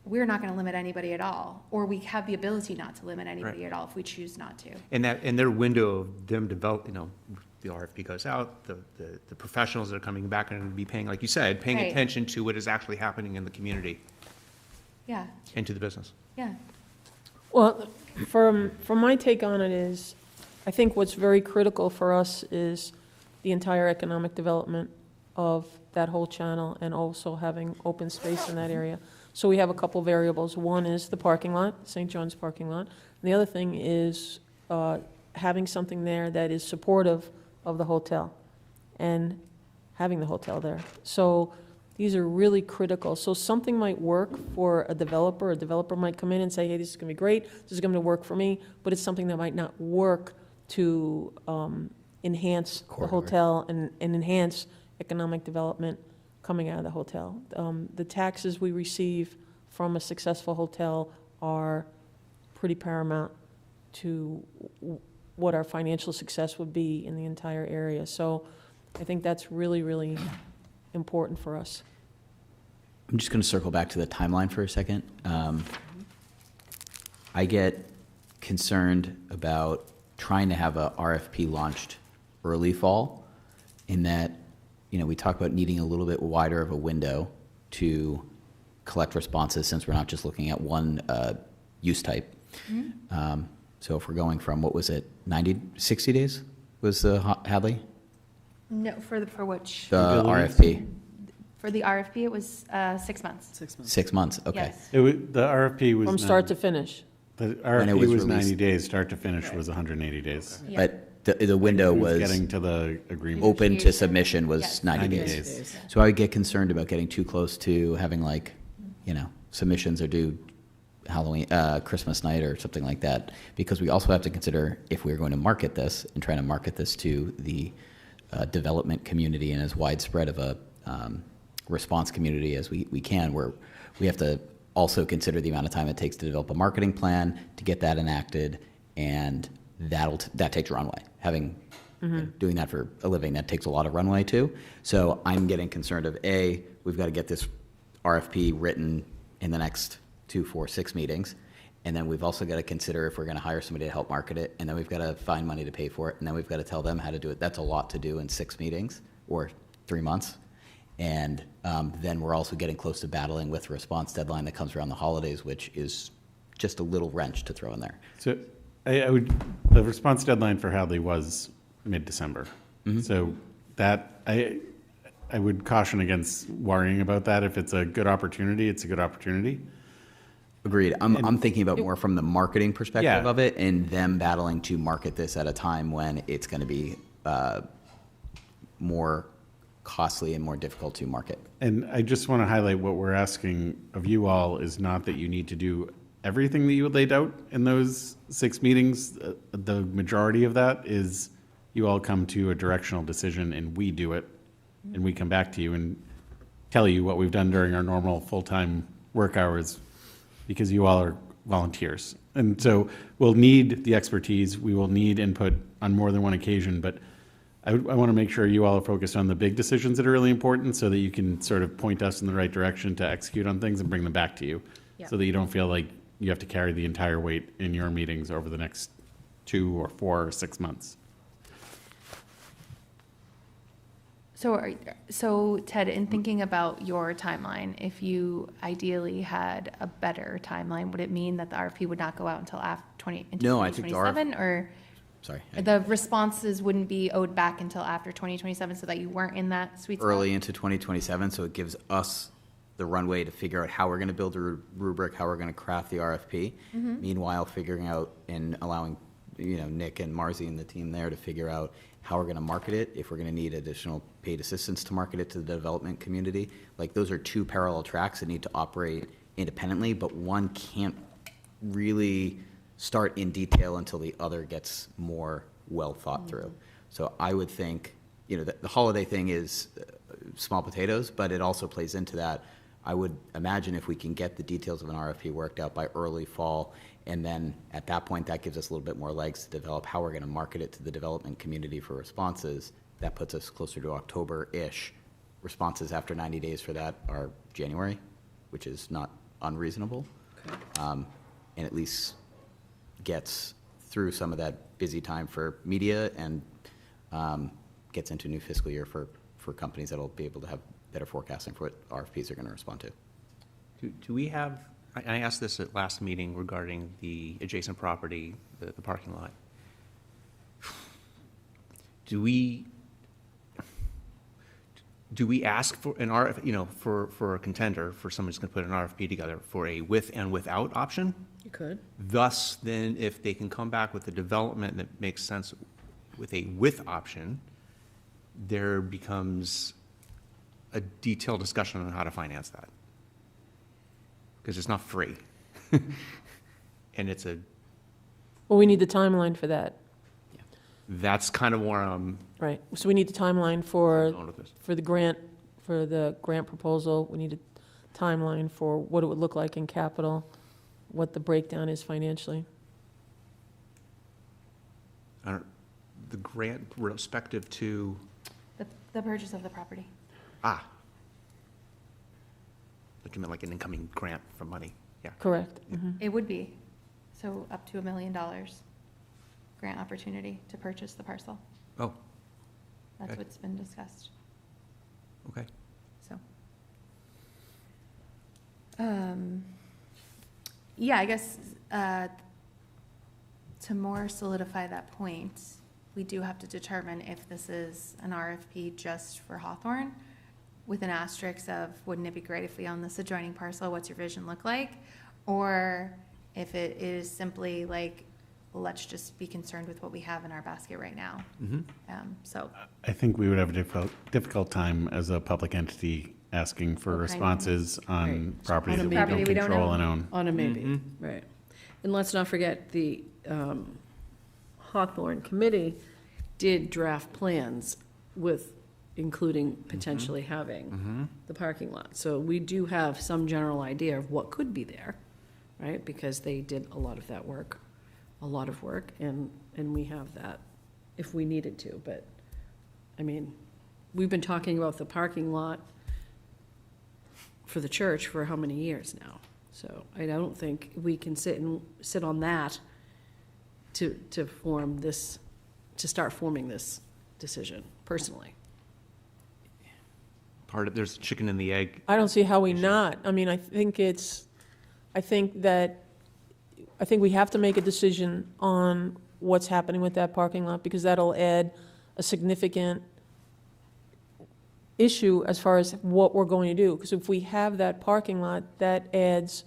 S1: We're not going to limit anybody at all, or we have the ability not to limit anybody
S18: Right.
S1: at all if we choose not to.
S18: And their window of them develop, the RFP goes out, the professionals that are coming back are going to be paying, like you said, paying
S1: Right.
S18: attention to what is actually happening in the community
S1: Yeah,
S18: and to the business.
S1: yeah.
S8: Well, from my take on it is, I think what's very critical for us is the entire economic development of that whole channel and also having open space in that area. So we have a couple variables. One is the parking lot, St. John's parking lot. And the other thing is having something there that is supportive of the hotel and having the hotel there. So these are really critical. So something might work for a developer. A developer might come in and say, hey, this is going to be great. This is going to work for me. But it's something that might not work to enhance the hotel and enhance economic development coming out of the hotel. The taxes we receive from a successful hotel are pretty paramount to what our financial success would be in the entire area. So I think that's really, really important for us.
S2: I'm just going to circle back to the timeline for a second. I get concerned about trying to have a RFP launched early fall, in that, we talk about needing a little bit wider of a window to collect responses, since we're not just looking at one use type.
S1: Mm-hmm.
S2: So if we're going from, what was it, 60 days was the Hadley?
S1: No, for which?
S2: The RFP.
S1: For the RFP, it was 6 months.
S3: 6 months.
S2: 6 months, okay.
S1: Yes.
S4: The RFP was.
S8: From start to finish.
S4: The
S2: When it
S4: RFP
S2: was
S4: was 90
S2: released.
S4: days, start to finish was 180 days.
S1: Yeah.
S2: But the window was
S4: Getting to the agreement.
S2: open to submission was
S1: Yes.
S2: 90
S4: 90
S2: days.
S4: days.
S2: So I would get concerned about getting too close to having, like, submissions are due Halloween, Christmas night or something like that, because we also have to consider, if we're going to market this and trying to market this to the development community and as widespread of a response community as we can, where we have to also consider the amount of time it takes to develop a marketing plan, to get that enacted, and that takes runway. Doing that for a living, that takes a lot of runway too. So I'm getting concerned of, A, we've got to get this RFP written in the next 2, 4, 6 meetings. And then we've also got to consider if we're going to hire somebody to help market it. And then we've got to find money to pay for it. And then we've got to tell them how to do it. That's a lot to do in 6 meetings or 3 months. And then we're also getting close to battling with a response deadline that comes around the holidays, which is just a little wrench to throw in there.
S4: So the response deadline for Hadley was mid-December.
S2: Mm-hmm.
S4: So that, I would caution against worrying about that. If it's a good opportunity, it's a good opportunity.
S2: Agreed. I'm thinking about more from the marketing perspective
S4: Yeah.
S2: of it, and them battling to market this at a time when it's going to be more costly and more difficult to market.
S4: And I just want to highlight what we're asking of you all is not that you need to do everything that you laid out in those 6 meetings. The majority of that is you all come to a directional decision and we do it, and we come back to you and tell you what we've done during our normal full-time work hours, because you all are volunteers. And so we'll need the expertise, we will need input on more than one occasion, but I want to make sure you all are focused on the big decisions that are really important, so that you can sort of point us in the right direction to execute on things and bring them back to you.
S1: Yeah.
S4: So that you don't feel like you have to carry the entire weight in your meetings over the next 2 or 4 or 6 months.
S1: So Ted, in thinking about your timeline, if you ideally had a better timeline, would it mean that the RFP would not go out until after
S2: No, I think the
S1: 2027, or
S2: Sorry.
S1: the responses wouldn't be owed back until after 2027, so that you weren't in that sweet spot?
S2: Early into 2027, so it gives us the runway to figure out how we're going to build a rubric, how we're going to craft the RFP.
S1: Mhm.
S2: Meanwhile, figuring out and allowing Nick and Marzi and the team there to figure out how we're going to market it, if we're going to need additional paid assistance to market it to the development community. Like, those are two parallel tracks that need to operate independently, but one can't really start in detail until the other gets more well thought through. So I would think, the holiday thing is small potatoes, but it also plays into that. I would imagine if we can get the details of an RFP worked out by early fall, and then at that point, that gives us a little bit more legs to develop how we're going to market it to the development community for responses. That puts us closer to October-ish. Responses after 90 days for that are January, which is not unreasonable. Okay. And at least gets through some of that busy time for media and gets into a new fiscal year for companies that will be able to have better forecasting for what RFPs are going to respond to.
S18: Do we have, I asked this at last meeting regarding the adjacent property, the parking lot. Do we ask for an for a contender, for someone who's going to put an RFP together for a with and without option?
S3: You could.
S18: Thus, then, if they can come back with a development that makes sense with a with option, there becomes a detailed discussion on how to finance that. Because it's not free. And it's a...
S8: Well, we need the timeline for that.
S18: That's kind of where I'm...
S8: Right. So we need the timeline for the grant proposal. We need a timeline for what it would look like in capital, what the breakdown is financially.
S18: The grant respective to...
S1: The purchase of the property.
S18: Like you meant like an incoming grant for money. Yeah.
S8: Correct.
S1: It would be. So up to $1 million grant opportunity to purchase the parcel.
S18: Oh.
S1: That's
S18: Okay.
S1: what's been discussed.
S18: Okay.
S1: So. Yeah, I guess to more solidify that point, we do have to determine if this is an RFP just for Hawthorne, with an asterisk of, wouldn't it be great if we own this adjoining parcel? What's your vision look like? Or if it is simply like, let's just be concerned with what we have in our basket right now. So
S4: I think we would have a difficult time as a public entity asking for responses on property that we don't control and own.
S3: On a maybe, right. And let's not forget, the Hawthorne Committee did draft plans with including potentially having the parking lot. So we do have some general idea of what could be there, right? Because they did a lot of that work, and we have that if we needed to. But, I mean, we've been talking about the parking lot for the church for how many years now? So I don't think we can sit on that to form this, to start forming this decision, personally.
S18: There's chicken and the egg.
S8: I don't see how we not. I mean, I think we have to make a decision on what's happening with that parking lot, because that'll add a significant issue as far as what we're going to do. Because if we have that parking lot, that adds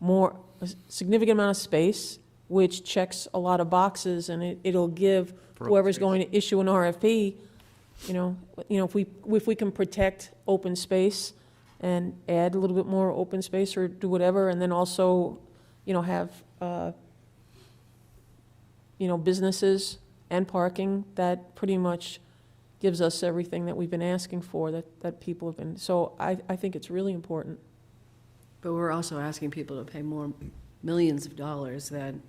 S8: a significant amount of space, which checks a lot of boxes, and it'll give whoever's going to issue an RFP, if we can protect open space and add a little bit more open space or do whatever, and then also, have, businesses and parking, that pretty much gives us everything that we've been asking for, that people have been, so I think it's really important.
S3: But we're also asking people to pay more millions of dollars than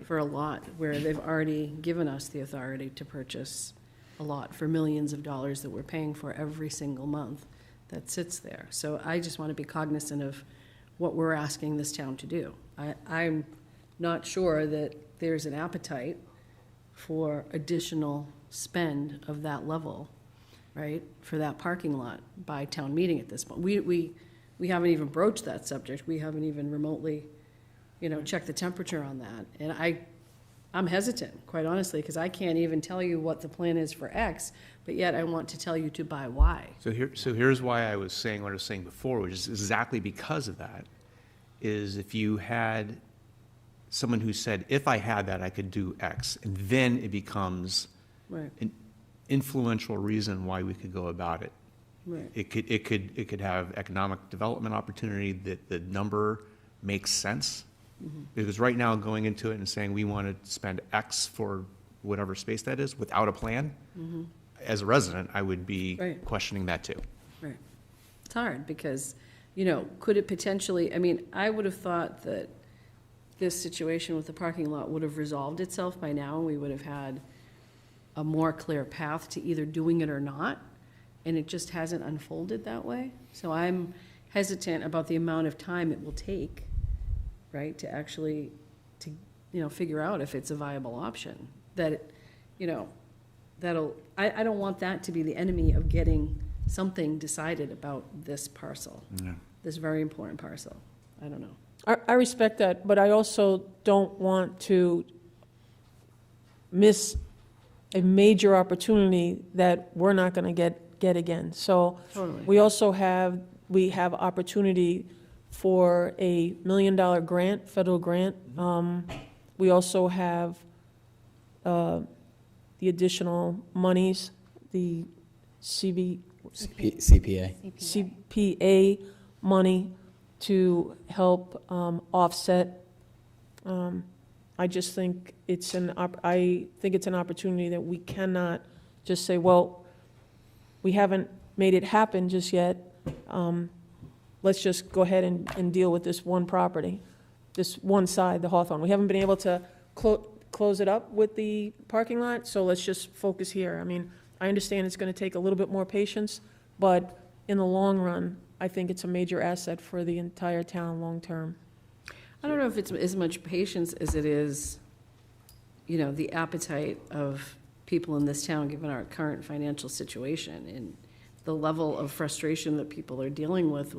S3: for a lot where they've already given us the authority to purchase a lot for millions of dollars that we're paying for every single month that sits there. So I just want to be cognizant of what we're asking this town to do. I'm not sure that there's an appetite for additional spend of that level, right, for that parking lot by town meeting at this point. We haven't even broached that subject. We haven't even remotely, checked the temperature on that. And I'm hesitant, quite honestly, because I can't even tell you what the plan is for X, but yet I want to tell you to buy Y.
S18: So here's why I was saying what I was saying before, which is exactly because of that, is if you had someone who said, if I had that, I could do X. And then it becomes
S3: Right.
S18: an influential reason why we could go about it.
S3: Right.
S18: It could have economic development opportunity, that the number makes sense. Because right now, going into it and saying we want to spend X for whatever space that is without a plan, as a resident, I would be
S3: Right.
S18: questioning that too.
S3: Right. It's hard because, could it potentially, I would have thought that this situation with the parking lot would have resolved itself by now, and we would have had a more clear path to either doing it or not, and it just hasn't unfolded that way. So I'm hesitant about the amount of time it will take, right, to actually, figure out if it's a viable option. That, I don't want that to be the enemy of getting something decided about this parcel, this very important parcel. I don't know.
S8: I respect that, but I also don't want to miss a major opportunity that we're not going to get again. So
S3: Totally.
S8: we have opportunity for a $1 million grant, federal grant. We also have the additional monies, the
S2: CPA.
S8: CPA money to help offset. I just think it's an opportunity that we cannot just say, well, we haven't made it happen just yet. Let's just go ahead and deal with this one property, this one side, the Hawthorne. We haven't been able to close it up with the parking lot, so let's just focus here. I understand it's going to take a little bit more patience, but in the long run, I think it's a major asset for the entire town long-term.
S3: I don't know if it's as much patience as it is, the appetite of people in this town, given our current financial situation and the level of frustration that people are dealing with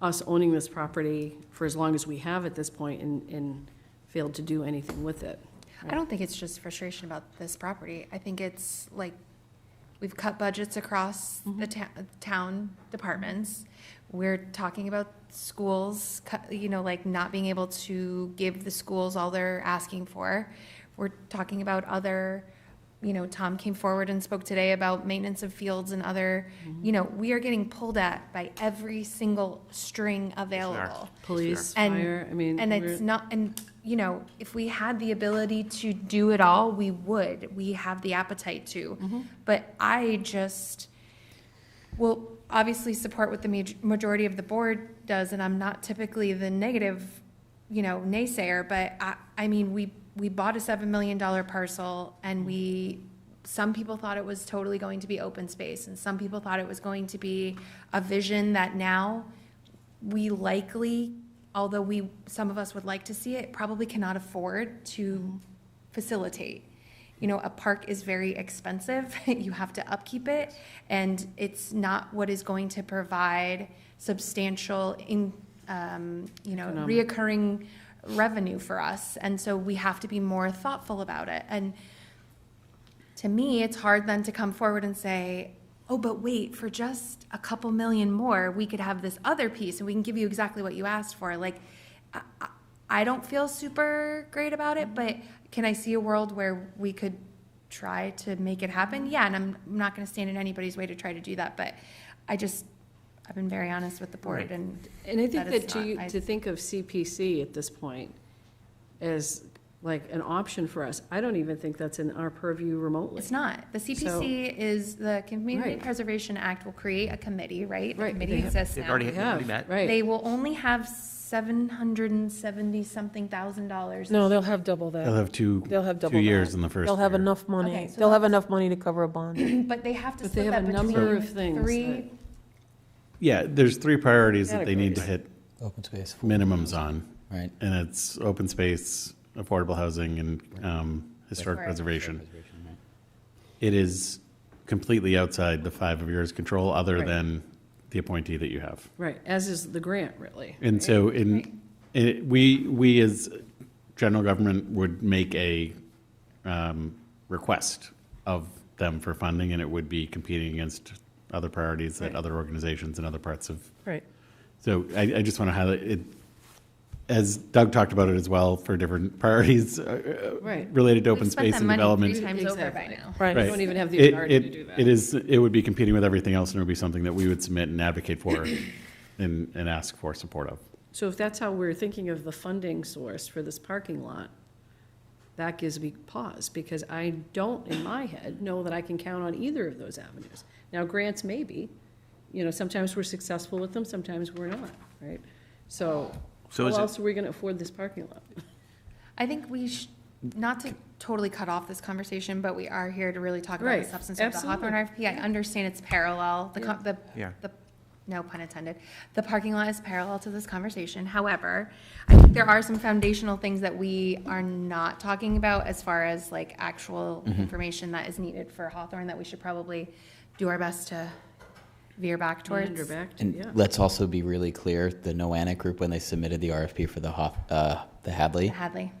S3: us owning this property for as long as we have at this point and failed to do anything with it.
S1: I don't think it's just frustration about this property. I think it's like we've cut budgets across the town departments. We're talking about schools, like not being able to give the schools all they're asking for. We're talking about other, Tom came forward and spoke today about maintenance of fields and other, we are getting pulled at by every single string available.
S3: Police,
S1: And-
S3: fire,
S1: And it's not, and, if we had the ability to do it all, we would. We have the appetite to. But I just will obviously support what the majority of the board does, and I'm not typically the negative, naysayer, but we bought a $7 million parcel, and some people thought it was totally going to be open space, and some people thought it was going to be a vision that now we likely, although some of us would like to see it, probably cannot afford to facilitate. A park is very expensive. You have to upkeep it, and it's not what is going to provide substantial, reoccurring revenue for us. And so we have to be more thoughtful about it. And to me, it's hard then to come forward and say, oh, but wait, for just a couple million more, we could have this other piece, and we can give you exactly what you asked for. Like, I don't feel super great about it, but can I see a world where we could try to make it happen? Yeah, and I'm not going to stand in anybody's way to try to do that, but I've been very honest with the board,
S3: Right.
S1: and
S3: I think
S1: is
S3: that
S1: not-
S3: to think of CPC at this point as like an option for us, I don't even think that's in our purview remotely.
S1: It's not. The CPC is the Community
S3: Right.
S1: Preservation Act will create a committee, right? The
S3: Right,
S1: committee
S3: they have-
S1: exists
S18: They've
S1: now.
S18: already
S3: have,
S18: met.
S3: right.
S1: They will only have $770-something thousand.
S8: No, they'll have double that.
S4: They'll have two
S8: double
S4: years
S8: that.
S4: in the first
S8: They'll have
S4: year.
S8: enough money.
S1: Okay, so
S8: They'll have enough money to cover a bond.
S1: But they have to
S3: But they
S1: split
S3: have
S1: that
S3: a number of
S1: between
S3: things
S1: three.
S3: that-
S4: Yeah, there's three priorities that they need to
S3: Categories.
S4: hit
S2: Open space.
S4: minimums on.
S2: Right.
S4: And it's open space, affordable housing, and historic
S1: Right.
S4: preservation. It is completely outside the 5 of yours control, other
S3: Right.
S4: than the appointee that you have.
S3: Right, as is the grant, really.
S4: And so we as general government would make a request of them for funding, and it would be competing against other priorities that
S3: Right.
S4: other organizations in other parts of.
S8: Right.
S4: So I just want to highlight it. as Doug talked about it as well, for different priorities
S3: Right.
S4: related to open
S1: We've spent
S4: space
S1: that
S4: and
S1: money
S4: development.
S1: 3 times over by
S3: Exactly.
S1: now.
S3: Right.
S4: Right.
S3: We don't even have the authority to do that.
S4: It would be competing with everything else, and it would be something that we would submit and advocate for and ask for support of.
S3: So if that's how we're thinking of the funding source for this parking lot, that gives me pause, because I don't, in my head, know that I can count on either of those avenues. Now, grants maybe, sometimes we're successful with them, sometimes we're not, right? So
S18: So
S3: how
S18: is it-
S3: else are we gonna afford this parking lot?
S1: I think not to totally cut off this conversation, but we are here to really talk about the
S3: Right,
S1: substance of the
S3: absolutely.
S1: Hawthorne RFP. I understand it's parallel,
S18: Yeah.
S1: no pun intended, the parking lot is parallel to this conversation. However, I think there are some foundational things that we are not talking about as far as like actual information that is needed for Hawthorne that we should probably do our best to veer back towards.
S3: Meander back to,
S2: And
S3: yeah.
S2: let's also be really clear, the Noantic group, when they submitted the RFP for the Hadley,
S1: Hadley.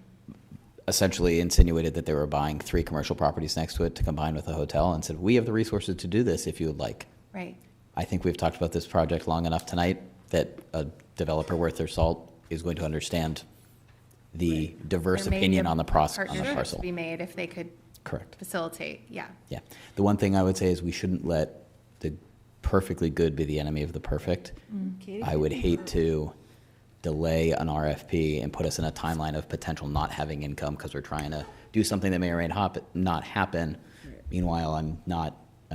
S2: essentially insinuated that they were buying 3 commercial properties next to it to combine with a hotel, and said, we have the resources to do this if you would like.
S1: Right.
S2: I think we've talked about this project long enough tonight that a developer worth their salt is going to understand the diverse
S1: There may be
S2: opinion
S1: a
S2: on the
S1: partnership to
S2: parcel.
S1: be made if they could
S2: Correct.
S1: facilitate, yeah.
S2: Yeah. The one thing I would say is we shouldn't let the perfectly good be the enemy of the perfect. I would hate to delay an RFP and put us in a timeline of potential not having income because we're trying to do something that may or may not happen. Meanwhile,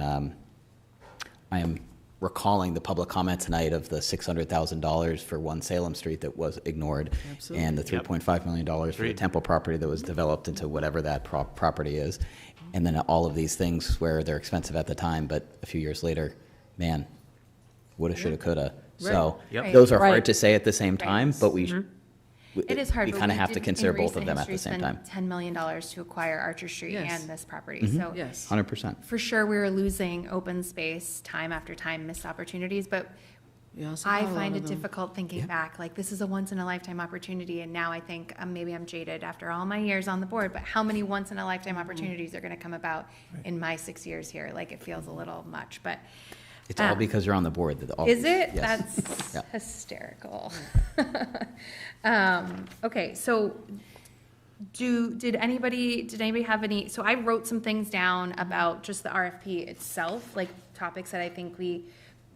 S2: I am recalling the public comment tonight of the $600,000 for 1 Salem Street that was ignored,
S3: Absolutely.
S2: and the $3.5 million for the Temple property that was developed into whatever that property is, and then all of these things where they're expensive at the time, but a few years later, man, woulda, shoulda, coulda. So
S1: Right.
S2: those are
S3: Right.
S2: hard to say at the same time, but
S1: It is hard,
S2: we
S1: but
S2: kind
S1: we
S2: of have to
S1: did
S2: consider
S1: in
S2: both of
S1: recent
S2: them at the
S1: history
S2: same time.
S1: spend $10 million to acquire Archer Street
S3: Yes.
S1: and this property, so.
S3: Yes.
S2: 100%.
S1: For sure, we were losing open space time after time, missed opportunities, but
S3: We also
S1: I
S3: got a lot
S1: find
S3: of
S1: it
S3: them.
S1: difficult thinking back, like, this is a once-in-a-lifetime opportunity, and now I think, maybe I'm jaded after all my years on the board, but how many once-in-a-lifetime opportunities are gonna come about in my 6 years here? Like, it feels a little much, but.
S2: It's all because you're on the board.
S1: Is it?
S2: Yes.
S1: That's
S2: Yeah.
S1: hysterical. Okay, so did anybody have any, so I wrote some things down about just the RFP itself, like topics that I think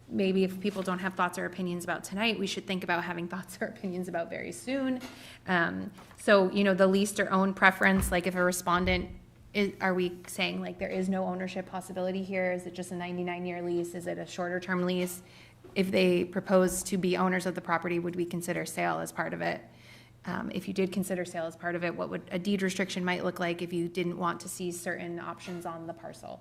S1: maybe if people don't have thoughts or opinions about tonight, we should think about having thoughts or opinions about very soon. So, the leased or owned preference, like if a respondent, are we saying like there is no ownership possibility here? Is it just a 99-year lease? Is it a shorter term lease? If they propose to be owners of the property, would we consider sale as part of it? If you did consider sale as part of it, what would a deed restriction might look like if you didn't want to see certain options on the parcel?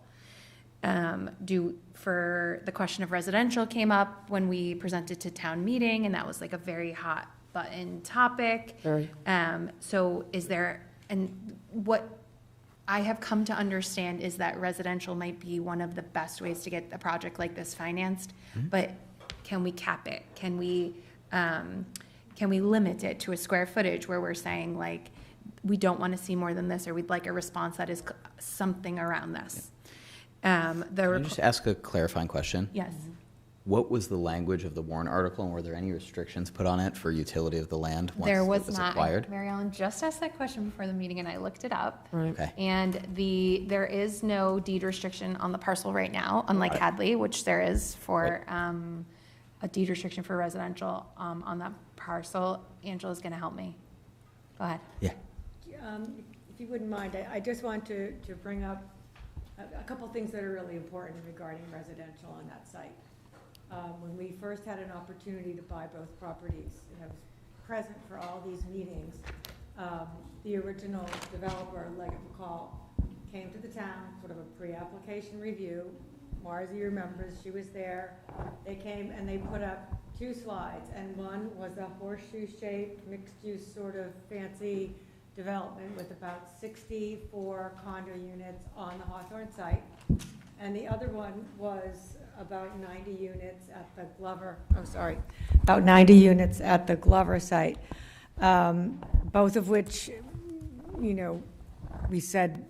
S1: For the question of residential came up when we presented to town meeting, and that was like a very hot button topic.
S3: Very.
S1: So is there, and what I have come to understand is that residential might be one of the best ways to get a project like this financed, but can we cap it? Can we limit it to a square footage where we're saying like, we don't want to see more than this, or we'd like a response that is something around this?
S2: Can I just ask a clarifying question?
S1: Yes.
S2: What was the language of the Warren article, and were there any restrictions put on it for utility of the land once
S1: There
S2: it
S1: was
S2: was
S1: not.
S2: acquired?
S1: Mary Ellen just asked that question before the meeting, and I looked it up.
S3: Right.
S2: Okay.
S1: And there is no deed restriction on the parcel right now, unlike Hadley, which there is for a deed restriction for residential on that parcel. Angela's going to help me. Go ahead.
S2: Yeah.
S6: If you wouldn't mind, I just want to bring up a couple things that are really important regarding residential on that site. When we first had an opportunity to buy both properties, and I was present for all these meetings, the original developer, Leggett McCall, came to the town, sort of a pre-application review. Marzi remembers, she was there. They came and they put up 2 slides, and one was a horseshoe-shaped, mixed-use sort of fancy development with about 64 condo units on the Hawthorne site. And the other one was about 90 units at the Glover, about 90 units at the Glover site. Both of which, we said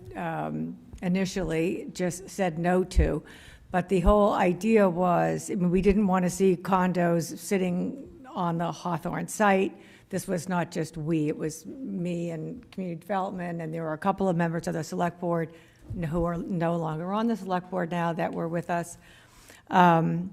S6: initially, just said no to. But the whole idea was, we didn't want to see condos sitting on the Hawthorne site. This was not just we, it was me and community development, and there were a couple of members of the select board who are no longer on the select board now that were with us. And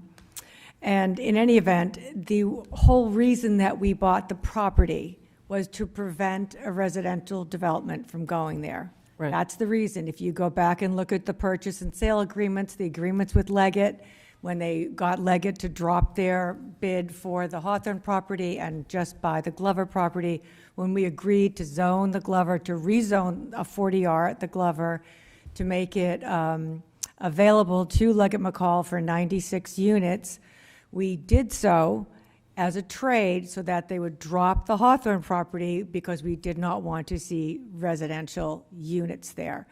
S6: in any event, the whole reason that we bought the property was to prevent a residential development from going there.
S8: Right.
S6: That's the reason. If you go back and look at the purchase and sale agreements, the agreements with Leggett, when they got Leggett to drop their bid for the Hawthorne property and just buy the Glover property, when we agreed to zone the Glover, to rezone a 40R at the Glover, to make it available to Leggett McCall for 96 units, we did so as a trade so that they would drop the Hawthorne property because we did not want to see residential units there.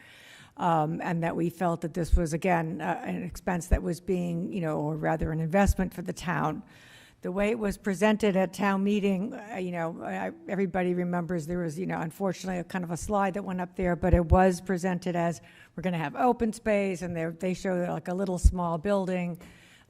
S6: And that we felt that this was, again, an expense that was being, or rather an investment for the town. The way it was presented at town meeting, everybody remembers there was, unfortunately, a kind of a slide that went up there, but it was presented as we're going to have open space, and they showed like a little small building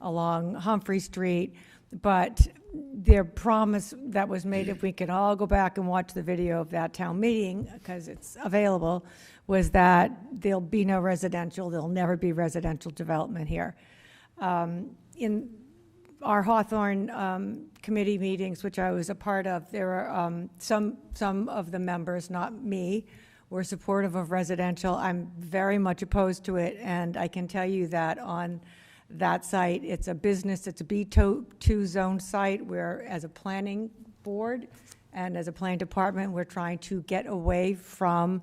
S6: along Humphrey Street. But their promise that was made, if we could all go back and watch the video of that town meeting, because it's available, was that there'll be no residential, there'll never be residential development here. In our Hawthorne committee meetings, which I was a part of, there were some of the members, not me, were supportive of residential. I'm very much opposed to it, and I can tell you that on that site, it's a business, it's a B2 zone site where, as a planning board and as a planning department, we're trying to get away from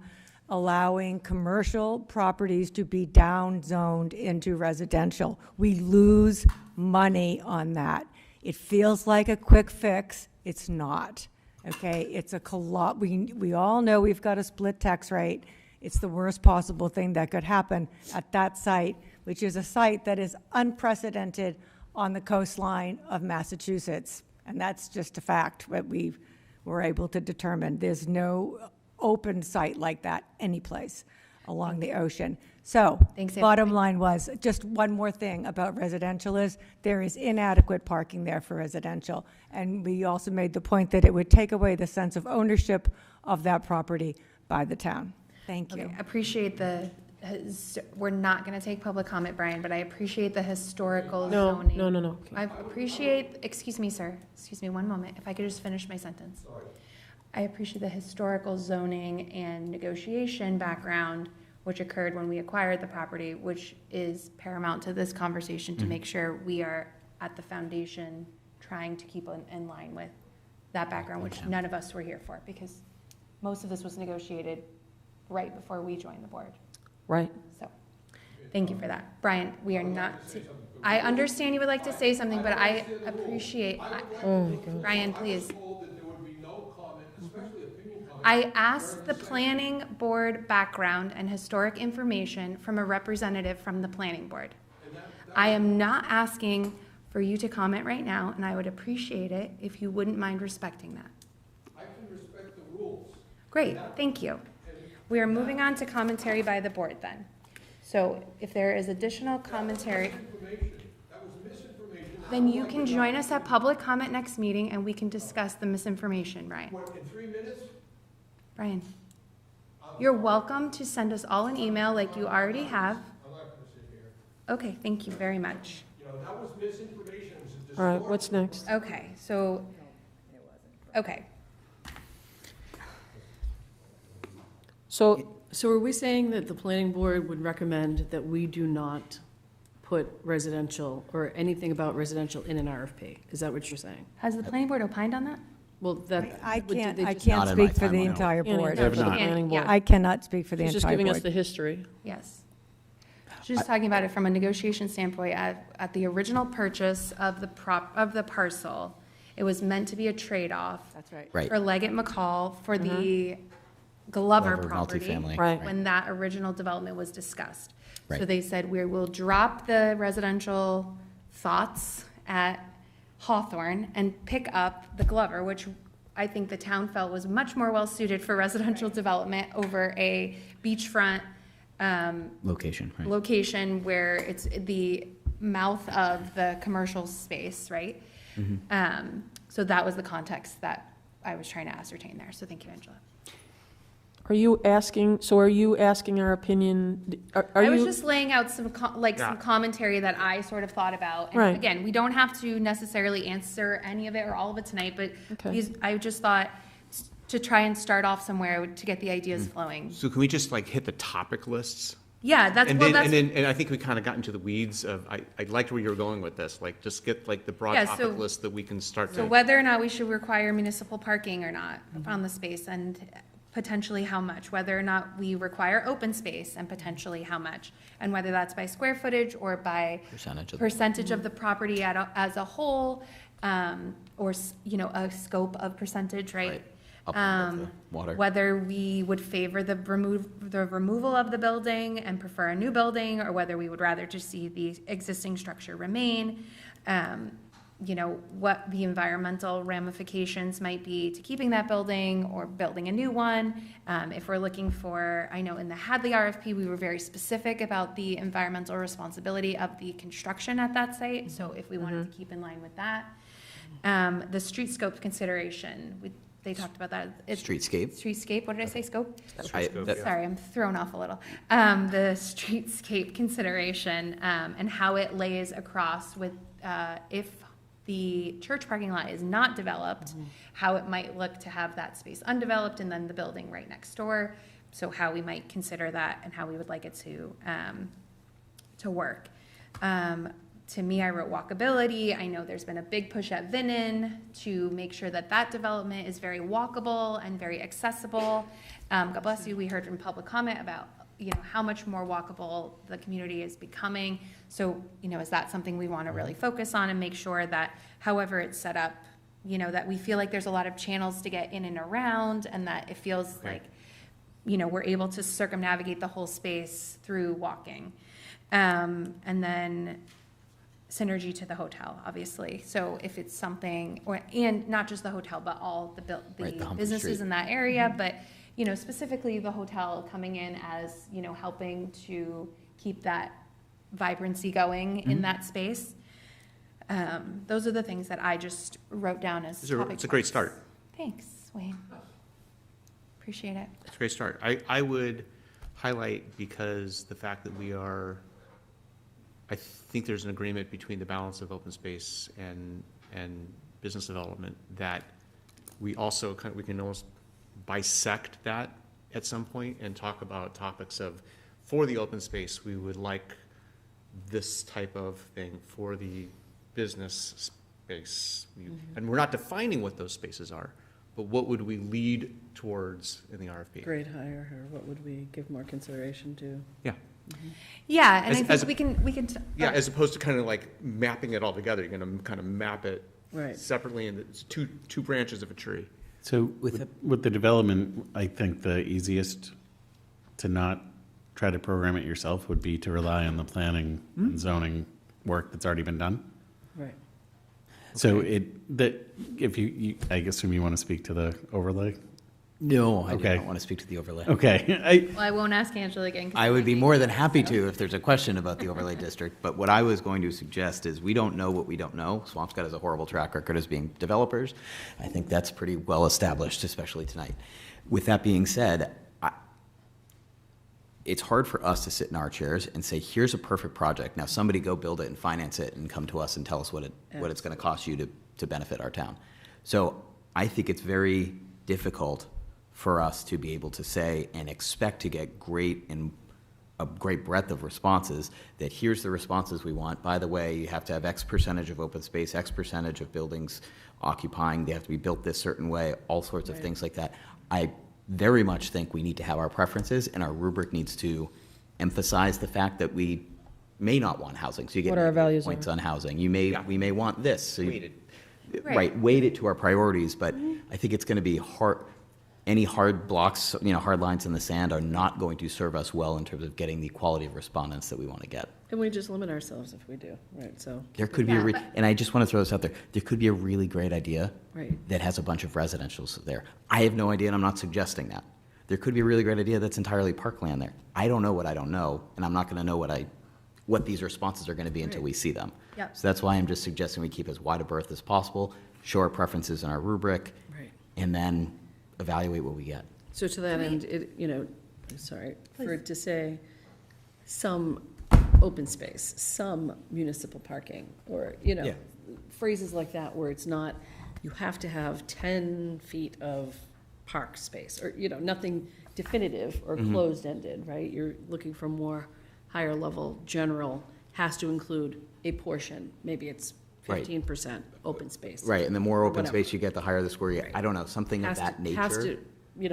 S6: allowing commercial properties to be down zoned into residential. We lose money on that. It feels like a quick fix. It's not. Okay, it's a we all know we've got a split tax rate. It's the worst possible thing that could happen at that site, which is a site that is unprecedented on the coastline of Massachusetts. And that's just a fact that we were able to determine. There's no open site like that anyplace along the ocean. So, bottom line was, just one more thing about residential is there is inadequate parking there for residential. And we also made the point that it would take away the sense of ownership of that property by the town. Thank you.
S1: Okay, appreciate we're not going to take public comment, Brian, but I appreciate the historical zoning.
S8: No.
S1: I appreciate, excuse me, sir. Excuse me one moment. If I could just finish my sentence. Sorry. I appreciate the historical zoning and negotiation background which occurred when we acquired the property, which is paramount to this conversation to make sure we are at the foundation trying to keep in line with that background, which none of us were here for, because most of this was negotiated right before we joined the board.
S8: Right.
S1: So, thank you for that. Brian, we are not, I understand you would like to say something, but I appreciate, Brian, please. I asked the planning board background and historic information from a representative from the planning board. I am not asking for you to comment right now, and I would appreciate it if you wouldn't mind respecting that.
S16: I can respect the rules.
S1: Great, thank you. We are moving on to commentary by the board then. So if there is additional commentary, then you can join us at public comment next meeting and we can discuss the misinformation, Brian.
S16: What, in 3 minutes?
S1: Brian, you're welcome to send us all an email like you already have.
S16: I'm not going to sit here.
S1: Okay, thank you very much.
S16: That was misinformation. It was a
S8: All right, what's next?
S1: Okay, so, okay.
S8: So,
S3: are we saying that the planning board would recommend that we do not put residential or anything about residential in an RFP? Is that what you're saying?
S1: Has the planning board opined on that?
S3: Well, that.
S6: I can't
S2: Not in my
S6: speak for the
S2: time, no.
S6: entire board.
S3: For the planning board.
S6: I cannot speak for the
S3: She's
S6: entire
S3: just giving us
S6: board.
S3: the history.
S1: Yes. She's just talking about it from a negotiation standpoint. At the original purchase of the parcel, it was meant to be a trade-off.
S6: That's right.
S2: Right.
S1: For Leggett McCall for the Glover
S2: Glover
S1: property.
S2: multifamily.
S8: Right.
S1: When that original development was discussed. So
S2: Right.
S1: they said, we will drop the residential thoughts at Hawthorne and pick up the Glover, which I think the town felt was much more well-suited for residential development over a beachfront
S2: Location, right.
S1: location where it's the mouth of the commercial space, right? So that was the context that I was trying to ascertain there. So thank you, Angela.
S8: Are you asking our opinion?
S1: I was just laying out some some commentary that I sort of thought about. And
S8: Right.
S1: again, we don't have to necessarily answer any of it or all of it tonight, but I just thought to try and start off somewhere to get the ideas flowing.
S18: So can we just like hit the topic lists?
S1: Yeah, that's
S18: And
S1: well,
S18: then,
S1: that's
S18: and I think we kind of got into the weeds of, I liked where you were going with this, like just get like the broad
S1: Yeah,
S18: topic
S1: so-
S18: list that we can start
S1: so
S18: to.
S1: whether or not we should require municipal parking or not on the space, and potentially how much, whether or not we require open space and potentially how much, and whether that's by square footage or by percentage of the property as a whole, or a scope of percentage, right?
S2: Up and above the water.
S1: Whether we would favor the removal of the building and prefer a new building, or whether we would rather just see the existing structure remain. What the environmental ramifications might be to keeping that building or building a new one. If we're looking for, I know in the Hadley RFP, we were very specific about the environmental responsibility of the construction at that site. So if we wanted to keep in line with that. The street scope consideration, they talked about that. Streetscape, what did I say, scope? Sorry, I'm thrown off a little. The streetscape consideration and how it lays across with, if the church parking lot is not developed, how it might look to have that space undeveloped and then the building right next door. So how we might consider that and how we would like it to work. To me, I wrote walkability. I know there's been a big push at Vinnon to make sure that that development is very walkable and very accessible. God bless you, we heard from public comment about how much more walkable the community is becoming. So, is that something we want to really focus on and make sure that however it's set up, that we feel like there's a lot of channels to get in and around, and that it feels like, we're able to circumnavigate the whole space through walking. And then synergy to the hotel, obviously. So if it's something, and not just the hotel, but all the businesses in that area, but specifically the hotel coming in as helping to keep that vibrancy going in that space. Those are the things that I just wrote down as topic
S18: It's a great
S1: points.
S18: start.
S1: Thanks, Wayne. Appreciate it.
S18: It's a great start. I would highlight, because the fact that I think there's an agreement between the balance of open space and business development, that we also we can almost bisect that at some point and talk about topics of, for the open space, we would like this type of thing. For the business space, and we're not defining what those spaces are, but what would we lead towards in the RFP?
S3: Grade higher, or what would we give more consideration to?
S18: Yeah.
S1: Yeah, and I think we can.
S18: Yeah, as opposed to kind of like mapping it all together, you're going to kind of map it
S3: Right.
S18: separately, and it's two branches of a tree.
S4: So with the development, I think the easiest to not try to program it yourself would be to rely on the planning and zoning work that's already been done.
S3: Right.
S4: So if you, I assume you want to speak to the overlay?
S2: No, I
S4: Okay.
S2: don't want to speak to the overlay.
S4: Okay.
S1: Well, I won't ask Angela again. 'Cause
S2: I would be more than happy to if there's a question about the overlay district, but what I was going to suggest is we don't know what we don't know. Swampscott has a horrible track record as being developers. I think that's pretty well established, especially tonight. With that being said, it's hard for us to sit in our chairs and say, here's a perfect project. Now somebody go build it and finance it and come to us and tell us what it's going to cost you to benefit our town. So I think it's very difficult for us to be able to say and expect to get a great breadth of responses, that here's the responses we want. By the way, you have to have X percentage of open space, X percentage of buildings occupying, they have to be built this certain way, all sorts of things like that. I very much think we need to have our preferences, and our rubric needs to emphasize the fact that we may not want housing. So you get
S3: What our values
S2: points
S3: are.
S2: on housing. We may want this. So
S18: Weighted.
S2: Right, weight it to our priorities, but I think it's going to be hard. Any hard blocks, hard lines in the sand are not going to serve us well in terms of getting the quality of respondents that we want to get.
S3: And we just limit ourselves if we do, right? So
S2: There could be and I just want to throw this out there. There could be a really great idea
S3: Right.
S2: that has a bunch of residentials there. I have no idea, and I'm not suggesting that. There could be a really great idea that's entirely parkland there. I don't know what I don't know, and I'm not going to know what I what these responses are going to be until we see them.
S3: Yep.
S2: So that's why I'm just suggesting we keep as wide a berth as possible, show our preferences in our rubric,
S3: Right.
S2: and then evaluate what we get.
S3: So to that end, for it to say some open space, some municipal parking, or,
S2: Yeah.
S3: phrases like that where it's not, you have to have 10 feet of park space, or, nothing definitive or
S2: Mhm.
S3: closed-ended, right? You're looking for more higher level, general, has to include a portion, maybe it's
S2: Right.
S3: 15% open space.
S2: Right, and the more
S3: or
S2: open
S3: whatever.
S2: space you get, the higher the score you get. I don't know, something of
S3: Has
S2: that
S3: to-
S2: nature.
S3: Has to,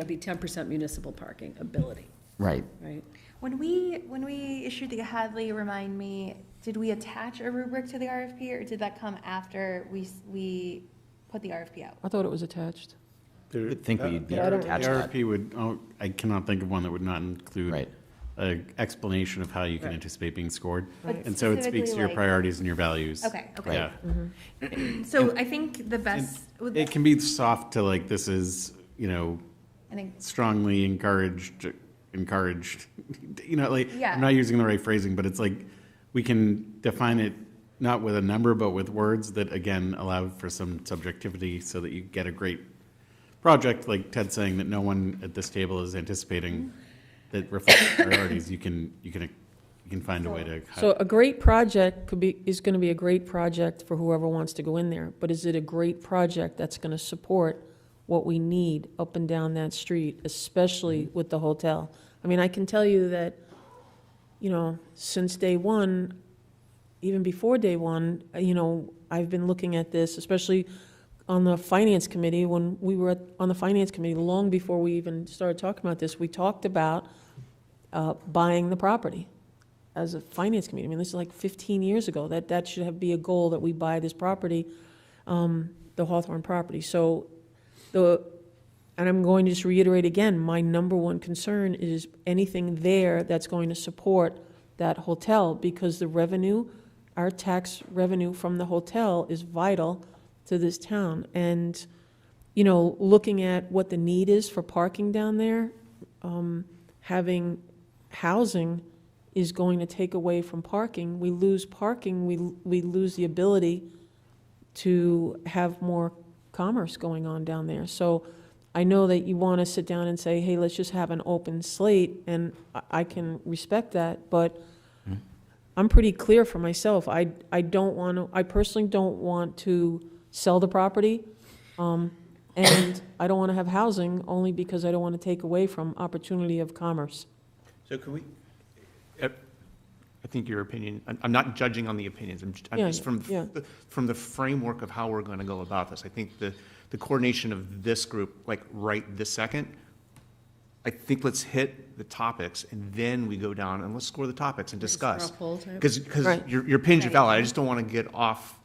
S3: be 10% municipal parking ability,
S2: Right.
S3: right?
S1: When we issued the Hadley, remind me, did we attach a rubric to the RFP, or did that come after we put the RFP out?
S8: I thought it was attached.
S4: There-
S2: would think we'd be
S4: the
S2: able to attach that.
S4: RFP would, I cannot think of one that would not include an explanation of how you can
S1: Right.
S4: anticipate being scored.
S1: But
S4: And so it speaks to your
S1: specifically, like-
S4: priorities and your values.
S1: Okay, okay.
S4: Yeah.
S1: So I think the best.
S4: It can be soft to like, this is,
S1: I think-
S4: strongly encouraged,
S1: Yeah.
S4: I'm not using the right phrasing, but it's like, we can define it not with a number, but with words that, again, allow for some subjectivity so that you get a great project, like Ted saying that no one at this table is anticipating that reflects priorities. You can find a way to.
S8: So a great project is going to be a great project for whoever wants to go in there, but is it a great project that's going to support what we need up and down that street, especially with the hotel? I mean, I can tell you that, since day one, even before day one, I've been looking at this, especially on the finance committee. When we were on the finance committee, long before we even started talking about this, we talked about buying the property as a finance committee. I mean, this is like 15 years ago. That should be a goal, that we buy this property, the Hawthorne property. So and I'm going to just reiterate again, my number one concern is anything there that's going to support that hotel, because the revenue, our tax revenue from the hotel is vital to this town. And, looking at what the need is for parking down there, having housing is going to take away from parking. We lose parking, we lose the ability to have more commerce going on down there. So I know that you want to sit down and say, hey, let's just have an open slate, and I can respect that, but I'm pretty clear for myself. I personally don't want to sell the property, and I don't want to have housing, only because I don't want to take away from opportunity of commerce.
S18: So can we, I think your opinion, I'm not judging on the opinions, I'm
S8: Yeah,
S18: just from the framework of how we're going to go about this. I think the coordination of this group, like right this second, I think let's hit the topics, and then we go down and let's score the topics and discuss.
S3: straw poll type?
S18: Because
S3: Right.
S18: your opinions are valid, I just don't want to get off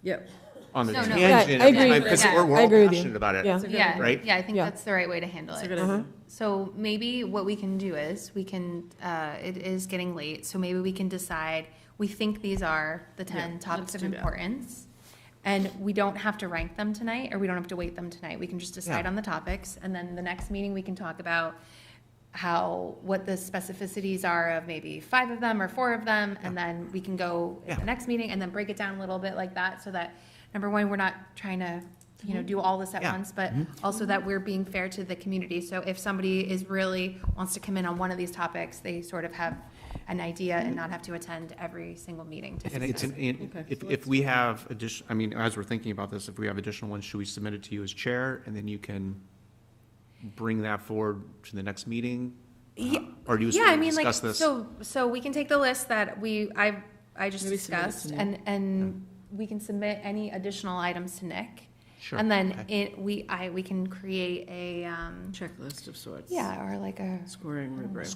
S3: Yep.
S18: on the
S1: No, no.
S18: tangent.
S1: I agree.
S18: Because
S1: Yeah.
S18: we're
S1: I
S18: all
S1: agree with you.
S18: passionate about it,
S1: Yeah,
S18: right?
S1: yeah, I think that's the right way to handle
S3: That's
S1: it.
S3: a good idea.
S1: So maybe what we can do is, it is getting late, so maybe we can decide, we think these are the 10 topics
S3: let's
S1: of
S3: do that.
S1: importance. And we don't have to rank them tonight, or we don't have to weight them tonight. We can just decide
S18: Yeah.
S1: on the topics, and then the next meeting, we can talk about what the specificities are of maybe 5 of them or 4 of them, and then we can go at the next meeting and then break it down a little bit like that, so that, number one, we're not trying to, do all this at
S18: Yeah.
S1: once, but also that we're being fair to the community. So if somebody wants to come in on one of these topics, they sort of have an idea and not have to attend every single meeting to
S18: And it's,
S1: discuss.
S18: if we have as we're thinking about this, if we have additional ones, should we submit it to you as chair, and then you can bring that forward to the next meeting? Or do you
S1: Yeah, I mean, like,
S18: discuss this?
S1: so we can take the list that I just
S3: Maybe submit it to
S1: discussed,
S3: Nick.
S1: and we can submit any additional items to Nick.
S18: Sure,
S1: And then
S18: okay.
S1: we can create a,
S3: Checklist of sorts.
S1: yeah, or like a,
S3: Scoring rubric.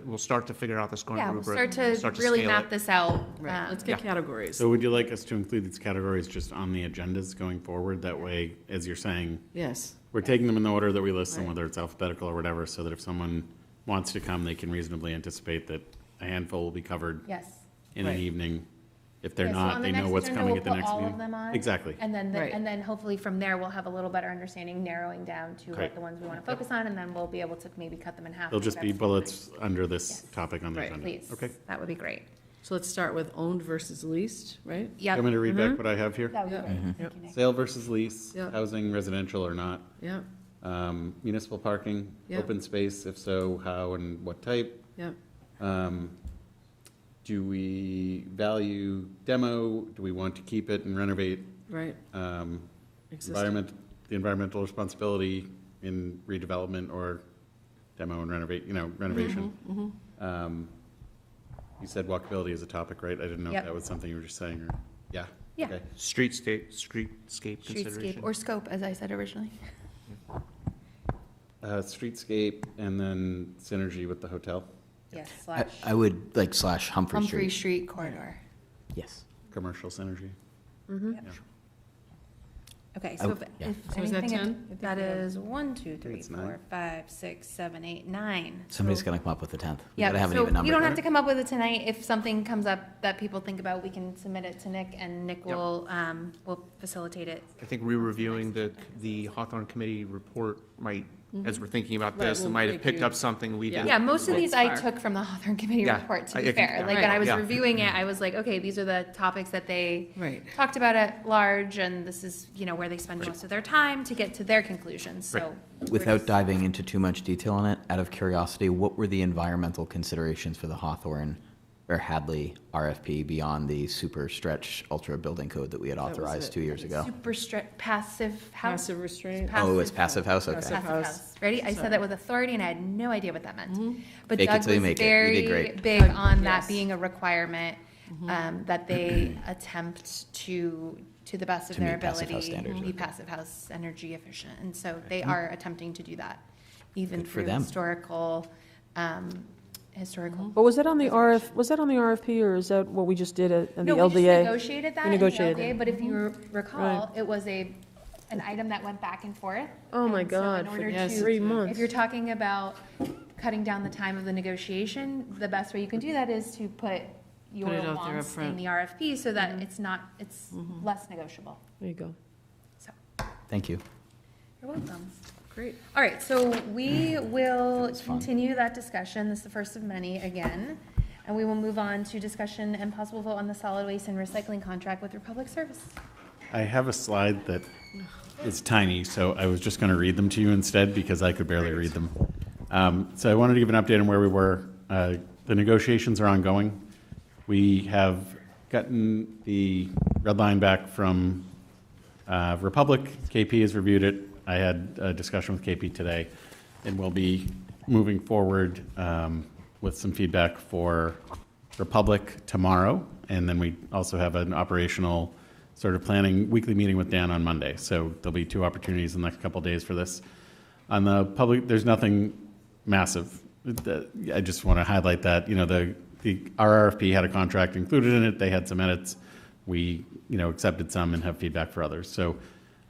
S18: We'll start to figure out the scoring
S1: yeah, we'll
S18: rubric.
S1: start to really
S18: scale
S1: map
S18: it.
S1: this out.
S3: Right, let's get categories.
S4: So would you like us to include these categories just on the agendas going forward? That way, as you're saying,
S3: Yes.
S4: we're taking them in the order that we list them,
S3: Right.
S4: whether it's alphabetical or whatever, so that if someone wants to come, they can reasonably anticipate that a handful will be covered
S1: Yes.
S4: in an
S3: Right.
S4: evening. If they're
S1: Yeah, so
S4: not,
S1: on the
S4: they know
S1: next
S4: what's
S1: agenda,
S4: coming
S1: we'll
S4: at the
S1: put
S4: next
S1: all
S4: meeting.
S1: of them on.
S4: Exactly.
S1: And then,
S3: Right.
S1: and then hopefully from there, we'll have a little better understanding, narrowing down to
S4: Okay.
S1: what the ones we want to focus on, and then we'll be able to maybe cut them in half.
S4: They'll
S1: if
S4: just be
S1: that's-
S4: bullets under this
S1: Yes.
S4: topic on the
S3: Right.
S4: agenda.
S1: Please,
S4: Okay.
S1: that would be great.
S3: So let's start with owned versus leased, right?
S1: Yep.
S4: Want me to read back what I have here?
S1: That would be
S3: Yeah.
S1: great.
S3: Mhm.
S1: Thank you, Nick.
S4: Sale versus lease,
S3: Yeah.
S4: housing, residential or not.
S3: Yeah,
S4: Municipal parking,
S3: Yeah.
S4: open space, if so, how and what type?
S3: yeah.
S4: Do we value demo? Do we want to keep it and renovate?
S3: Right. Existing.
S4: The environmental responsibility in redevelopment or demo and renovate, renovation. You said walkability is a topic, right? I didn't know if
S1: Yep.
S4: that was something you were just saying, or, yeah?
S1: Yeah.
S4: Okay.
S18: Streetscape
S1: Streetscape
S18: consideration.
S1: or scope, as I said originally.
S4: Streetscape and then synergy with the hotel,
S1: Yes,
S2: I would like / Humphrey
S1: Humphrey
S2: Street.
S1: Street corridor.
S2: Yes.
S4: commercial synergy.
S1: Yep. Okay,
S2: I
S1: so
S2: w- yeah.
S1: if
S3: So is that
S1: anything,
S3: 10?
S1: that is 1, 2, 3,
S4: it's
S1: 4,
S4: nine.
S1: 5, 6, 7, 8, 9.
S2: Somebody's
S1: So-
S2: gonna come up with the 10th. We
S1: Yeah,
S2: gotta have an
S1: so
S2: even number.
S1: you don't have to come up with it tonight. If something comes up that people think about, we can submit it to Nick, and Nick
S18: Yep.
S1: will facilitate it.
S18: I think re-reviewing the Hawthorne Committee report might, as we're thinking about
S3: Right,
S18: this,
S3: we'll
S18: it might have
S3: make
S18: picked
S3: you-
S18: up something we
S3: Yeah.
S18: did.
S1: Yeah, most of
S3: Well,
S1: these I
S3: fire.
S1: took from the Hawthorne Committee
S18: Yeah,
S1: report, to
S18: I-
S1: be
S18: I can-
S1: fair.
S18: yeah.
S1: Like,
S3: Right.
S1: when I was
S18: Yeah.
S1: reviewing it, I was like, okay, these are the topics that they
S3: Right.
S1: talked about at large, and this is, where they spend most of their time to get to their conclusions, so. we're
S2: Without
S1: just-
S2: diving into too much detail on it, out of curiosity, what were the environmental considerations for the Hawthorne or Hadley RFP beyond the super stretch ultra building code that we had
S3: was
S2: authorized
S3: it.
S2: 2 years ago?
S1: Super strict, passive house.
S3: Passive restraint.
S2: Oh, it was passive house? Okay.
S3: Passive
S1: Passive
S3: house.
S1: house. Ready? I said that with authority, and I had no idea what that meant. But
S2: Fake it
S1: Doug
S2: till you
S1: was
S2: make it. You
S1: very
S2: did great.
S1: big on that
S3: Yes.
S1: being a requirement, that they attempt to the best of
S2: To
S1: their
S2: meet passive house
S1: ability,
S2: standards.
S1: be passive house energy efficient. And so they are attempting to do that, even
S2: Good for
S1: through
S2: them.
S1: historical.
S8: But was that on the RFP, or is that what we just did in the
S1: No, we just
S8: LDA?
S1: negotiated that
S8: We
S1: in the
S8: negotiated
S1: LDA,
S8: it.
S1: but if you recall,
S8: Right.
S1: it was an item that went back and forth.
S8: Oh, my
S1: And so in
S8: God, for
S1: order
S3: Yes.
S1: to-
S8: 3 months.
S1: If you're talking about cutting down the time of the negotiation, the best way you can do that is to put your
S3: it out there
S1: wants in
S3: upfront.
S1: the RFP so that it's less negotiable.
S8: There you go.
S1: So,
S2: Thank you.
S1: you're welcome.
S3: Great.
S1: All right, so we will
S2: fun.
S1: continue that discussion. This is the first of many again. And we will move on to discussion and possible vote on the solid waste and recycling contract with Republic Service.
S4: I have a slide that is tiny, so I was just going to read them to you instead because I could barely read them. So I wanted to give an update on where we were. The negotiations are ongoing. We have gotten the red line back from Republic. KP has reviewed it. I had a discussion with KP today, and we'll be moving forward with some feedback for Republic tomorrow. And then we also have an operational sort of planning weekly meeting with Dan on Monday. So there'll be 2 opportunities in the next couple of days for this. On the public, there's nothing massive. I just want to highlight that, our RFP had a contract included in it. They had some edits. We, accepted some and have feedback for others. So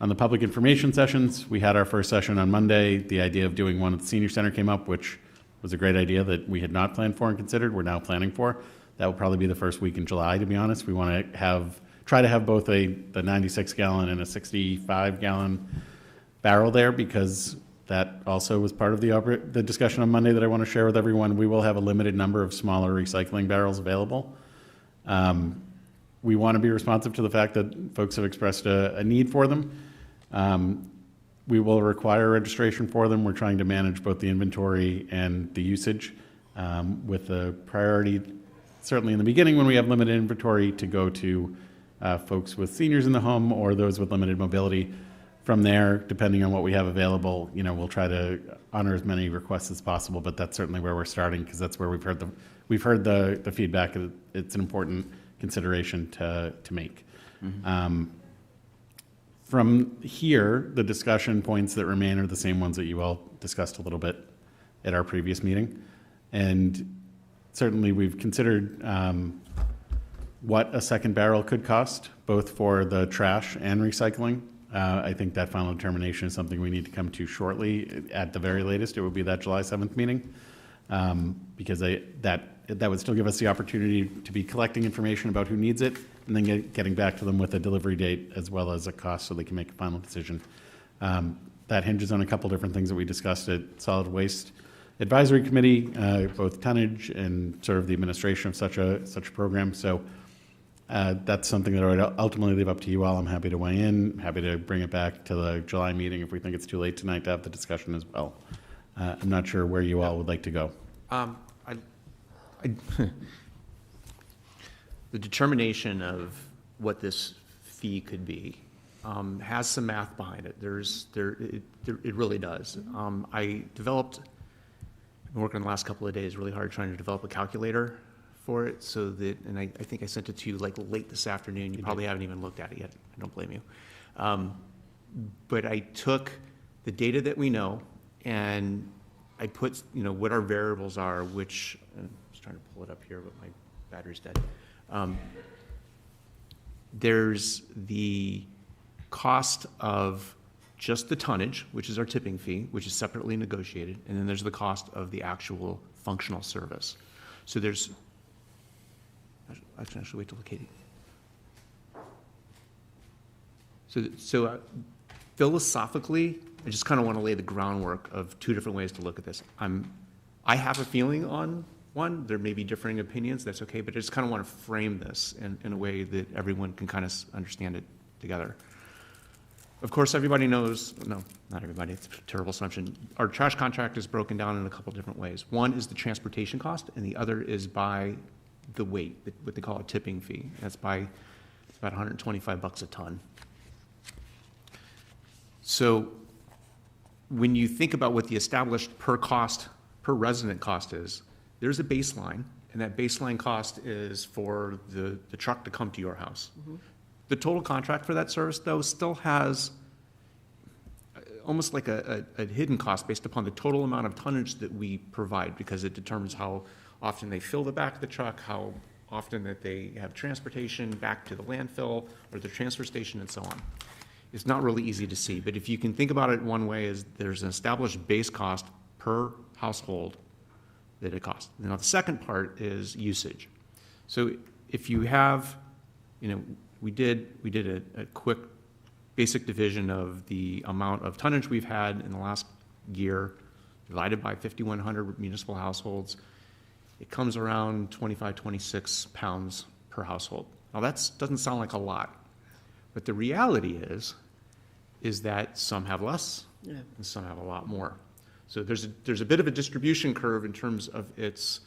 S4: on the public information sessions, we had our first session on Monday. The idea of doing one at the senior center came up, which was a great idea that we had not planned for and considered. We're now planning for. That will probably be the first week in July, to be honest. We want to try to have both the 96-gallon and a 65-gallon barrel there, because that also was part of the discussion on Monday that I want to share with everyone. We will have a limited number of smaller recycling barrels available. We want to be responsive to the fact that folks have expressed a need for them. We will require registration for them. We're trying to manage both the inventory and the usage, with the priority, certainly in the beginning when we have limited inventory, to go to folks with seniors in the home or those with limited mobility. From there, depending on what we have available, we'll try to honor as many requests as possible, but that's certainly where we're starting, because that's where we've heard the feedback. It's an important consideration to make. From here, the discussion points that remain are the same ones that you all discussed a little bit at our previous meeting. And certainly we've considered what a second barrel could cost, both for the trash and recycling. I think that final determination is something we need to come to shortly. At the very latest, it would be that July 7th meeting, because that would still give us the opportunity to be collecting information about who needs it, and then getting back to them with a delivery date as well as a cost so they can make a final decision. That hinges on a couple different things that we discussed at solid waste. advisory committee, both tonnage and sort of the administration of such a program. So that's something that I would ultimately leave up to you all. I'm happy to weigh in, happy to bring it back to the July meeting if we think it's too late tonight to have the discussion as well. I'm not sure where you all would like to go.
S18: The determination of what this fee could be has some math behind it. It really does. I've been working the last couple of days really hard trying to develop a calculator for it, so that, and I think I sent it to you like late this afternoon. You probably haven't even looked at it yet. I don't blame you. But I took the data that we know and I put, what our variables are, which, I'm just trying to pull it up here, but my battery's dead. There's the cost of just the tonnage, which is our tipping fee, which is separately negotiated, and then there's the cost of the actual functional service. So there's, I can actually wait till Katie. So philosophically, I just kind of want to lay the groundwork of two different ways to look at this. I have a feeling on one. There may be differing opinions. That's okay. But I just kind of want to frame this in a way that everyone can kind of understand it together. Of course, everybody knows, no, not everybody, it's a terrible assumption. Our trash contract is broken down in a couple different ways. One is the transportation cost, and the other is by the weight, what they call a tipping fee. That's by about $125 a ton. So when you think about what the established per resident cost is, there's a baseline, and that baseline cost is for the truck to come to your house. Mm-hmm. The total contract for that service, though, still has almost like a hidden cost based upon the total amount of tonnage that we provide, because it determines how often they fill the back of the truck, how often that they have transportation back to the landfill or the transfer station, and so on. It's not really easy to see, but if you can think about it one way, is there's an established base cost per household that it costs. Now, the second part is usage. So if you have, we did a quick basic division of the amount of tonnage we've had in the last year, divided by 5,100 municipal households. It comes around 25, 26 pounds per household. Now, that doesn't sound like a lot, but the reality is that some have less and some have a lot more. So there's a bit of a distribution curve in terms of its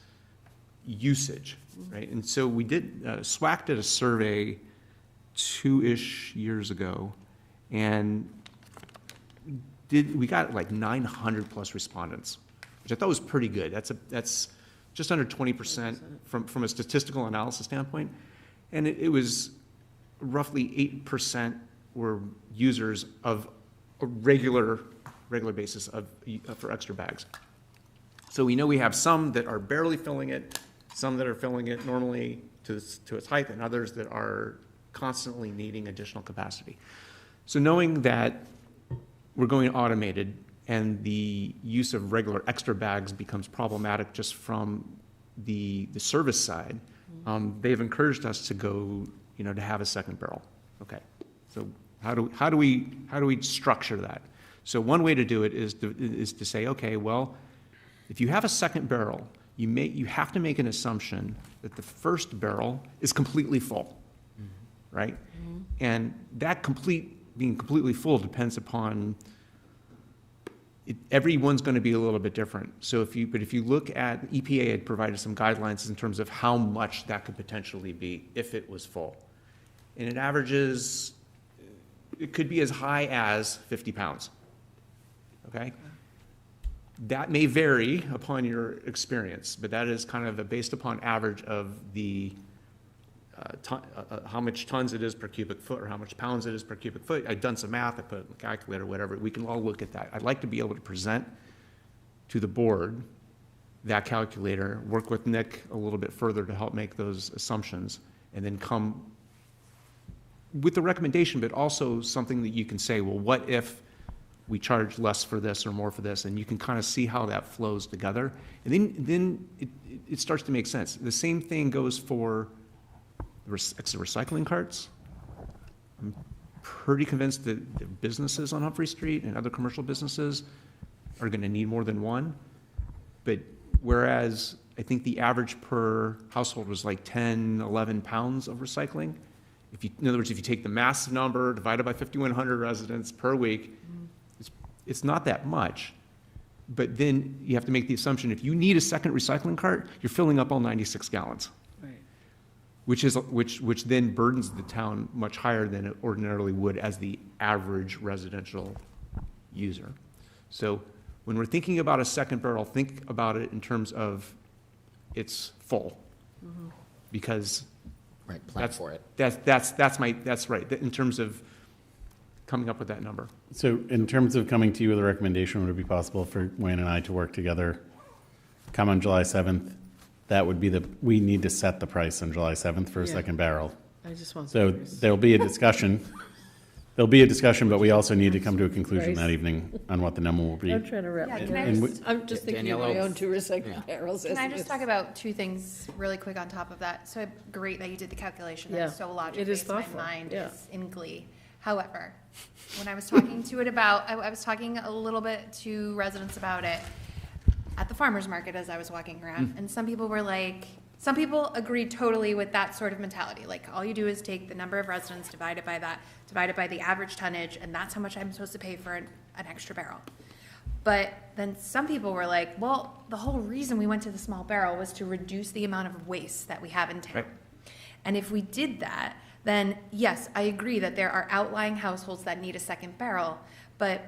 S18: usage, right? And so we did, SWAC did a survey 2-ish years ago, and we got like 900 plus respondents, which I thought was pretty good. That's just under 20% from a statistical analysis standpoint, and it was roughly 8% were users of a regular basis for extra bags. So we know we have some that are barely filling it, some that are filling it normally to its height, and others that are constantly needing additional capacity. So knowing that we're going automated and the use of regular extra bags becomes problematic just from the service side, they've encouraged us to go, to have a second barrel. Okay, so how do we structure that? So one way to do it is to say, okay, well, if you have a second barrel, you have to make an assumption that the first barrel is completely full, right? Mm-hmm. And that being completely full depends upon everyone's going to be a little bit different. So if you look at, EPA had provided some guidelines in terms of how much that could potentially be if it was full. And it averages, it could be as high as 50 pounds. Okay? That may vary upon your experience, but that is kind of based upon average of the how much tons it is per cubic foot or how much pounds it is per cubic foot. I've done some math, I put it in the calculator, whatever. We can all look at that. I'd like to be able to present to the board that calculator, work with Nick a little bit further to help make those assumptions, and then come with the recommendation, but also something that you can say, well, what if we charge less for this or more for this? And you can kind of see how that flows together. And then it starts to make sense. The same thing goes for the recycling carts. I'm pretty convinced that the businesses on Humphrey Street and other commercial businesses are going to need more than one.
S11: But whereas I think the average per household was like 10, 11 pounds of recycling. In other words, if you take the massive number divided by 5,100 residents per week, it's not that much. But then you have to make the assumption, if you need a second recycling cart, you're filling up all 96 gallons.
S3: Right.
S11: Which then burdens the town much higher than it ordinarily would as the average residential user. So when we're thinking about a second barrel, think about it in terms of it's full. Because
S2: Right, plan for it.
S11: that's right, in terms of coming up with that number.
S4: So in terms of coming to you with a recommendation, would it be possible for Wayne and I to work together, come on July 7th? That would be we need to set the price on July 7th for a
S3: Yeah.
S4: second barrel.
S3: I just want.
S4: So there'll be a discussion. There'll be a discussion, but we also need to come to a conclusion that evening on what the number will be.
S3: I'm trying to wrap my
S1: Yeah,
S3: head
S1: can I
S3: around
S1: just-
S3: it. I'm just thinking of my own two recycling barrels.
S1: Can I just talk about two things really quick on top of that? So great that you did the calculation. That's
S3: Yeah,
S1: so
S3: it
S1: logical.
S3: is thoughtful,
S1: My mind
S3: yeah.
S1: is in glee. However, when I was talking I was talking a little bit to residents about it at the farmer's market as I was walking around, and some people agreed totally with that sort of mentality. Like, all you do is take the number of residents, divided by the average tonnage, and that's how much I'm supposed to pay for an extra barrel. But then some people were like, well, the whole reason we went to the small barrel was to reduce the amount of waste that we have in town.
S11: Right.
S1: And if we did that, then yes, I agree that there are outlying households that need a second barrel, but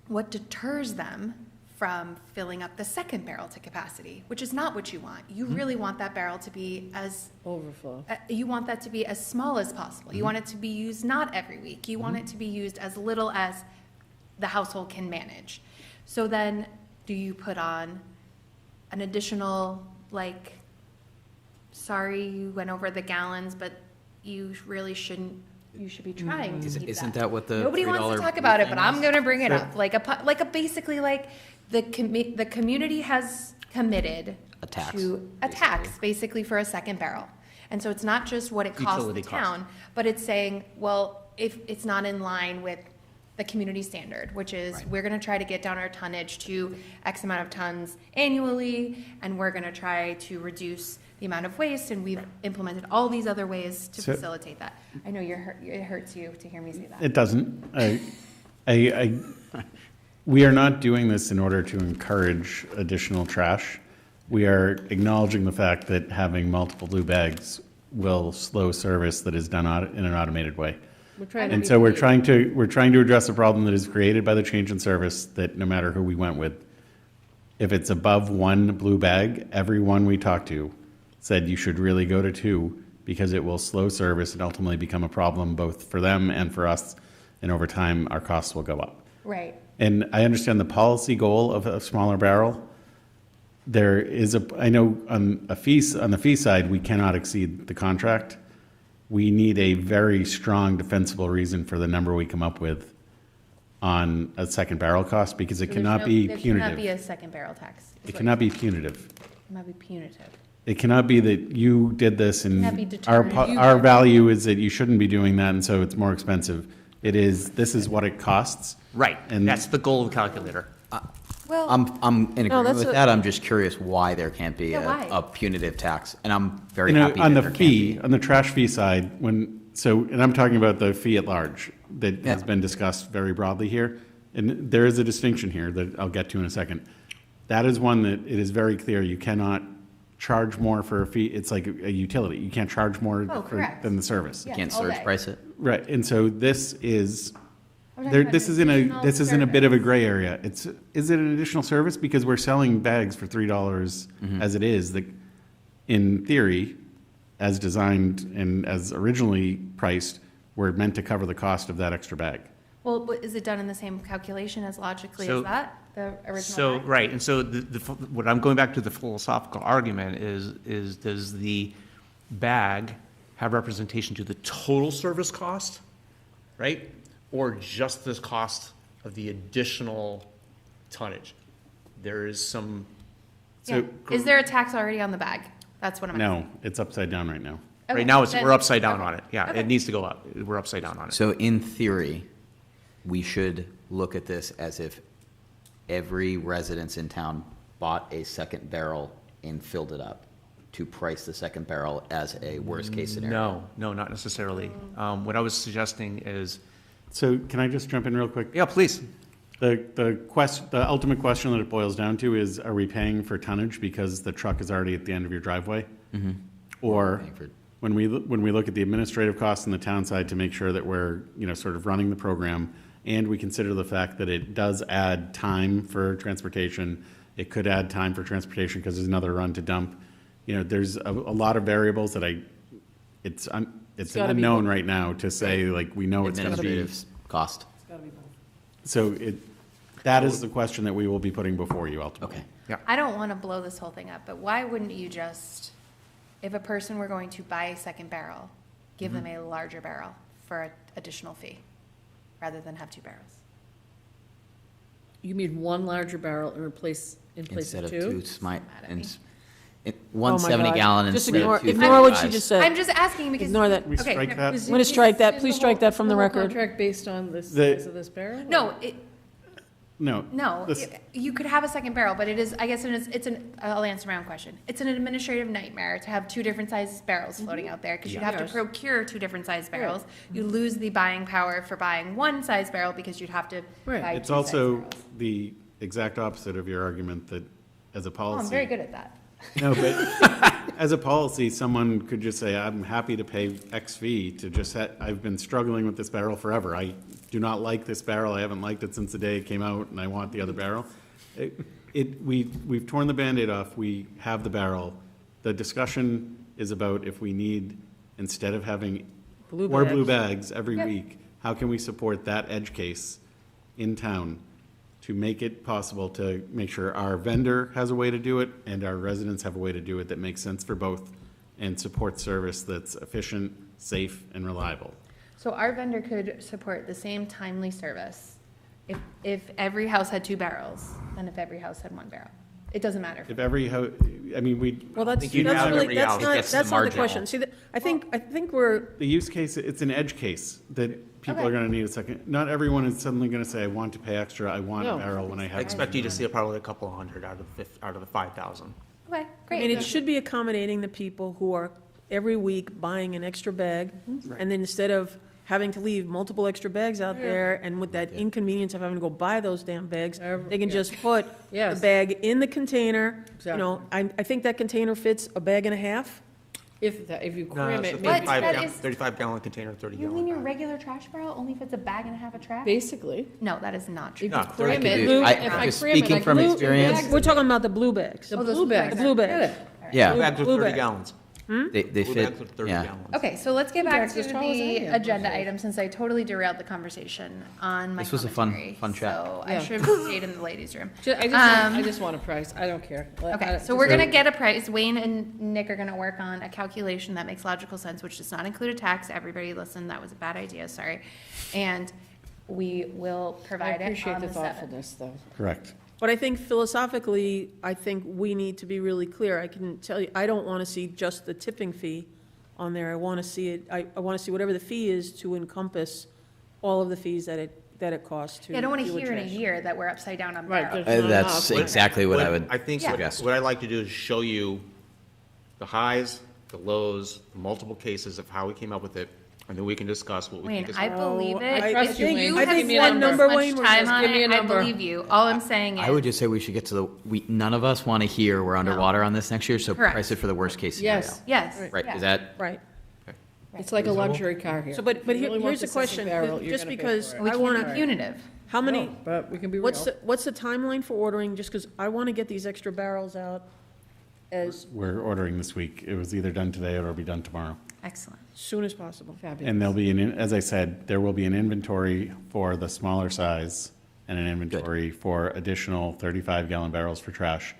S1: what deters them from filling up the second barrel to capacity, which is not what you want. You really want that barrel to be as
S3: overflow.
S1: You want that to be as small as possible. You want it to be used not every week. You want it to be used as little as the household can manage. So then, do you put on an additional, like, sorry, you went over the gallons, but you really shouldn't, you should be trying to keep
S2: Isn't that what the
S1: Nobody wants to
S2: $3
S1: talk about it, but
S2: thing
S1: I'm
S2: is?
S1: gonna bring it
S4: Sure.
S1: up, basically, like, the community has committed
S2: A tax,
S1: to a tax, basically, for a second barrel. And so it's not just what it costs the
S11: Utility cost.
S1: town, but it's saying, well, if it's not in line with the community standard, which is,
S2: Right.
S1: we're gonna try to get down our tonnage to X amount of tons annually, and we're gonna try to reduce the amount of waste, and we've implemented all these other ways to
S4: So-
S1: facilitate that. I know it hurts you to hear me say that.
S4: It doesn't. We are not doing this in order to encourage additional trash. We are acknowledging the fact that having multiple blue bags will slow service that is done in an automated way.
S3: We're trying to
S4: And
S3: be
S4: so we're
S3: creative.
S4: trying to address a problem that is created by the change in service that no matter who we went with, if it's above one blue bag, everyone we talked to said you should really go to two because it will slow service and ultimately become a problem both for them and for us. And over time, our costs will go up.
S1: Right.
S4: And I understand the policy goal of a smaller barrel. There is I know on the fee side, we cannot exceed the contract. We need a very strong defensible reason for the number we come up with on a second barrel cost, because it
S1: So
S4: cannot be
S1: There cannot be
S4: punitive.
S1: a second barrel tax. is
S4: It
S1: what
S4: cannot
S1: you're
S4: be punitive.
S1: saying. It cannot be punitive.
S4: It cannot be that you did this and
S1: Cannot be determined.
S4: our value is that you shouldn't be doing that, and so it's more expensive. This is what it costs.
S11: Right,
S4: And
S11: that's the goal of the calculator.
S1: Well,
S2: I'm in agreement
S3: that's
S2: with
S3: what-
S2: that. I'm just curious why there can't be
S1: Yeah, why?
S2: a punitive tax, and I'm very
S4: You know,
S2: happy
S4: on
S2: that
S4: the
S2: there
S4: fee,
S2: can't be.
S4: on the trash fee side, and I'm talking about the fee at large that has
S2: Yeah.
S4: been discussed very broadly here. And there is a distinction here that I'll get to in a second. That is one that it is very clear you cannot charge more for a fee. It's like a utility. You can't charge more
S1: correct.
S4: than the service.
S1: Yeah,
S2: Can't
S1: all
S2: surge
S1: day.
S2: price it.
S4: Right, and so this is,
S1: I'm talking about
S4: this
S1: an
S4: is in
S1: additional
S4: a bit of a
S1: service.
S4: gray area. Is it an additional service? Because we're selling bags for $3 as it is, that in theory, as designed and as originally priced, were meant to cover the cost of that extra bag.
S1: Well, but is it done in the same calculation as logically
S11: So-
S1: as that, the original?
S11: So,
S1: bag?
S11: right, and so what I'm going back to the philosophical argument is does the bag have representation to the total service cost, right? Or just the cost of the additional tonnage? There is some.
S1: Yeah. Is there a tax already on the bag? That's what I'm asking.
S4: No, it's upside down right now.
S1: Okay,
S11: Right now,
S1: then-
S11: we're upside down
S1: okay.
S11: on it. Yeah,
S1: Okay.
S11: it needs to go up. We're upside down on it.
S2: So in theory, we should look at this as if every residence in town bought a second barrel and filled it up to price the second barrel as a worst-case scenario?
S18: No, not necessarily. What I was suggesting is,
S4: So can I just jump in real quick?
S18: yeah, please.
S4: The ultimate question that it boils down to is, are we paying for tonnage because the truck is already at the end of your driveway?
S2: Mm-hmm.
S4: Or when we look at the administrative costs on the town side to make sure that we're, sort of running the program, and we consider the fact that it does add time for transportation, it could add time for transportation because there's another run to dump. There's a lot of variables that it's an unknown right now to say, like, we know it's going to be.
S2: Administrative cost.
S4: So that is the question that we will be putting before you ultimately.
S2: Okay.
S18: Yeah.
S1: I don't want to blow this whole thing up, but why wouldn't you just, if a person were going to buy a second barrel, give them a larger barrel for an additional fee, rather than have 2 barrels?
S3: You mean one larger barrel in place
S2: Instead
S3: of
S2: of
S3: two?
S2: 2,
S1: Mad at me.
S2: 170
S8: God.
S2: gallon
S8: Just
S2: instead of 2.
S8: ignore what she just said.
S1: I'm just asking because.
S8: Ignore that.
S4: We strike
S1: no,
S4: that?
S8: I'm going to strike that. Please strike that from the record.
S3: Contract based on the size of this barrel?
S1: No,
S4: No. This-
S1: you could have a second barrel, but it is, I guess I'll answer my own question. It's an administrative nightmare to have 2 different sizes barrels floating out there, because you have to
S3: Yes.
S1: procure 2 different size barrels. You lose the buying power for buying one size barrel because you'd have to buy 2
S4: It's
S1: size
S4: also
S1: barrels.
S4: the exact opposite of your argument that as a
S1: Oh,
S4: policy.
S1: I'm very good at that.
S4: No, but as a policy, someone could just say, I'm happy to pay X fee to just, I've been struggling with this barrel forever. I do not like this barrel. I haven't liked it since the day it came out, and I want the other barrel. We've torn the Band-Aid off. We have the barrel. The discussion is about if we need, instead of having more blue bags every week, how can we support that edge case in town to make it possible to make sure our vendor has a way to do it and our residents have a way to do it that makes sense for both and support service that's efficient, safe, and reliable.
S1: So our vendor could support the same timely service if every house had 2 barrels than if every house had 1 barrel. It doesn't matter.
S4: If every house, I mean,
S8: Well, that's
S2: think you'd
S8: that's
S2: have
S8: really,
S2: every
S8: that's
S2: house. It
S8: not,
S2: gets to
S8: that's
S2: the
S8: not the
S2: marginal.
S8: question. See, I think we're,
S4: the use case, it's an edge case that people
S1: Okay.
S4: are gonna need a second. Not everyone is suddenly gonna say, I want to pay extra, I want a
S3: No.
S4: barrel when I
S18: I
S4: have.
S18: expect you to see probably a couple hundred out of the 5,000.
S1: Okay,
S8: I
S1: great.
S8: mean, it should be accommodating the people who are every week buying an extra bag, and then instead of having to leave multiple extra bags out there, and with that inconvenience of having to go buy those damn bags, they can just put the
S3: Yes.
S8: bag in the container. You know, I think that container fits a bag and a half.
S3: If you
S18: No,
S3: cram
S18: it's
S3: it,
S18: a
S3: maybe.
S18: 35 gallon container, 30
S1: You
S18: gallon.
S1: mean your regular trash barrel only fits a bag and a half of trash?
S3: Basically.
S1: No, that is not true.
S3: If
S18: No,
S3: you cram
S2: I could
S3: it,
S2: do-
S3: glue-
S2: I-
S3: if I
S2: just
S3: cram it,
S2: speaking
S3: I
S2: from
S3: glue
S2: experience-
S3: bags-
S8: We're talking about the blue bags.
S3: The
S1: Oh, those
S3: blue
S1: blue
S3: bags.
S8: The blue
S3: Get
S8: bags.
S3: it.
S2: Yeah,
S18: Blue bags with
S8: Blue
S18: 30
S8: bags.
S18: gallons.
S2: they
S18: Blue
S2: fit,
S18: bags with 30
S2: yeah.
S18: gallons.
S1: Okay, so let's get back
S3: Bags
S1: to
S3: as tall as I
S1: the
S3: am.
S1: agenda item, since I totally derailed the conversation on my
S2: This was a
S1: commentary.
S2: fun chat.
S1: So I
S3: Yeah.
S1: should have stayed in the ladies' room.
S3: I just want a price, I don't care.
S1: Okay, so we're gonna get a price. Wayne and Nick are gonna work on a calculation that makes logical sense, which does not include a tax. Everybody listen, that was a bad idea, sorry. And we will
S3: I
S1: provide it
S3: appreciate
S1: on
S3: the
S1: the 7th.
S3: thoughtfulness, though.
S4: Correct.
S8: But I think philosophically, I think we need to be really clear. I can tell you, I don't want to see just the tipping fee on there. I want to see it, I want to see whatever the fee is to encompass all of the fees that it costs to.
S1: Yeah, I don't wanna
S8: deal with
S1: hear in a
S8: trash.
S1: year that we're upside down on
S3: Right,
S1: barrels.
S3: there's not
S2: That's
S3: enough.
S2: exactly what I would
S18: I think
S2: suggest.
S18: what I'd like to do is show you the highs, the lows, the multiple cases of how we came up with it, and then we can discuss what we
S1: Wayne,
S18: think is.
S1: I believe
S8: I
S1: it.
S8: trust
S1: If
S8: you, Wayne.
S1: you
S8: I
S1: have
S8: think
S1: spent
S8: one
S1: this
S8: number,
S1: much
S8: Wayne,
S1: time
S8: just
S1: on
S8: give me a
S1: it, I
S8: number.
S1: believe you. All I'm saying
S2: I would
S1: is,
S2: just say we should get to none of us want to hear we're underwater on this next year, so
S1: Correct.
S2: price it for the worst case scenario.
S3: Yes.
S1: yes.
S2: Right,
S1: yeah.
S2: is that,
S8: Right.
S3: It's like a luxury car here.
S8: So, but
S3: If you really want
S8: here's the
S3: second
S8: question,
S3: barrel, you're
S8: just
S3: gonna pay
S8: because
S3: for it.
S1: We
S8: I
S1: can't
S8: want
S1: be
S8: to,
S1: punitive.
S8: how many,
S3: No, but we can be real.
S8: what's the timeline for ordering? Just because I want to get these extra barrels out as
S4: We're ordering this week. It was either done today or it'll be done tomorrow.
S1: Excellent.
S8: soon as possible.
S3: Fabulous.
S4: And there'll be as I said, there will be an inventory for the smaller size and an inventory for additional 35-gallon barrels for trash.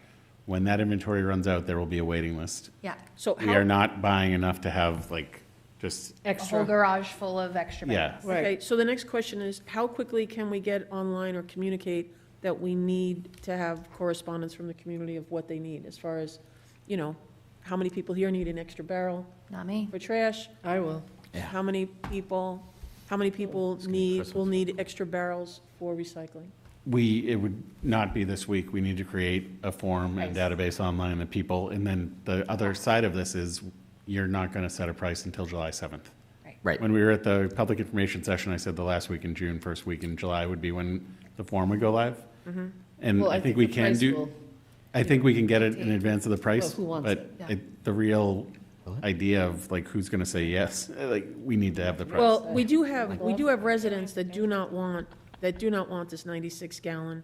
S4: When that inventory runs out, there will be a waiting list.
S1: Yeah.
S8: So
S4: We are
S8: how,
S4: not buying enough to have just,
S1: A whole garage full of extra
S4: yeah.
S1: barrels.
S8: okay, so the next question is, how quickly can we get online or communicate that we need to have correspondence from the community of what they need, as far as, you know, how many people here need an extra barrel
S1: Not me.
S8: for trash?
S3: I will.
S8: How many people will need extra barrels for recycling?
S4: it would not be this week. We need to create a form and database online of people. And then the other side of this is you're not going to set a price until July 7th.
S2: Right.
S4: When we were at the public information session, I said the last week in June, first week in July would be when the form would go live. And
S3: Well,
S4: I think we
S3: the
S4: can
S3: price
S4: do,
S3: will-
S4: I think we can get it in advance of the price.
S3: Well, who wants
S4: but
S3: it? Yeah.
S4: the real idea of like who's going to say yes, like we need to have the price.
S8: Well, we do have residents that do not want this 96-gallon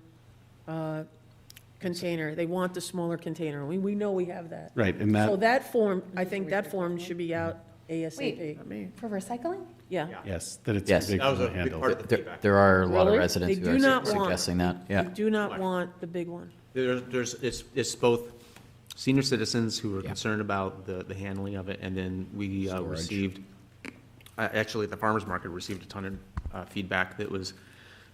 S8: container. They want the smaller container. We know we have that.
S4: Right, and that.
S8: So that form, I think that form should be out ASAP.
S1: For recycling?
S8: Yeah.
S4: Yes, that it's
S2: Yes.
S4: ridiculous
S11: That was
S4: to
S11: a big
S4: handle.
S11: part of the feedback.
S2: There are a lot of
S8: Really?
S2: residents
S8: They
S2: who
S8: do
S2: are
S8: not want-
S2: suggesting that,
S8: They
S2: yeah.
S8: do not want the big one.
S11: It's both senior citizens who are concerned about the handling of it, and then we received, actually at the farmer's market, received a ton of feedback that was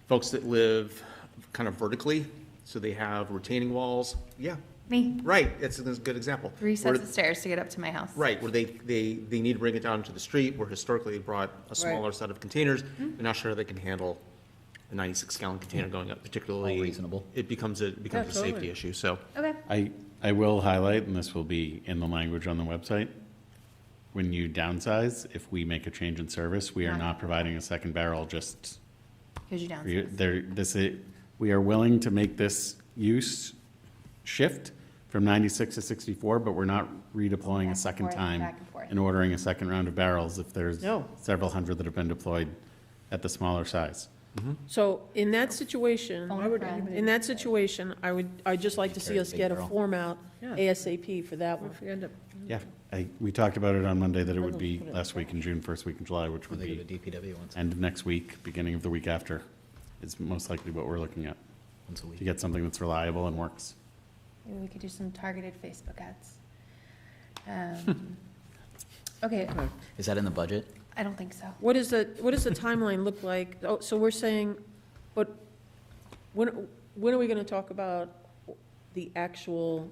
S11: folks that live kind of vertically, so they have retaining walls. Yeah.
S1: Me.
S11: Right, it's a good example.
S1: 3
S11: Where-
S1: sets of stairs to get up to my house.
S11: Right, where they need to bring it down to the street, where historically they brought a smaller set of containers. They're not sure they can handle a 96-gallon container going up, particularly.
S2: All reasonable.
S11: It becomes a safety
S8: totally.
S11: issue, so.
S1: Okay.
S4: I will highlight, and this will be in the language on the website, when you downsize, if we make a change in service, we are not providing a second barrel, just.
S1: Because you downsize.
S4: We are willing to make this use shift from 96 to 64, but we're not redeploying a second time
S1: back and forth.
S4: and ordering a second round of barrels if there's
S8: No.
S4: several hundred that have been deployed at the smaller size.
S8: So in that situation,
S1: Phone a friend.
S8: I'd just like to see us get a form out ASAP for that one.
S4: Yeah. We talked about it on Monday that it would be last week in June, first week in July, which would
S2: They go
S4: be
S2: to DPW once
S4: end of next week, beginning of the week after, is most likely what we're looking at,
S2: a week.
S4: to get something that's reliable and works.
S1: Maybe we could do some targeted Facebook ads. Okay,
S2: Is that in the budget?
S1: I don't think so.
S8: What does the timeline look like? Oh, so we're saying, but when are we going to talk about the actual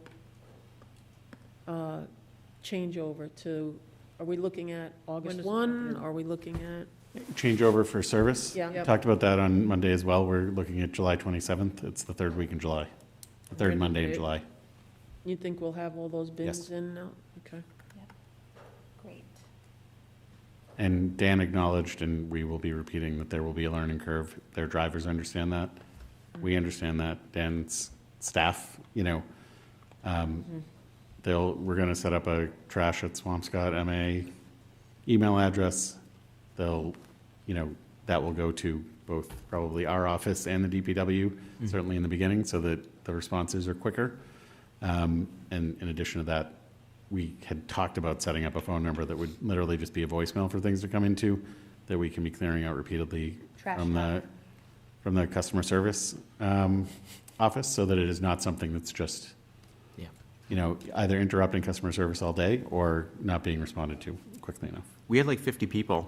S8: changeover to, are we looking at August 1? Are we looking at?
S4: Changeover for service?
S8: Yeah. Yep.
S4: Talked about that on Monday as well. We're looking at July 27th. It's the third week in July, the third
S8: Okay,
S4: Monday in
S8: great.
S4: July.
S8: You think we'll have all those bins
S4: Yes.
S8: in now? Okay.
S1: Great.
S4: And Dan acknowledged, and we will be repeating, that there will be a learning curve. Their drivers understand that. We understand that. Dan's staff, we're going to set up a trash at Swampscott MA email address. That will go to both probably our office and the DPW, certainly in the beginning, so that the responses are quicker. And in addition to that, we had talked about setting up a phone number that would literally just be a voicemail for things to come into, that we can be clearing out repeatedly
S1: Trash
S4: from the customer service office, so that it is not something that's just, either interrupting customer service all day or not being responded to quickly enough.
S11: We had like 50 people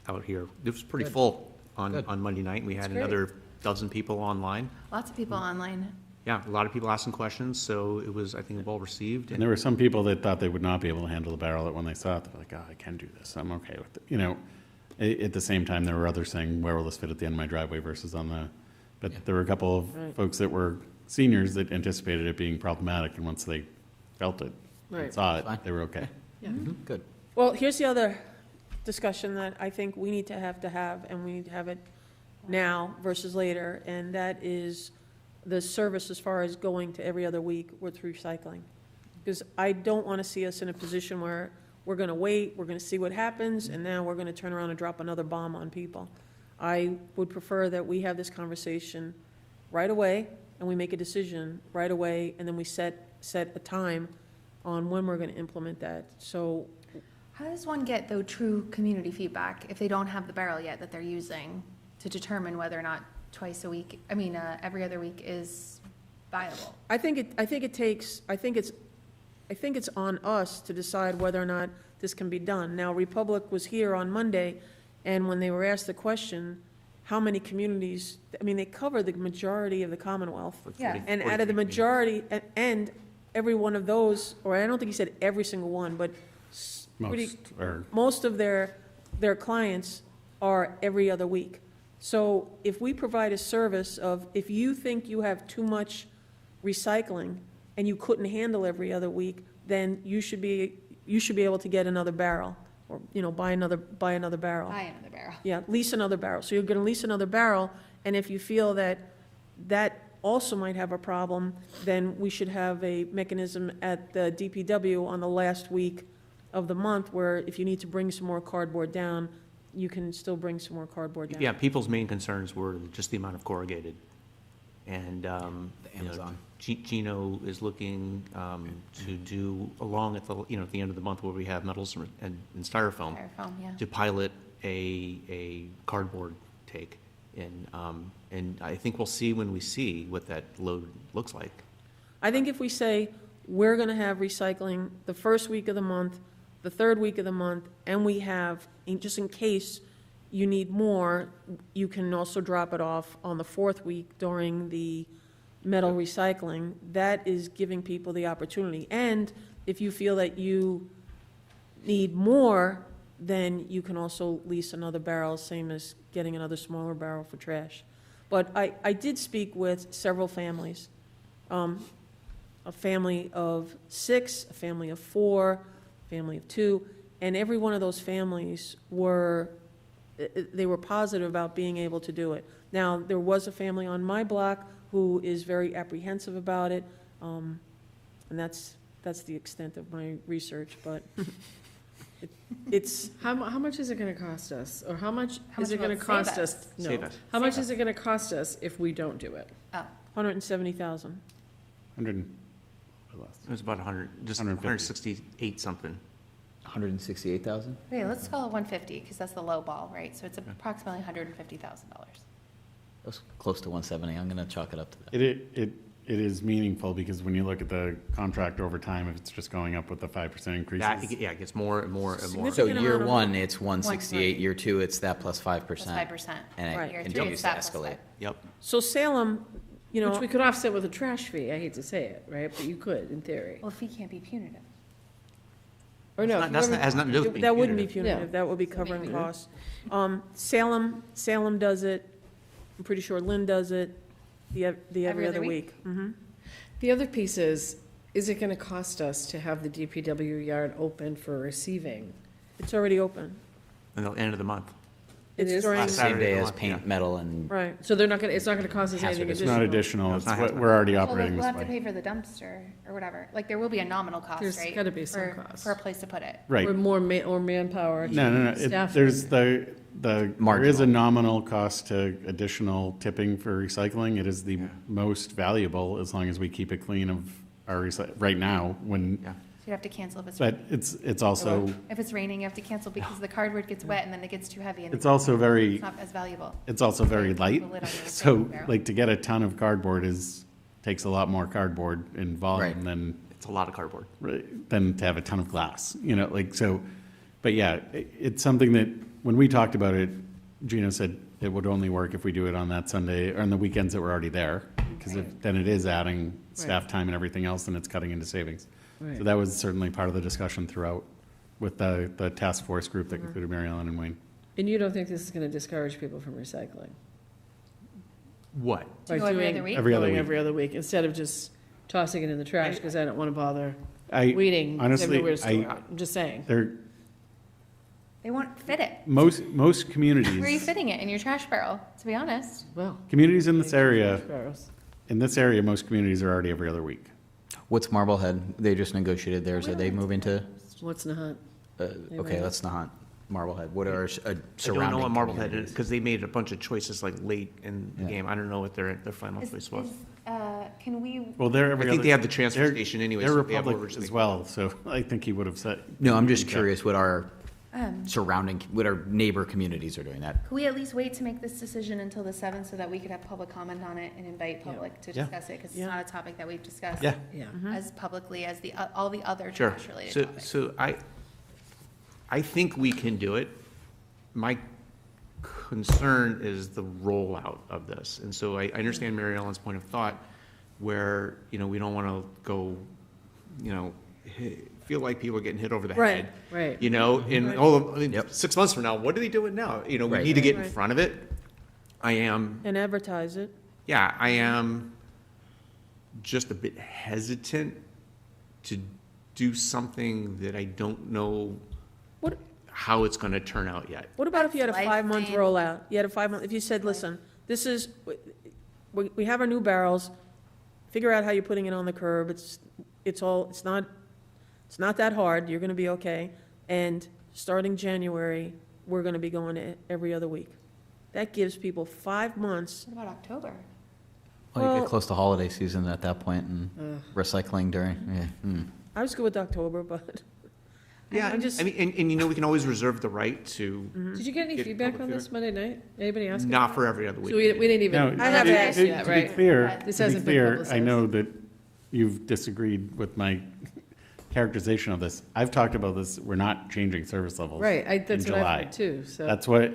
S11: out here. It was pretty full on Monday night, and we had
S1: great.
S11: another dozen people online.
S1: Lots of people online.
S11: Yeah, a lot of people asking questions, so it was, I think, well received.
S4: And there were some people that thought they would not be able to handle the barrel, that when they saw it, they were like, I can do this, I'm okay with it. At the same time, there were others saying, where will this fit at the end of my driveway versus on the, but there were a couple of folks that were seniors that anticipated it being problematic, and once they felt it and
S8: Right.
S4: saw it, they were okay.
S8: Yeah.
S2: Good.
S8: Well, here's the other discussion that I think we need to have, and we need to have it now versus later, and that is the service as far as going to every other week with recycling. Because I don't want to see us in a position where we're going to wait, we're going to see what happens, and now we're going to turn around and drop another bomb on people. I would prefer that we have this conversation right away, and we make a decision right away, and then we set a time on when we're going to implement that. So
S1: How does one get, though, true community feedback if they don't have the barrel yet that they're using to determine whether or not every other week is viable?
S8: I think it's on us to decide whether or not this can be done. Now, Republic was here on Monday, and when they were asked the question, how many communities, they cover the majority of the Commonwealth.
S1: Yeah.
S8: And out of the majority, and every one of those, or I don't think he said every single one, but
S4: Most are.
S8: most of their clients are every other week. So if we provide a service of, if you think you have too much recycling and you couldn't handle every other week, then you should be able to get another barrel, or, buy another barrel.
S1: Buy another barrel.
S8: Yeah, lease another barrel. So you're gonna lease another barrel, and if you feel that that also might have a problem, then we should have a mechanism at the DPW on the last week of the month where if you need to bring some more cardboard down, you can still bring some more cardboard down.
S18: Yeah, people's main concerns were just the amount of corrugated. And,
S2: Amazon.
S18: Gino is looking to do, along at the, at the end of the month where we have metals and styrofoam.
S1: Styrofoam, yeah.
S18: To pilot a cardboard take. And I think we'll see when we see what that load looks like.
S8: I think if we say, we're gonna have recycling the first week of the month, the third week of the month, and we have, just in case you need more, you can also drop it off on the fourth week during the metal recycling. That is giving people the opportunity. And if you feel that you need more, then you can also lease another barrel, same as getting another smaller barrel for trash. But I did speak with several families, a family of 6, a family of 4, a family of 2, and every one of those families were positive about being able to do it. Now, there was a family on my block who is very apprehensive about it, and that's the extent of my research, but it's...
S3: How much is it gonna cost us? Or how much is it
S1: will
S3: gonna
S1: it
S3: cost
S1: save
S3: us?
S1: us?
S3: No.
S18: Save us.
S3: How much is it gonna cost us if we don't do it?
S1: Oh,
S8: 170,000.
S4: 100,
S18: It was about 100, just
S4: 150.
S18: 168 something.
S2: 168,000?
S1: okay, let's call it 150, because that's the low ball, right? So it's approximately $150,000.
S2: That's close to 170. I'm going to chalk it up to that.
S4: It is meaningful because when you look at the contract over time, if it's just going up with the 5% increases.
S18: Yeah, it gets more and more and more.
S2: So
S8: Significant
S2: year
S8: amount of
S2: one,
S8: money.
S2: it's 168. Year two, it's that plus 5%.
S1: Plus 5%.
S2: And
S8: Right.
S2: it
S1: Year three,
S2: continues
S1: it's
S2: to
S1: that plus
S2: escalate.
S1: 5.
S18: Yep.
S8: So Salem,
S3: Which we could offset with a trash fee, I hate to say it, right? But you could, in theory.
S1: Well, fee can't be punitive.
S3: Or no.
S18: That's not- has nothing to do with being
S8: that wouldn't be
S18: punitive.
S8: punitive, that would be covering costs. Salem does it, I'm pretty sure Lynn does it, the every other week. Mhm.
S3: The other piece is it gonna cost us to have the DPW yard open for receiving?
S8: It's already open.
S18: And the end of the month.
S3: It
S8: It's
S3: is?
S8: during,
S18: Last
S2: Same
S18: Saturday
S2: day
S18: of the
S2: as
S18: month,
S2: paint,
S18: yeah.
S2: metal, and
S8: right.
S3: So it's not gonna cost us anything
S2: Hazardous.
S4: It's
S3: additional?
S4: not additional,
S18: No,
S4: it's
S18: it's not
S4: what
S18: hazmat.
S4: we're already
S1: Well,
S4: operating
S1: we'll
S4: this
S1: have to
S4: way.
S1: pay for the dumpster or whatever. Like, there will be a nominal cost,
S3: There's
S1: right?
S3: gotta be some
S1: for-
S3: cost.
S1: For a place to put it.
S4: Right.
S3: Or more or manpower?
S4: No.
S3: Staff.
S4: There's there is a
S2: Marginal.
S4: nominal cost to additional tipping for recycling. It is the most valuable as long as we keep it clean of our right now when,
S18: Yeah.
S1: So you have to cancel if it's.
S4: but it's also,
S1: If it's raining, you have to cancel because the cardboard gets wet and then it gets too heavy and
S4: it's also very,
S1: it's not as valuable.
S4: it's also very light.
S1: The lid on the
S4: So
S1: recycling barrel.
S4: like to get a ton of cardboard takes a lot more cardboard in volume
S2: Right.
S4: than
S18: It's a lot of cardboard.
S4: than to have a ton of glass, so, but yeah, it's something that, when we talked about it, Gino said it would only work if we do it on that Sunday, or on the weekends that we're already there, because then it is adding staff time and everything else, and it's cutting into savings. So
S3: Right.
S4: that was certainly part of the discussion throughout with the task force group that included Mary Ellen and Wayne.
S3: And you don't think this is gonna discourage people from recycling?
S18: What?
S1: To go every other week?
S4: Every other
S3: Going
S4: week.
S3: every other week, instead of just tossing it in the trash, because I don't wanna bother
S4: I-
S3: weeding. 'cause I
S4: honestly,
S3: have nowhere to store
S4: I-
S3: it. I'm just saying.
S1: They won't fit it.
S4: Most
S1: Where are you
S4: communities,
S1: fitting it? In your trash barrel, to be honest.
S3: Well.
S4: communities in this area,
S3: Barrels.
S4: most communities are already every other week.
S2: what's Marblehead? They just negotiated theirs. Are they moving to?
S3: What's Nahant?
S2: Okay, let's not Marblehead. What are
S18: I don't
S2: surrounding
S18: know what Marblehead is,
S2: communities?
S18: because they made a bunch of choices like late in the
S2: Yeah.
S18: game. I don't know what their final
S1: Is,
S18: choice was.
S1: can we,
S4: Well, they're every
S18: I think
S4: other.
S18: they have the transfer
S4: they're-
S18: station anyway,
S4: They're
S18: so they have
S4: Republic
S18: orders they
S4: as
S18: can
S4: well, so I think he would have said.
S2: No, I'm just curious what our
S1: um,
S2: what our neighbor communities are doing that.
S1: could we at least wait to make this decision until the 7th so that we could have public comment on it and invite public to
S4: Yeah.
S1: discuss it? Because it's
S3: Yeah.
S1: not a topic that we've discussed.
S4: Yeah.
S3: Yeah.
S1: As publicly as all the other
S18: Sure.
S1: trash-related
S18: So,
S1: topics.
S18: so I think we can do it. My concern is the rollout of this. And so I understand Mary Ellen's point of thought where, we don't want to go, feel like people are getting hit over the
S3: Right,
S18: head.
S3: right.
S18: In 6 months from now, what are they doing now? We
S2: Right.
S18: need to get in
S3: Right.
S18: front of it.
S11: I am,
S8: and advertise it.
S11: yeah, I am just a bit hesitant to do something that I don't know
S8: What-
S11: how it's going to turn out yet.
S8: What about if you had a
S1: Life
S8: 5-month
S1: plan.
S8: rollout? You had a 5-month, if you said, listen, this is, we have our new barrels, figure out how you're putting it on the curb, it's not that hard, you're gonna be okay, and starting January, we're gonna be going every other week. That gives people 5 months.
S1: What about October?
S2: Well, you
S8: Well-
S2: get close to holiday season at that point and recycling during, yeah.
S8: I was good with October, but.
S11: Yeah,
S8: I'm just.
S11: I mean, and you know, we can always reserve the right to.
S12: Did you get any
S11: Get
S12: feedback
S11: public
S12: on this
S11: feedback?
S12: Monday night? Anybody asking?
S11: Not for every other week.
S12: So we didn't even.
S4: No,
S8: I haven't asked
S4: to-
S8: yet,
S4: To
S8: right?
S4: be clear,
S12: This
S4: to be
S12: hasn't been
S4: clear, I
S12: publicized.
S4: know that you've disagreed with my characterization of this. I've talked about this, we're not changing service levels
S12: Right, that's
S4: in
S12: what I've
S4: July.
S12: heard too, so.
S4: That's what,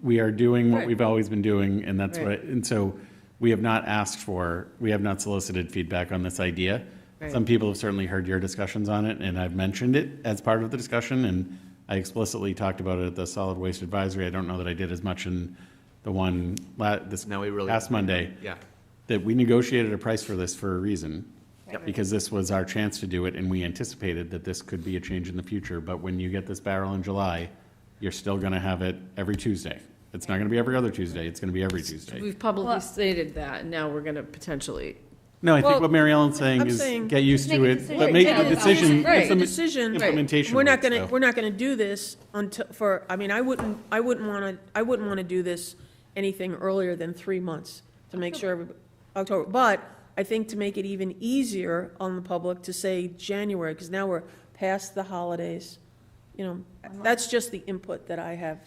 S4: we are doing what
S12: Right.
S4: we've always been doing, and that's
S12: Right.
S4: what, and so we have not asked for, we have not solicited feedback on this idea.
S12: Right.
S4: Some people have certainly heard your discussions on it, and I've mentioned it as part of the discussion, and I explicitly talked about it at the Solid Waste Advisory. I don't know that I did as much in the one this
S11: No, we really.
S4: past Monday.
S11: Yeah.
S4: That we negotiated a price for this for a reason.
S11: Yep.
S4: Because this was our chance to do it, and we anticipated that this could be a change in the future. But when you get this barrel in July, you're still gonna have it every Tuesday. It's not gonna be every other Tuesday, it's gonna be every Tuesday.
S12: We've publicly stated that, and now we're gonna potentially.
S4: No, I think
S8: Well,
S4: what Mary Ellen's saying
S8: I'm
S4: is
S8: saying-
S4: get used
S1: Make
S4: to
S1: a
S4: it,
S1: decision.
S4: but make
S1: Right.
S4: the
S1: Make a
S4: decision.
S8: Right,
S4: implement-
S8: decision.
S4: Implementation.
S8: We're not
S4: works,
S8: gonna,
S4: though.
S8: we're not gonna do this until, I mean, I wouldn't wanna do this anything earlier than 3 months to make sure, October. But I think to make it even easier on the public to say January, because now we're past the holidays, you know, that's just the input that I have.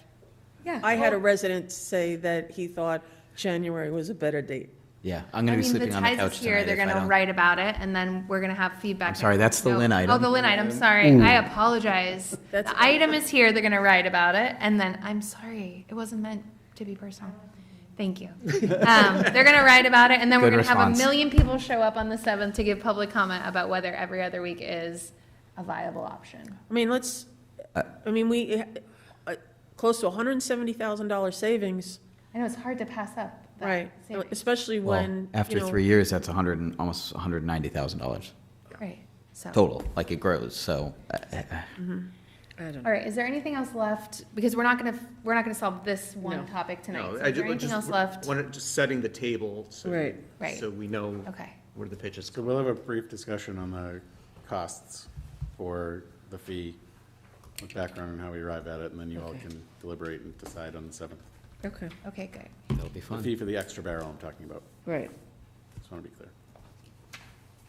S1: Yeah.
S8: I had a resident say that he thought January was a better date.
S2: Yeah, I'm
S1: I
S2: gonna be
S1: mean, the
S2: sleeping on the
S1: ties
S2: couch
S1: is here,
S2: tonight
S1: they're
S2: if I
S1: gonna
S2: don't.
S1: write about it, and then we're gonna have feedback.
S2: I'm sorry, that's the
S1: No.
S2: Lynn item.
S1: Oh, the Lynn item, sorry. I apologize. The item is here, they're gonna write about it, and then, I'm sorry, it wasn't meant to be personal. Thank you. They're gonna write about it, and then we're
S2: Good
S1: gonna have a
S2: response.
S1: million people show up on the 7th to give public comment about whether every other week is a viable option.
S8: I mean, we, close to $170,000 savings,
S1: I know, it's hard to pass up that
S8: right,
S1: savings.
S8: especially
S2: Well,
S8: when,
S2: after
S8: you know,
S2: 3 years, that's almost $190,000
S1: Right, so.
S2: total, like it grows, so.
S12: I don't know.
S1: All right, is there anything else left? Because we're not gonna solve this one topic tonight.
S11: No,
S1: So
S11: I
S1: is there
S11: just,
S1: anything else left?
S11: just setting the table so.
S12: Right.
S1: Right.
S11: So we know.
S1: Okay.
S11: Where the pitch is
S4: So
S11: coming.
S4: we'll have a brief discussion on the costs for the fee, with background on how we arrive at it, and then you all can deliberate and decide on the 7th.
S12: Okay,
S1: Okay, good.
S2: That'll be
S4: The
S2: fun.
S4: fee for the extra barrel I'm talking about,
S12: right.
S4: just want to be clear.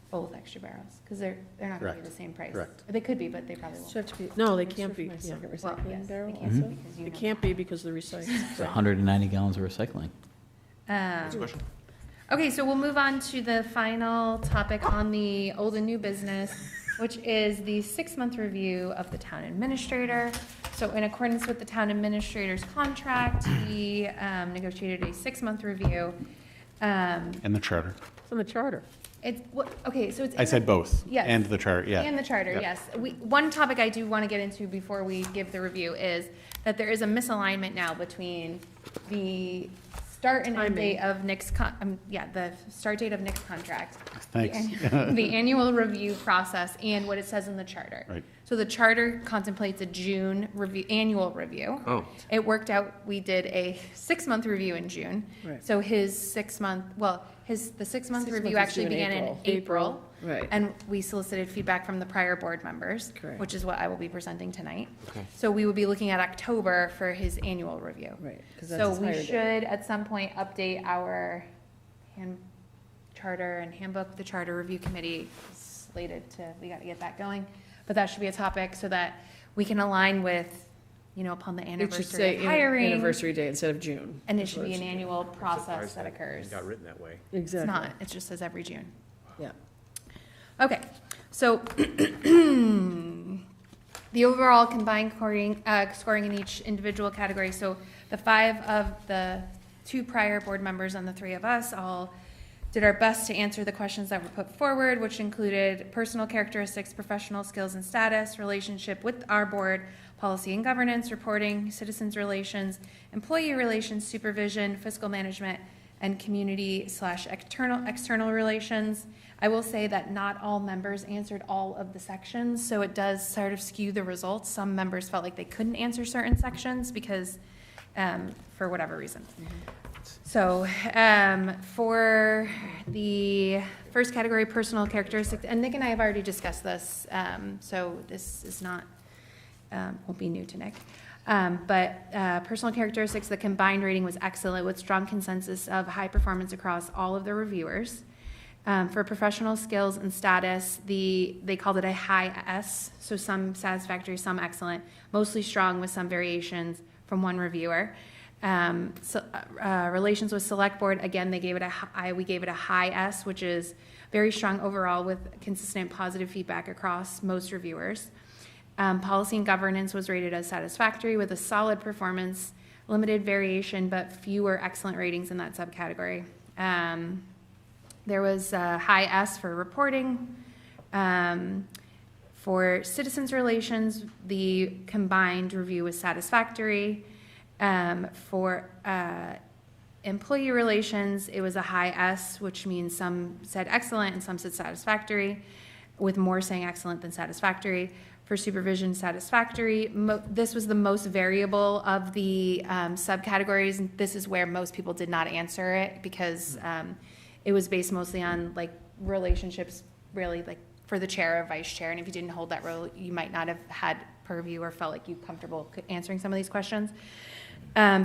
S1: Both extra barrels, because they're not gonna be
S4: Correct.
S1: the same price.
S4: Correct.
S1: They could be, but they probably
S12: Should
S1: won't.
S12: have to be.
S8: No, they
S12: registered
S8: can't
S12: for
S8: be,
S12: my
S8: yeah.
S12: second
S1: Well,
S12: recycling
S1: yes,
S12: barrel
S1: they can't be
S12: also.
S1: because you
S8: It
S1: know.
S8: can't be because of the recycling.
S2: It's 190 gallons of recycling.
S11: Next question.
S1: Okay, so we'll move on to the final topic on the old and new business, which is the 6-month review of the town administrator. So in accordance with the town administrator's contract, we negotiated a 6-month review.
S4: And the charter.
S8: It's in the charter.
S1: It's, okay, so it's.
S4: I said both.
S1: Yes.
S4: And the charter, yeah.
S1: And the charter,
S4: Yep.
S1: yes. One topic I do want to get into before we give the review is that there is a misalignment now between the start and end date of Nick's, the start date of Nick's contract.
S4: Thanks.
S1: The annual review process and what it says in the charter.
S4: Right.
S1: So the charter contemplates a June annual review.
S11: Oh.
S1: It worked out, we did a 6-month review in June.
S12: Right.
S1: So the 6-month review
S12: 6 months
S1: actually
S12: is due in
S1: began in
S12: April.
S1: April.
S12: Right.
S1: And we solicited feedback from the prior board members.
S12: Correct.
S1: Which is what I will be presenting tonight.
S11: Okay.
S1: So we would be looking at October for his annual review.
S12: Right, 'cause that's
S1: So
S12: his
S1: we
S12: higher date.
S1: should, at some point, update our charter and handbook. The charter review committee is slated to, we got to get that going. But that should be a topic so that we can align with, upon the
S12: It should
S1: anniversary
S12: say
S1: of hiring.
S12: anniversary date instead of June.
S1: And it should be an
S12: First.
S1: annual process
S11: Surprised
S1: that
S11: it
S1: occurs.
S11: got written that way.
S1: It's
S12: Exactly.
S1: not, it just says every June.
S12: Yeah.
S1: Okay, so the overall combined scoring in each individual category, so the 5 of the 2 prior board members and the 3 of us all did our best to answer the questions that were put forward, which included personal characteristics, professional skills and status, relationship with our board, policy and governance, reporting, citizens relations, employee relations, supervision, fiscal management, and community/external relations. I will say that not all members answered all of the sections, so it does sort of skew the results. Some members felt like they couldn't answer certain sections because, for whatever reason. So for the first category, personal characteristics, and Nick and I have already discussed this, so this is not, won't be new to Nick. But personal characteristics, the combined rating was excellent with strong consensus of high performance across all of the reviewers. For professional skills and status, they called it a high S, so some satisfactory, some excellent, mostly strong with some variations from one reviewer. Relations with select board, again, we gave it a high S, which is very strong overall with consistent positive feedback across most reviewers. Policy and governance was rated as satisfactory with a solid performance, limited variation, but fewer excellent ratings in that subcategory. There was a high S for reporting. For citizens relations, the combined review was satisfactory. For employee relations, it was a high S, which means some said excellent and some said satisfactory, with more saying excellent than satisfactory. For supervision, satisfactory. This was the most variable of the subcategories. And this is where most people did not answer it because it was based mostly on like relationships, really like for the chair or vice chair. And if you didn't hold that role, you might not have had purview or felt like you comfortable answering some of these questions.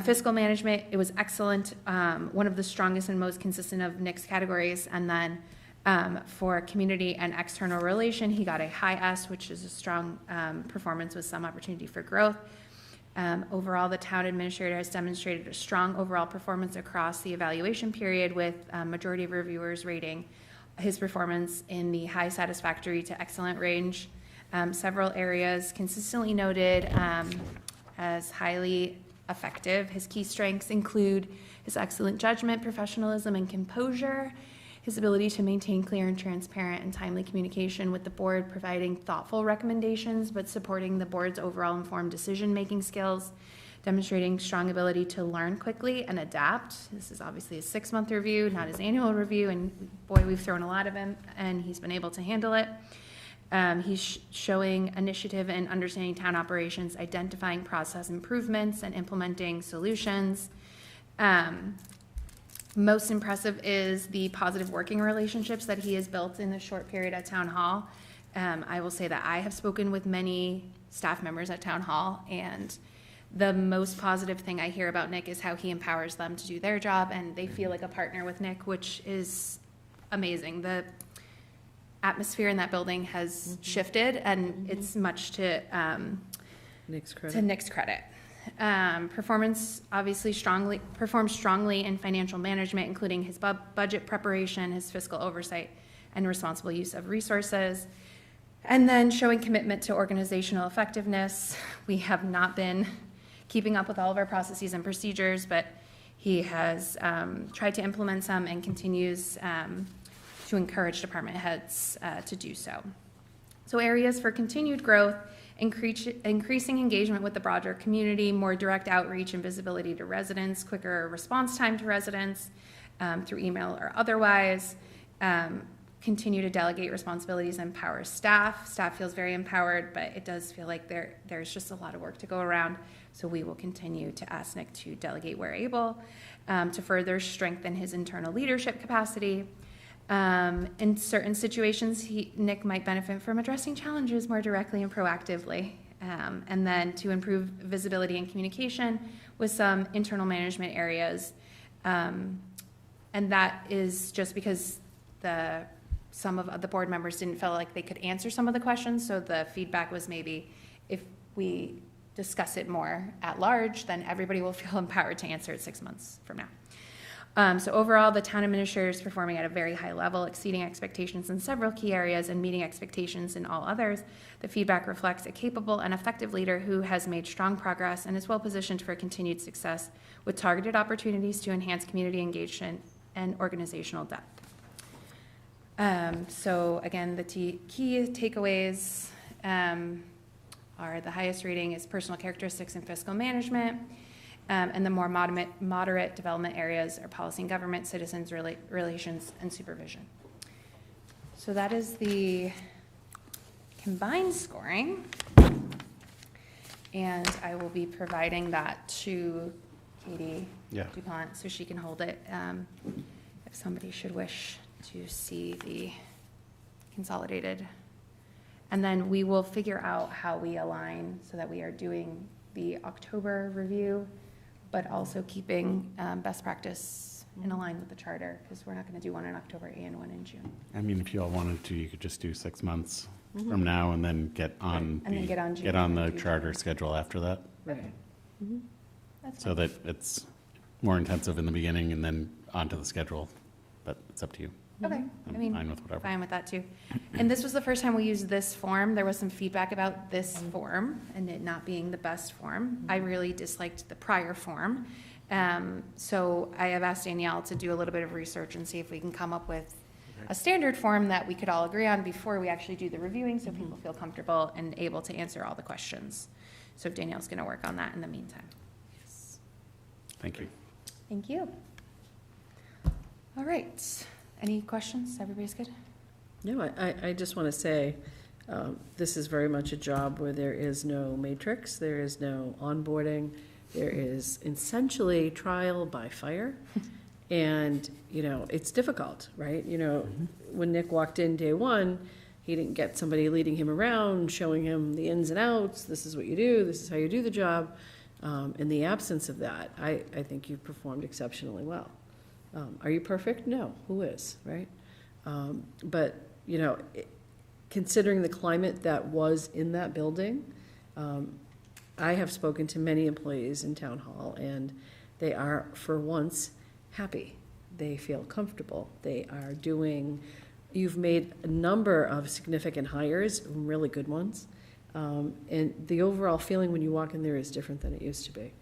S1: Fiscal management, it was excellent. One of the strongest and most consistent of Nick's categories. And then for community and external relation, he got a high S, which is a strong performance with some opportunity for growth. Overall, the town administrator has demonstrated a strong overall performance across the evaluation period, with a majority of reviewers rating his performance in the high satisfactory to excellent range. Several areas consistently noted as highly effective. His key strengths include his excellent judgment, professionalism, and composure, his ability to maintain clear and transparent and timely communication with the board, providing thoughtful recommendations, but supporting the board's overall informed decision-making skills, demonstrating strong ability to learn quickly and adapt. This is obviously a 6-month review, not his annual review, and boy, we've thrown a lot of him, and he's been able to handle it. He's showing initiative in understanding town operations, identifying process improvements, and implementing solutions. Most impressive is the positive working relationships that he has built in the short period at Town Hall. I will say that I have spoken with many staff members at Town Hall, and the most positive thing I hear about Nick is how he empowers them to do their job, and they feel like a partner with Nick, which is amazing. The atmosphere in that building has shifted, and it's much to
S12: Nick's credit.
S1: Performance obviously performed strongly in financial management, including his budget preparation, his fiscal oversight, and responsible use of resources. And then showing commitment to organizational effectiveness. We have not been keeping up with all of our processes and procedures, but he has tried to implement some and continues to encourage department heads to do so. So areas for continued growth: increasing engagement with the broader community, more direct outreach and visibility to residents, quicker response time to residents through email or otherwise, continue to delegate responsibilities and empower staff. Staff feels very empowered, but it does feel like there's just a lot of work to go around, so we will continue to ask Nick to delegate where able, to further strengthen his internal leadership capacity. In certain situations, Nick might benefit from addressing challenges more directly and proactively, and then to improve visibility and communication with some internal management areas. And that is just because some of the board members didn't feel like they could answer some of the questions, so the feedback was maybe if we discuss it more at large, then everybody will feel empowered to answer it 6 months from now. So overall, the town administrator is performing at a very high level, exceeding expectations in several key areas and meeting expectations in all others. The feedback reflects a capable and effective leader who has made strong progress and is well positioned for continued success with targeted opportunities to enhance community engagement and organizational depth. So again, the key takeaways are the highest rating is personal characteristics and fiscal management. And the more moderate development areas are policy and government, citizens relations, and supervision. So that is the combined scoring. And I will be providing that to Katie DuPont so she can hold it if somebody should wish to see the consolidated. And then we will figure out how we align so that we are doing the October review, but also keeping best practice in line with the charter, because we're not going to do one in October and one in June.
S4: I mean, if you all wanted to, you could just do 6 months from now and then get on
S1: And then get on
S4: get on the
S1: June.
S4: charter schedule after that.
S3: Right.
S1: That's
S4: So that it's more intensive in the beginning and then onto the schedule, but it's up to you.
S1: Okay, I mean,
S4: fine with whatever.
S1: fine with that too. And this was the first time we used this form. There was some feedback about this form and it not being the best form. I really disliked the prior form. So I have asked Danielle to do a little bit of research and see if we can come up with a standard form that we could all agree on before we actually do the reviewing, so people feel comfortable and able to answer all the questions. So Danielle's going to work on that in the meantime.
S4: Thank you.
S1: Thank you. All right. Any questions? Everybody's good?
S3: No, I just want to say, this is very much a job where there is no matrix, there is no onboarding, there is essentially trial by fire. And, you know, it's difficult, right? You know, when Nick walked in day one, he didn't get somebody leading him around, showing him the ins and outs, this is what you do, this is how you do the job. In the absence of that, I think you've performed exceptionally well. Are you perfect? No. Who is, right? But, you know, considering the climate that was in that building, I have spoken to many employees in town hall, and they are, for once, happy. They feel comfortable. They are doing, you've made a number of significant hires, really good ones. And the overall feeling when you walk in there is different than it used to be.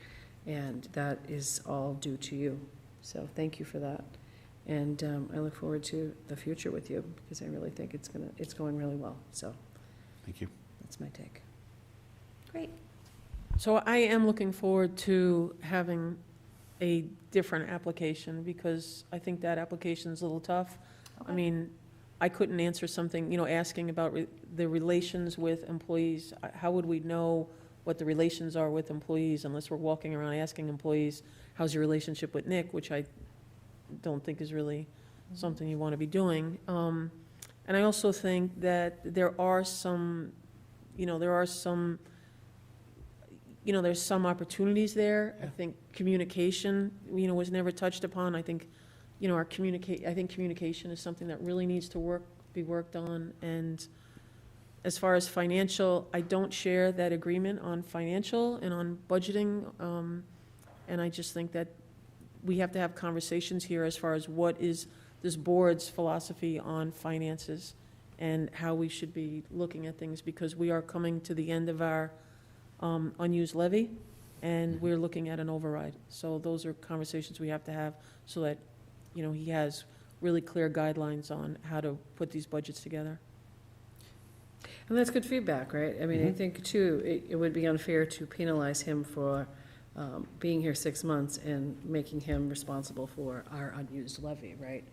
S3: And that is all due to you. So thank you for that. And I look forward to the future with you, because I really think it's going really well. So
S4: thank you.
S3: That's my take.
S1: Great.
S8: So I am looking forward to having a different application, because I think that application is a little tough. I mean, I couldn't answer something, you know, asking about the relations with employees. How would we know what the relations are with employees unless we're walking around asking employees, how's your relationship with Nick, which I don't think is really something you want to be doing. And I also think that there's some opportunities there. I think communication, you know, was never touched upon. I think, you know, I think communication is something that really needs to be worked on. And as far as financial, I don't share that agreement on financial and on budgeting. And I just think that we have to have conversations here as far as what is this board's philosophy on finances and how we should be looking at things, because we are coming to the end of our unused levy, and we're looking at an override. So those are conversations we have to have so that, you know, he has really clear guidelines on how to put these budgets together.
S3: And that's good feedback, right? I mean, I think, too, it would be unfair to penalize him for being here 6 months and making him responsible for our unused levy, right?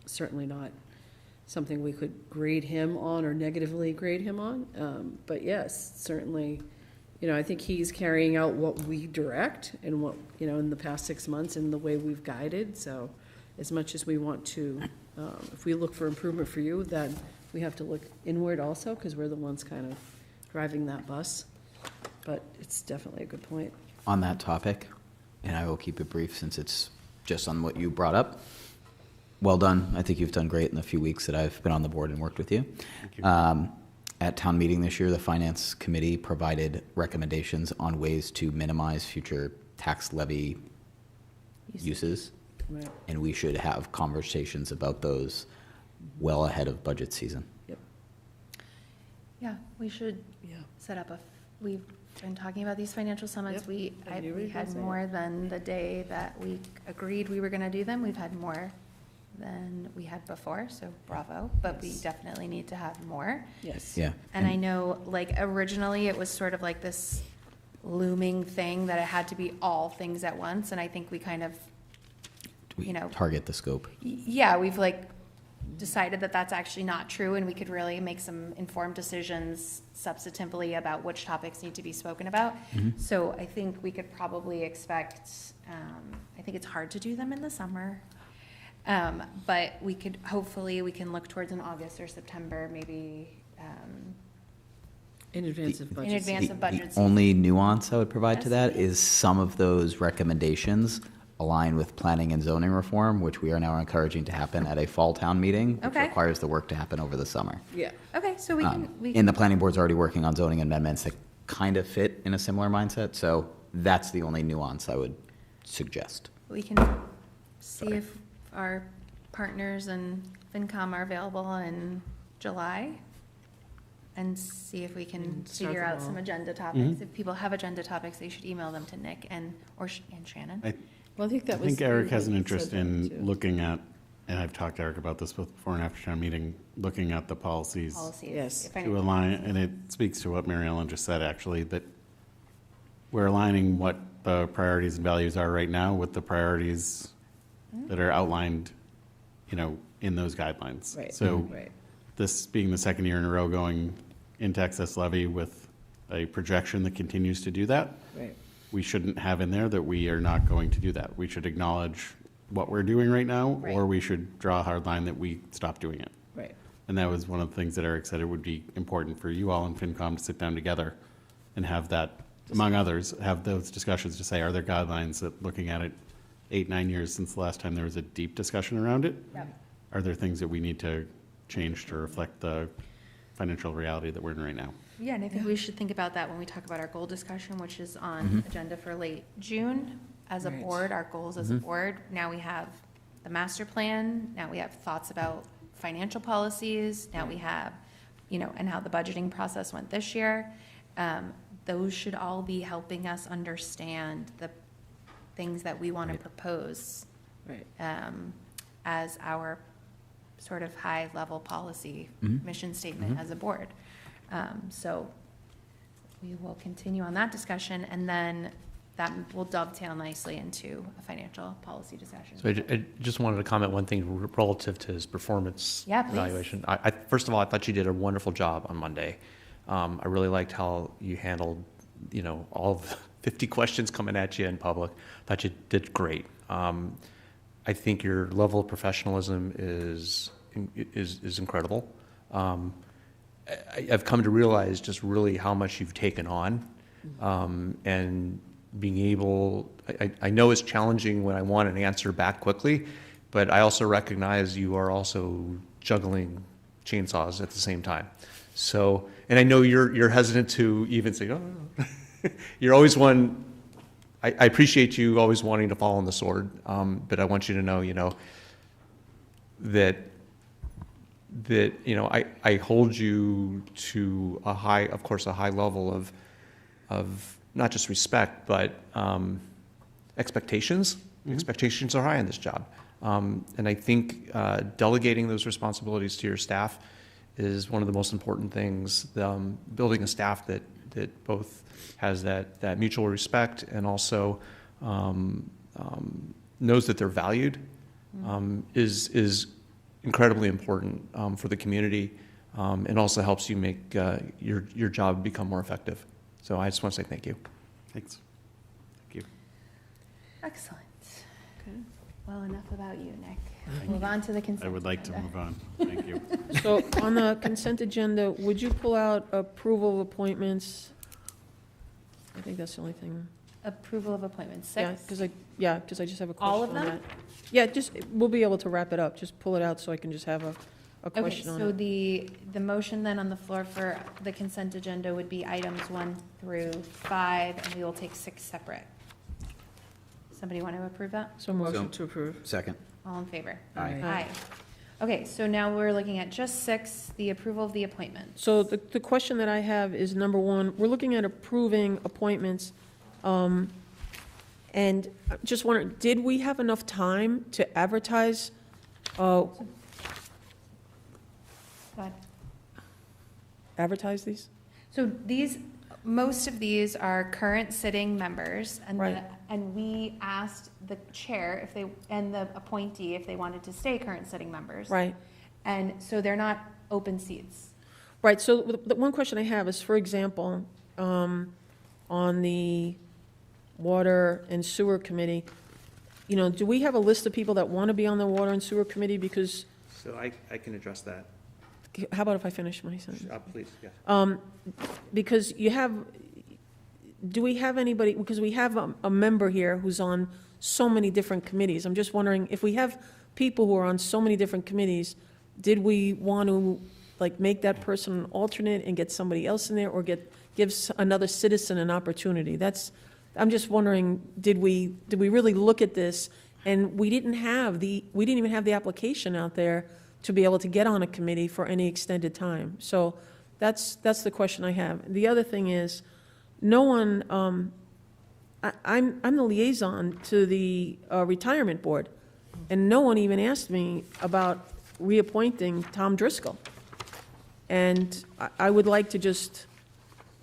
S3: Certainly not something we could grade him on or negatively grade him on. But yes, certainly, you know, I think he's carrying out what we direct and what, you know, in the past 6 months and the way we've guided. So as much as we want to, if we look for improvement for you, then we have to look inward also, because we're the ones kind of driving that bus. But it's definitely a good point.
S2: On that topic, and I will keep it brief since it's just on what you brought up. Well done. I think you've done great in the few weeks that I've been on the board and worked with you.
S4: Thank you.
S2: At town meeting this year, the Finance Committee provided recommendations on ways to minimize future tax levy uses.
S3: Right.
S2: And we should have conversations about those well ahead of budget season.
S3: Yep.
S1: Yeah, we should set up we've been talking about these financial summits.
S3: Yep.
S1: We
S3: I knew
S1: had
S3: you were gonna say
S1: more than the day that we agreed we were going to do them. We've had more than we had before, so bravo, but we definitely need to have more.
S3: Yes.
S2: Yeah.
S1: And I know, like, originally it was sort of like this looming thing that it had to be all things at once, and I think we kind of, you know,
S2: Target the scope.
S1: yeah, we've like decided that that's actually not true, and we could really make some informed decisions substantively about which topics need to be spoken about. So I think we could probably expect, I think it's hard to do them in the summer. But we could, hopefully, we can look towards an August or September, maybe,
S12: In advance of budget.
S1: in advance of budget
S2: The
S1: season.
S2: only nuance I would provide to
S1: Yes.
S2: that is some of those recommendations align with planning and zoning reform, which we are now encouraging to happen at a fall town meeting, which
S1: Okay.
S2: requires the work to happen over the summer.
S12: Yeah.
S1: Okay, so we can,
S2: And the planning board's already working on zoning amendments that kind of fit in a similar mindset, so that's the only nuance I would suggest.
S1: we can see if our partners and FinCom are available in July, and see if we can
S12: And start
S1: figure
S12: them
S1: out some
S12: all.
S1: agenda topics. If people have agenda topics, they should email them to Nick and Shannon.
S12: Well, I think that
S4: I
S12: was.
S4: think Eric has an
S12: you
S4: interest
S12: said that
S4: in
S12: too.
S4: looking at, and I've talked to Eric about this both before and after town meeting, looking at the policies
S1: Policies.
S12: Yes.
S1: if any-
S4: to align, and it speaks to what Mary Ellen just said, actually, that we're aligning what the priorities and values are right now with the priorities that are outlined, you know, in those guidelines.
S12: Right,
S4: So
S12: right.
S4: this being the second year in a row going into excess levy with a projection that continues to do that,
S12: Right.
S4: we shouldn't have in there that we are not going to do that. We should acknowledge what we're doing right now, or
S1: Right.
S4: we should draw a hard line that we stop doing it.
S12: Right.
S4: And that was one of the things that Eric said it would be important for you all in FinCom to sit down together and have that, among others, have those discussions to say, are there guidelines that, looking at it 8, 9 years since the last time there was a deep discussion around it?
S1: Yep.
S4: Are there things that we need to change to reflect the financial reality that we're in right now?
S1: Yeah, and I think we should think about that when we talk about our goal discussion, which is on agenda for late June. As a
S12: Right.
S1: board, our goals as a board, now we have the master plan, now we have thoughts about financial policies, now we have, you know, and how the budgeting process went this year. Those should all be helping us understand the things that we want to propose
S12: Right.
S1: as our sort of high-level policy mission statement as a board. So we will continue on that discussion, and then that will dovetail nicely into a financial policy discussion.
S18: So I just wanted to comment one thing relative to his performance
S1: Yeah, please.
S18: evaluation. First of all, I thought you did a wonderful job on Monday. I really liked how you handled, you know, all of the 50 questions coming at you in public. Thought you did great. I think your level of professionalism is incredible. I've come to realize just really how much you've taken on, and being able, I know it's challenging when I want an answer back quickly, but I also recognize you are also juggling chainsaws at the same time. So, and I know you're hesitant to even say, oh, you're always one, I appreciate you always wanting to fall on the sword, but I want you to know, you know, that you know, I hold you to a high, of course, a high level of not just respect, but expectations. Expectations are high in this job. And I think delegating those responsibilities to your staff is one of the most important things. Building a staff that both has that mutual respect and also knows that they're valued is incredibly important for the community, and also helps you make your job become more effective. So I just want to say thank you.
S4: Thanks. Thank you.
S1: Excellent. Well, enough about you, Nick. Move on to the consent
S4: I would like to
S1: agenda.
S4: move on. Thank you.
S8: So on the consent agenda, would you pull out approval of appointments? I think that's the only thing.
S1: Approval of appointments,
S8: Yeah,
S1: 6?
S8: because I just have a question
S1: All of
S8: on
S1: them?
S8: that. Yeah, just, we'll be able to wrap it up. Just pull it out so I can just have a
S1: Okay,
S8: question on
S1: so
S8: it.
S1: the motion then on the floor for the consent agenda would be items 1 through 5, and we will take 6 separate. Somebody want to approve that?
S12: So motion to approve.
S2: Second.
S1: All in favor?
S2: Aye.
S1: Aye. Okay, so now we're looking at just 6, the approval of the appointments.
S8: So the question that I have is, number one, we're looking at approving appointments, and I'm just wondering, did we have enough time to advertise Oh,
S1: Go ahead.
S8: advertise these?
S1: So most of these are current sitting members, and
S8: Right.
S1: and we asked the chair and the appointee if they wanted to stay current sitting members.
S8: Right.
S1: And so they're not open seats.
S8: Right, so the one question I have is, for example, on the Water and Sewer Committee, do we have a list of people that want to be on the Water and Sewer Committee? Because,
S18: So I can address that.
S8: how about if I finish my sentence?
S18: Please, yeah.
S8: Because do we have anybody, because we have a member here who's on so many different committees. I'm just wondering, if we have people who are on so many different committees, did we want to, make that person an alternate and get somebody else in there, or give another citizen an opportunity? I'm just wondering, did we really look at this? And we didn't even have the application out there to be able to get on a committee for any extended time. So that's the question I have. The other thing is, no one, I'm the liaison to the retirement board, and no one even asked me about reappointing Tom Driscoll. And I would like to just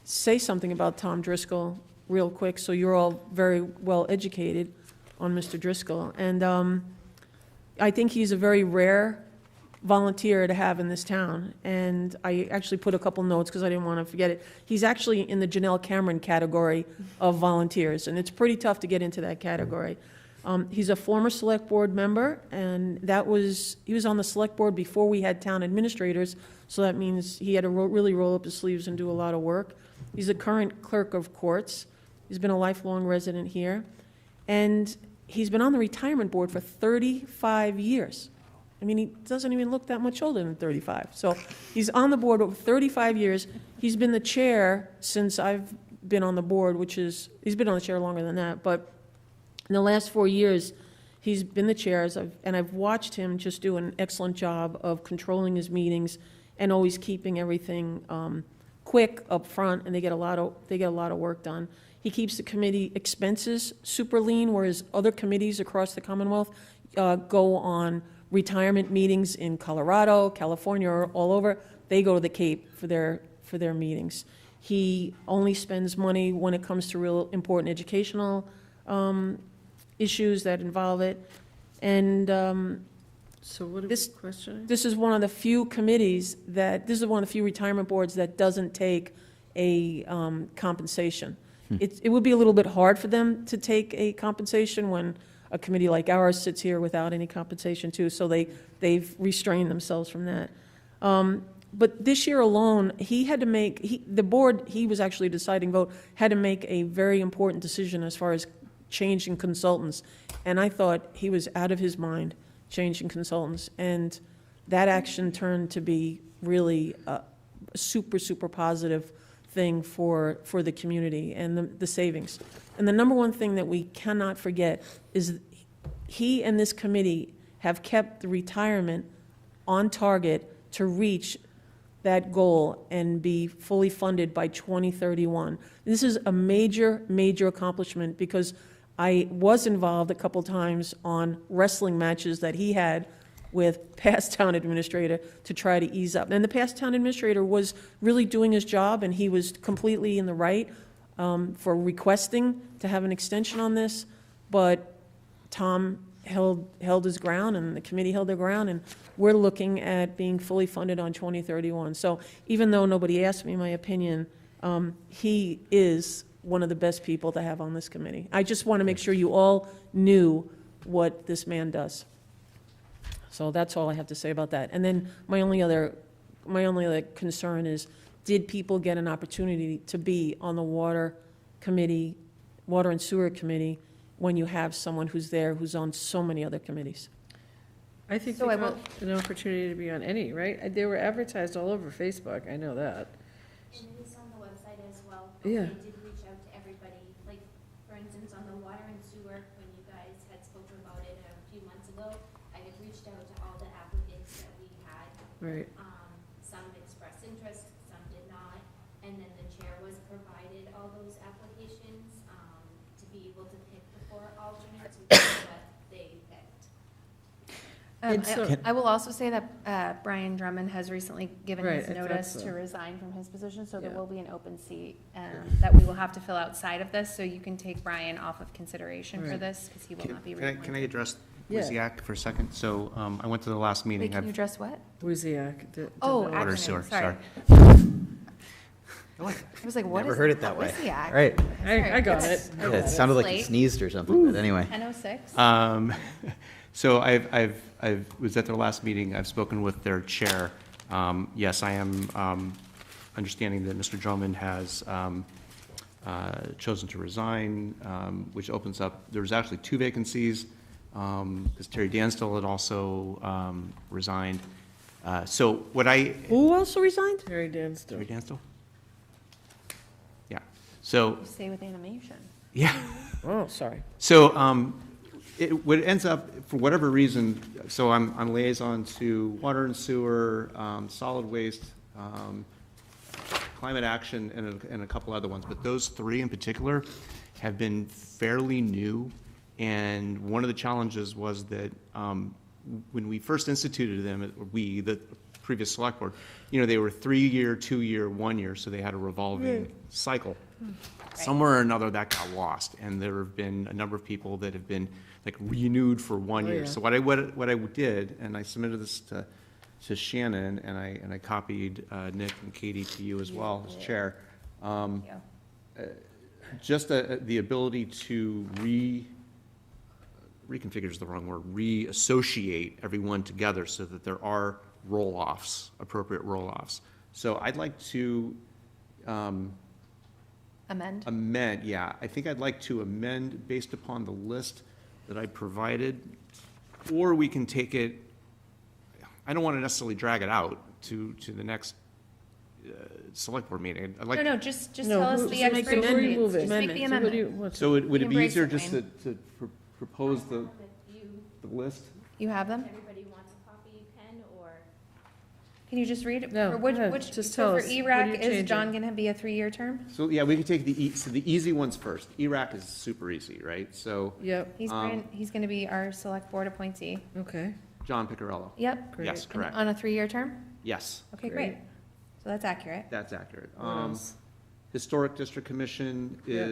S8: say something about Tom Driscoll real quick, so you're all very well educated on Mr. Driscoll. And I think he's a very rare volunteer to have in this town. And I actually put a couple notes because I didn't want to forget it. He's actually in the Janelle Cameron category of volunteers, and it's pretty tough to get into that category. He's a former select board member, and he was on the select board before we had town administrators, so that means he had to really roll up his sleeves and do a lot of work. He's a current clerk of courts. He's been a lifelong resident here, and he's been on the retirement board for 35 years. I mean, he doesn't even look that much older than 35. So he's on the board over 35 years. He's been the chair since I've been on the board, he's been on the chair longer than that, but in the last 4 years, he's been the chair, and I've watched him just do an excellent job of controlling his meetings and always keeping everything quick up front, and they get a lot of work done. He keeps the committee expenses super lean, whereas other committees across the Commonwealth go on retirement meetings in Colorado, California, or all over. They go to the Cape for their meetings. He only spends money when it comes to real important educational issues that involve it. And
S12: So what is the question?
S8: this is one of the few committees this is one of the few retirement boards that doesn't take a compensation. It would be a little bit hard for them to take a compensation when a committee like ours sits here without any compensation too, so they've restrained themselves from that. But this year alone, the board, he was actually a deciding vote, had to make a very important decision as far as changing consultants. And I thought he was out of his mind changing consultants. And that action turned to be really a super, super positive thing for the community and the savings. And the number one thing that we cannot forget is he and this committee have kept the retirement on target to reach that goal and be fully funded by 2031. This is a major, major accomplishment because I was involved a couple times on wrestling matches that he had with past town administrator to try to ease up. And the past town administrator was really doing his job, and he was completely in the right for requesting to have an extension on this, but Tom held his ground, and the committee held their ground, and we're looking at being fully funded on 2031. So even though nobody asked me my opinion, he is one of the best people to have on this committee. I just want to make sure you all knew what this man does. So that's all I have to say about that. And then my only other concern is, did people get an opportunity to be on the water committee, water and sewer committee, when you have someone who's there who's on so many other committees?
S12: I think they got an opportunity to be on any, right? They were advertised all over Facebook, I know that.
S13: And it is on the website as well.
S12: Yeah.
S13: They did reach out to everybody, like, for instance, on the water and sewer, when you guys had spoken about it a few months ago, I had reached out to all the applicants that we had.
S12: Right.
S13: Some expressed interest, some did not, and then the chair was provided all those applications, to be able to pick the 4 alternates, which is what they picked.
S1: I will also say that Brian Drummond has recently given
S12: Right,
S1: his
S12: I thought
S1: notice
S12: so.
S1: to resign from his position, so there
S12: Yeah.
S1: will be an open seat that we will have to fill outside of this, so you can take Brian off of consideration for
S12: Right.
S1: this, because he will not be
S18: Can I
S1: reappointed.
S18: address
S12: Yeah.
S18: Wozniak for a second? So I went to the last meeting.
S1: Wait, can you address what?
S12: Wozniak.
S1: Oh,
S18: Water
S1: acronym,
S18: sewer,
S1: sorry.
S2: What?
S1: I was like, what is?
S2: Never heard it that way.
S1: What's the act?
S2: Right.
S12: I got it.
S2: Yeah, it sounded like you sneezed or something, but anyway.
S1: 10:06.
S18: So I was at their last meeting. I've spoken with their chair. Yes, I am understanding that Mr. Drummond has chosen to resign, which opens up, there's actually 2 vacancies, because Terry Danstill had also resigned. So what
S6: Who also resigned?
S12: Terry Danstill.
S18: Terry Danstill? Yeah. So,
S1: You stay with animation.
S18: yeah.
S12: Oh, sorry.
S18: So what ends up, for whatever reason, so I'm liaison to water and sewer, solid waste, climate action, and a couple other ones. But those 3 in particular have been fairly new. And one of the challenges was that when we first instituted them, the previous select board, they were 3-year, 2-year, 1-year, so they had a revolving cycle. Somewhere or another that got lost, and there have been a number of people that have been like renewed for 1 year.
S12: yeah.
S18: So what I did, and I submitted this to Shannon, and I copied Nick and Katie to you as well as chair. Just the ability to reconfigure is the wrong word, reassociate everyone together so that there are roll-offs, appropriate roll-offs. So I'd like to
S1: Amend?
S18: Yeah. I think I'd like to amend based upon the list that I provided, or we can take it, I don't want to necessarily drag it out to the next select board meeting. I'd like.
S1: No, just
S12: No,
S1: tell us
S12: who-
S1: the
S12: so make the
S1: expiration dates.
S12: remove it.
S1: Just make the
S12: So what do you-
S1: amendment.
S12: what's-
S18: So would it be
S1: Embrace
S18: easier
S1: it,
S18: just
S1: Wayne.
S18: to propose the list?
S1: You have them?
S13: Everybody wants a copy, you can, or?
S1: Can you just read it?
S12: No,
S1: For
S12: go
S1: which,
S12: ahead.
S1: which,
S12: Just
S1: so
S12: tell
S1: for
S12: us. What are you
S1: ERAC, is
S12: changing?
S1: John gonna be a 3-year term?
S18: So, yeah, we could take the easy ones first. ERAC is super easy, right? So,
S12: Yep,
S1: He's gonna be our select board appointee.
S12: okay.
S18: John Picarello.
S1: Yep.
S12: Great.
S18: Yes, correct.
S1: On a 3-year term?
S18: Yes,
S1: Okay,
S12: Great.
S1: great. So that's accurate.
S18: that's accurate.
S12: What else?
S18: Historic District Commission
S12: Yeah.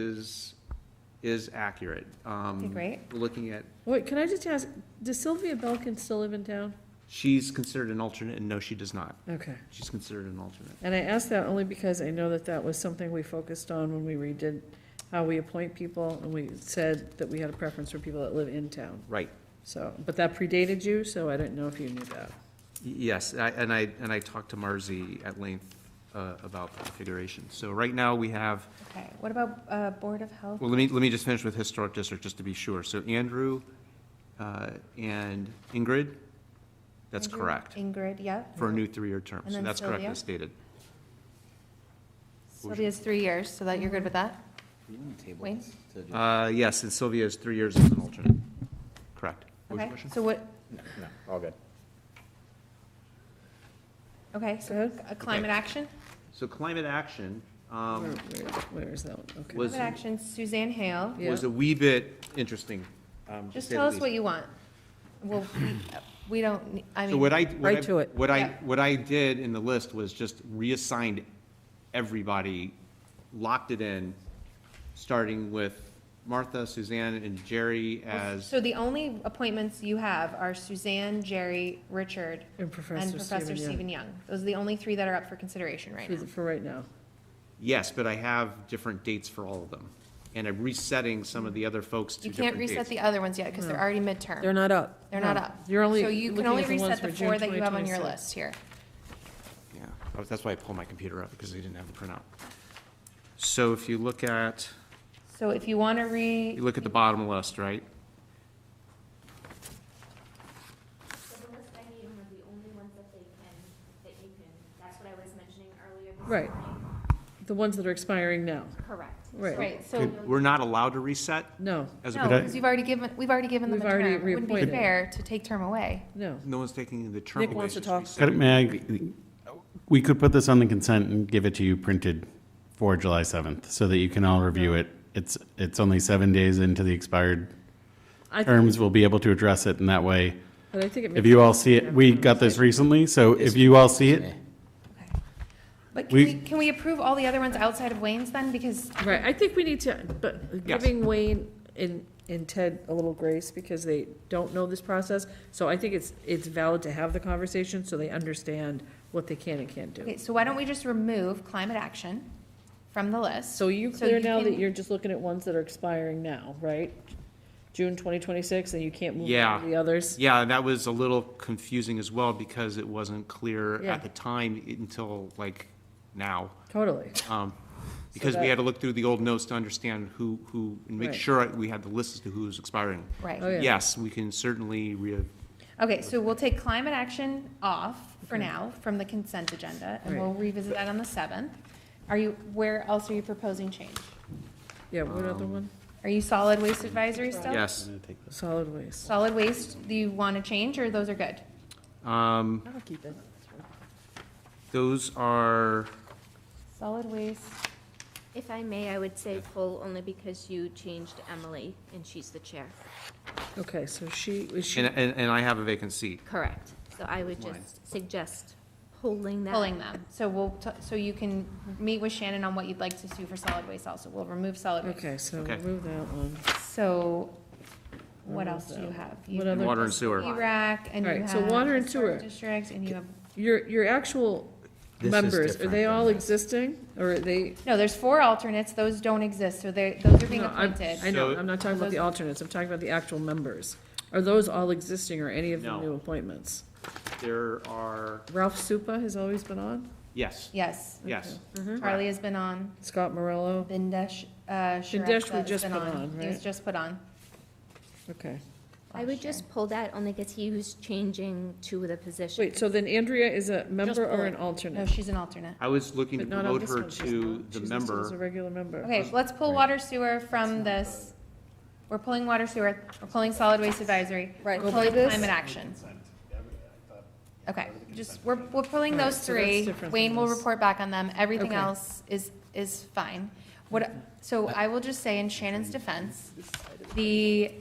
S18: is accurate.
S1: Okay, great.
S18: We're looking at,
S12: Wait, can I just ask, does Sylvia Belkin still live in town?
S18: she's considered an alternate, and no, she does not.
S12: Okay.
S18: She's considered an alternate.
S12: And I asked that only because I know that that was something we focused on when we redid how we appoint people, and we said that we had a preference for people that live in town.
S18: Right.
S12: So, but that predated you, so I didn't know if you knew that.
S18: Yes, and I talked to Marzi at length about the configuration. So right now, we have,
S1: Okay, what about Board of Health?
S18: well, let me just finish with Historic District, just to be sure. So Andrew and Ingrid, that's
S1: Andrew,
S18: correct,
S1: Ingrid, yep.
S18: for a new 3-year term.
S1: And
S18: So
S1: then
S18: that's correct
S1: Sylvia?
S18: as stated.
S1: Sylvia's 3 years, so that you're good with that? Wayne?
S18: Yes, and Sylvia is 3 years as an alternate. Correct. What was your
S1: Okay,
S18: question?
S1: so what,
S2: No, all good.
S1: okay, so a climate action?
S18: So climate action
S12: Where is that one? Okay.
S18: was,
S1: Climate action, Suzanne Hale.
S18: was a wee bit interesting. to
S1: Just
S18: say
S1: tell
S18: the
S1: us
S18: least.
S1: what you want. Well, we don't, I
S18: So
S1: mean,
S12: Right to it.
S18: What I did in the list was just reassigned everybody, locked it in, starting with Martha, Suzanne, and Jerry as,
S1: so the only appointments you have are Suzanne, Jerry, Richard,
S12: And
S1: and
S12: Professor
S1: Professor Stephen Young. Those are the only 3 that are up for consideration right now.
S12: For right now.
S18: yes, but I have different dates for all of them. And I'm resetting some of the other folks to
S1: You
S18: different
S1: can't
S18: dates.
S1: reset the other ones yet, because they're already midterm.
S12: They're not up.
S1: They're not
S12: No.
S1: up.
S12: You're only
S1: So you can
S12: looking
S1: only
S12: at the ones
S1: reset the
S12: for June
S1: 4 that you have on your
S12: 2026.
S1: list here.
S18: Yeah, that's why I pulled my computer up, because I didn't have the printout. So if you look at,
S1: So if you want to
S18: you look at the bottom list, right?
S13: So the list I gave them are the only ones that they can, that you can, that's what I was mentioning earlier this
S12: Right.
S13: morning.
S12: The ones that are expiring now.
S13: Correct.
S12: Right.
S1: Right, so,
S18: We're not allowed to reset
S12: No,
S18: as
S1: no,
S18: a,
S1: because we've already given them
S12: We've
S1: the
S12: already
S1: term. It wouldn't be
S12: reappointed.
S1: fair to take term away.
S12: no.
S18: no one's taking the term
S12: Nick
S18: away.
S12: wants to
S18: it's
S12: talk.
S18: just
S4: Could-
S18: resetting.
S4: We could put this on the consent and give it to you printed for July 7th, so that you can all review it. It's only 7 days into the expired
S12: I think-
S4: terms. We'll be able to address it, and that way,
S12: But I think it
S4: If you all see it, we got this recently, so if you all see it,
S1: But
S4: We-
S1: can we approve all the other ones outside of Wayne's then? Because
S12: Right, I think we need to, but
S11: Yes.
S12: giving Wayne and Ted a little grace because they don't know this process. So I think it's valid to have the conversation so they understand what they can and can't do.
S1: Okay, so why don't we just remove climate action from the list?
S12: So you clear
S1: you
S12: now that
S1: can-
S12: you're just looking at ones that are expiring now, right? June 2026, and you can't move
S11: Yeah.
S12: on to the others?
S11: Yeah, that was a little confusing as well because it wasn't clear
S12: Yeah.
S11: at the time until like now.
S12: Totally.
S11: Because we
S12: that-
S11: had to look through the old notes to understand who, and make
S12: Right.
S11: sure we had the list as to who was expiring.
S1: Right.
S12: Oh, yeah.
S11: Yes, we can certainly
S1: Okay, so we'll take climate action off for now from the consent agenda, and
S12: Right.
S1: we'll revisit that on the 7th. Where else are you proposing change?
S12: Yeah, what other one?
S1: Are you solid waste advisory still?
S11: yes.
S12: Solid waste.
S1: Solid waste, do you want to change, or those are good?
S12: I'll keep it.
S11: Those are,
S1: Solid waste,
S13: If I may, I would say pull only because you changed Emily and she's the chair.
S12: Okay, so is she,
S11: and I have a vacant seat.
S13: Correct. So I would just suggest pulling that.
S1: pulling them. So so you can meet with Shannon on what you'd like to do for solid waste also. We'll remove solid waste.
S12: okay, so
S11: Okay.
S12: remove that one.
S1: So what
S12: Remove
S1: else do you
S12: that.
S1: have?
S12: What other-
S11: Water and sewer.
S1: ERAC, and you
S12: Right,
S1: have.
S12: so water and sewer.
S1: historic Districts, and you have,
S12: Your actual
S2: This is
S12: members, are
S2: different
S12: they
S2: than
S12: all
S2: this.
S12: existing, or are they?
S1: no, there's 4 alternates, those don't exist, so those are being
S12: No,
S1: appointed.
S12: I know,
S11: So-
S12: I'm not talking about the alternates, I'm talking about the actual members. Are those all existing, or any of them
S11: No.
S12: new appointments?
S11: There are,
S12: Ralph Supa has always been on,
S11: yes,
S1: Yes.
S11: yes.
S1: Charlie has been on,
S12: Scott Morello,
S1: Bindesh,
S12: Bindesh we
S1: Shrestha has
S12: just
S1: been
S12: put
S1: on.
S12: on,
S1: He was
S12: right?
S1: just put on.
S12: okay.
S13: I would just pull that only because he was changing two of the positions.
S12: Wait, so then Andrea is a member
S1: pull
S12: or
S1: it.
S12: an alternate?
S1: No, she's an alternate.
S11: I was looking to
S12: But not on
S11: promote
S12: this
S11: her
S12: one, she's
S11: to
S12: not.
S11: the
S12: She's listed as a
S11: member.
S12: regular member.
S1: Okay, let's pull water sewer from this. We're pulling water sewer, we're pulling solid waste advisory.
S12: Right.
S1: We're
S12: Go by
S1: pulling
S12: this?
S1: climate action. Okay, we're pulling
S12: Alright,
S1: those
S12: so that's
S1: 3.
S12: different
S1: Wayne
S12: than
S1: will
S12: this.
S1: report back on them. Everything
S12: Okay.
S1: else is fine. So I will just say in Shannon's defense, the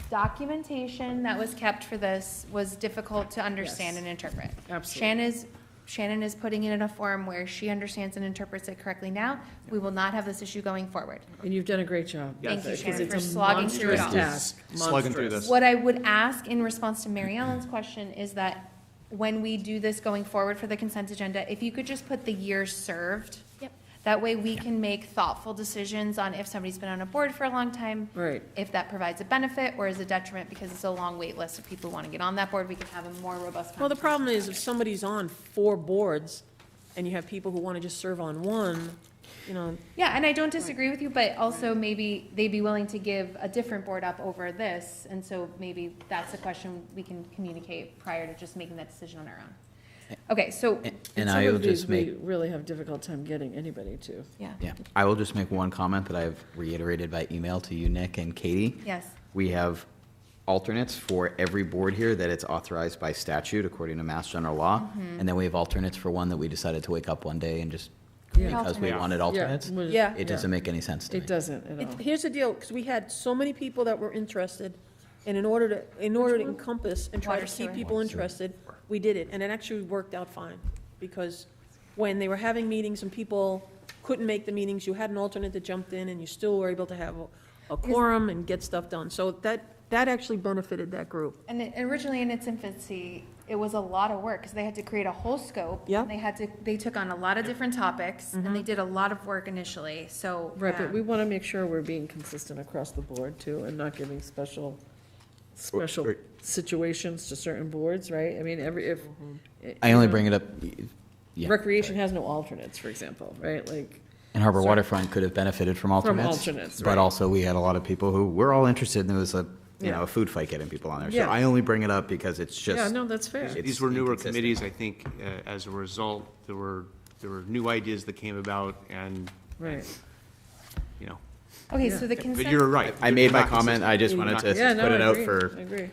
S1: documentation that was kept for this was difficult to understand
S12: Yes.
S1: and interpret.
S12: Absolutely.
S1: Shannon is putting it in a form where she understands and interprets it correctly now. We will not have this issue going forward.
S12: And you've done a great job.
S1: Thank you,
S12: because
S1: Shannon,
S12: it's
S1: for
S12: a
S1: slogging through it
S12: monstrous
S1: all.
S12: task.
S11: Slugging through
S12: Monstrous.
S11: this.
S1: What I would ask in response to Mary Ellen's question is that when we do this going forward for the consent agenda, if you could just put the years served.
S13: Yep.
S1: That way we can make thoughtful decisions on if somebody's been on a board for a long time.
S12: Right.
S1: If that provides a benefit or is a detriment because it's a long wait list of people who want to get on that board, we can have a more robust
S8: Well, the
S1: conversation.
S8: problem is if somebody's on 4 boards and you have people who want to just serve on one, you know,
S1: Yeah, and I don't disagree with you, but also maybe they'd be willing to give a different board up over this. And so maybe that's a question we can communicate prior to just making that decision on our own. Okay, so,
S2: And
S12: Some
S2: I
S12: of
S2: will
S12: these
S2: just
S12: we
S2: make,
S12: really have difficult time getting anybody to.
S1: yeah,
S2: I will just make one comment that I've reiterated by email to you, Nick and Katie.
S1: yes.
S2: We have alternates for every board here that it's authorized by statute according to Mass General Law.
S1: Mm-hmm.
S2: And then we have alternates for one that we decided to wake up one day and just,
S12: Yeah.
S2: because we
S1: Alternates.
S2: wanted alternates.
S8: Yeah.
S2: It doesn't make any sense to me.
S12: It doesn't at all.
S8: Here's the deal, because we had so many people that were interested, and in order to encompass and try
S1: Water
S8: to
S1: sewer.
S8: keep people interested, we did it, and it actually worked out fine. Because when they were having meetings and people couldn't make the meetings, you had an alternate that jumped in, and you still were able to have a quorum and get stuff done. So that actually benefited that group.
S1: And originally in its infancy, it was a lot of work because they had to create a whole scope.
S8: Yeah.
S1: And they took on a lot of different topics and they did a lot of work initially, so.
S12: Right, but we want to make sure we're being consistent across the board too, and not giving special situations to certain boards, right? I mean,
S2: I only bring it up, yeah.
S12: Recreation has no alternates, for example, right? Like,
S2: And Harbor
S12: Sorry.
S2: Waterfront could have benefited from alternates.
S12: alternates,
S2: But
S12: right.
S2: also, we had a lot of people who were all interested, and there was a
S12: Yeah.
S2: a food fight getting people on there. So
S12: Yeah.
S2: I only bring it up because it's just.
S12: yeah, no, that's fair.
S2: It's
S11: These were newer
S2: inconsistent.
S11: committees, I think, as a result, there were new ideas that came about and,
S12: Right.
S11: you know.
S1: Okay,
S12: Yeah.
S1: so the
S11: But
S1: consent.
S11: you're right.
S2: I made my
S11: Not
S2: comment, I just
S11: consistent.
S2: wanted to
S12: Yeah, no,
S2: put it
S12: I
S2: out
S12: agree,
S2: for.
S12: I agree.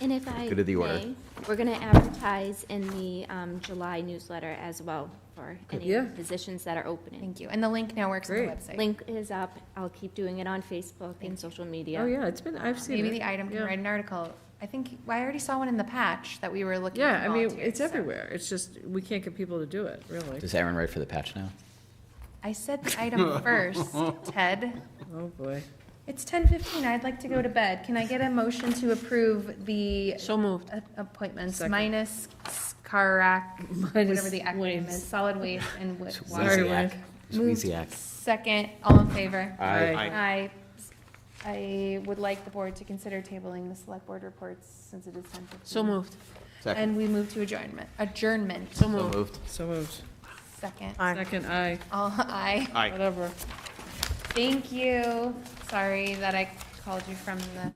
S13: And if I
S2: Good of the order.
S13: may, we're going to advertise in the July newsletter as well for any
S12: Yeah.
S13: positions that are opening.
S1: Thank you. And the link now works on the
S12: Great.
S1: website.
S13: Link is up. I'll keep doing it on Facebook and social media.
S12: Oh, yeah, I've seen
S1: Maybe
S12: it.
S1: the item can
S12: Yeah.
S1: write an article. I think, I already saw one in the patch that we were looking for
S12: Yeah, I mean,
S1: volunteers,
S12: it's
S1: so.
S12: everywhere. It's just, we can't get people to do it, really.
S2: Does Aaron write for the patch now?
S1: I said the item first, Ted.
S12: Oh, boy.
S1: It's 10:15. I'd like to go to bed. Can I get a motion to approve the
S12: So moved.
S1: appointments
S12: Second.
S1: minus CARAC, whatever the acronym
S12: waste.
S1: is, solid waste and water.
S2: Sweeziak.
S1: Moved.
S2: Sweeziak.
S1: Second, all in favor?
S2: Aye.
S1: Aye. I would like the board to consider tabling the select board reports since it is 10:15.
S12: So moved.
S2: Second.
S1: And we move to adjournment.
S12: So
S2: So
S12: moved.
S2: moved.
S12: So moved.
S1: Second.
S12: Second, aye.
S1: All, aye.
S11: Aye.
S12: Whatever.
S1: Thank you. Sorry that I called you from the.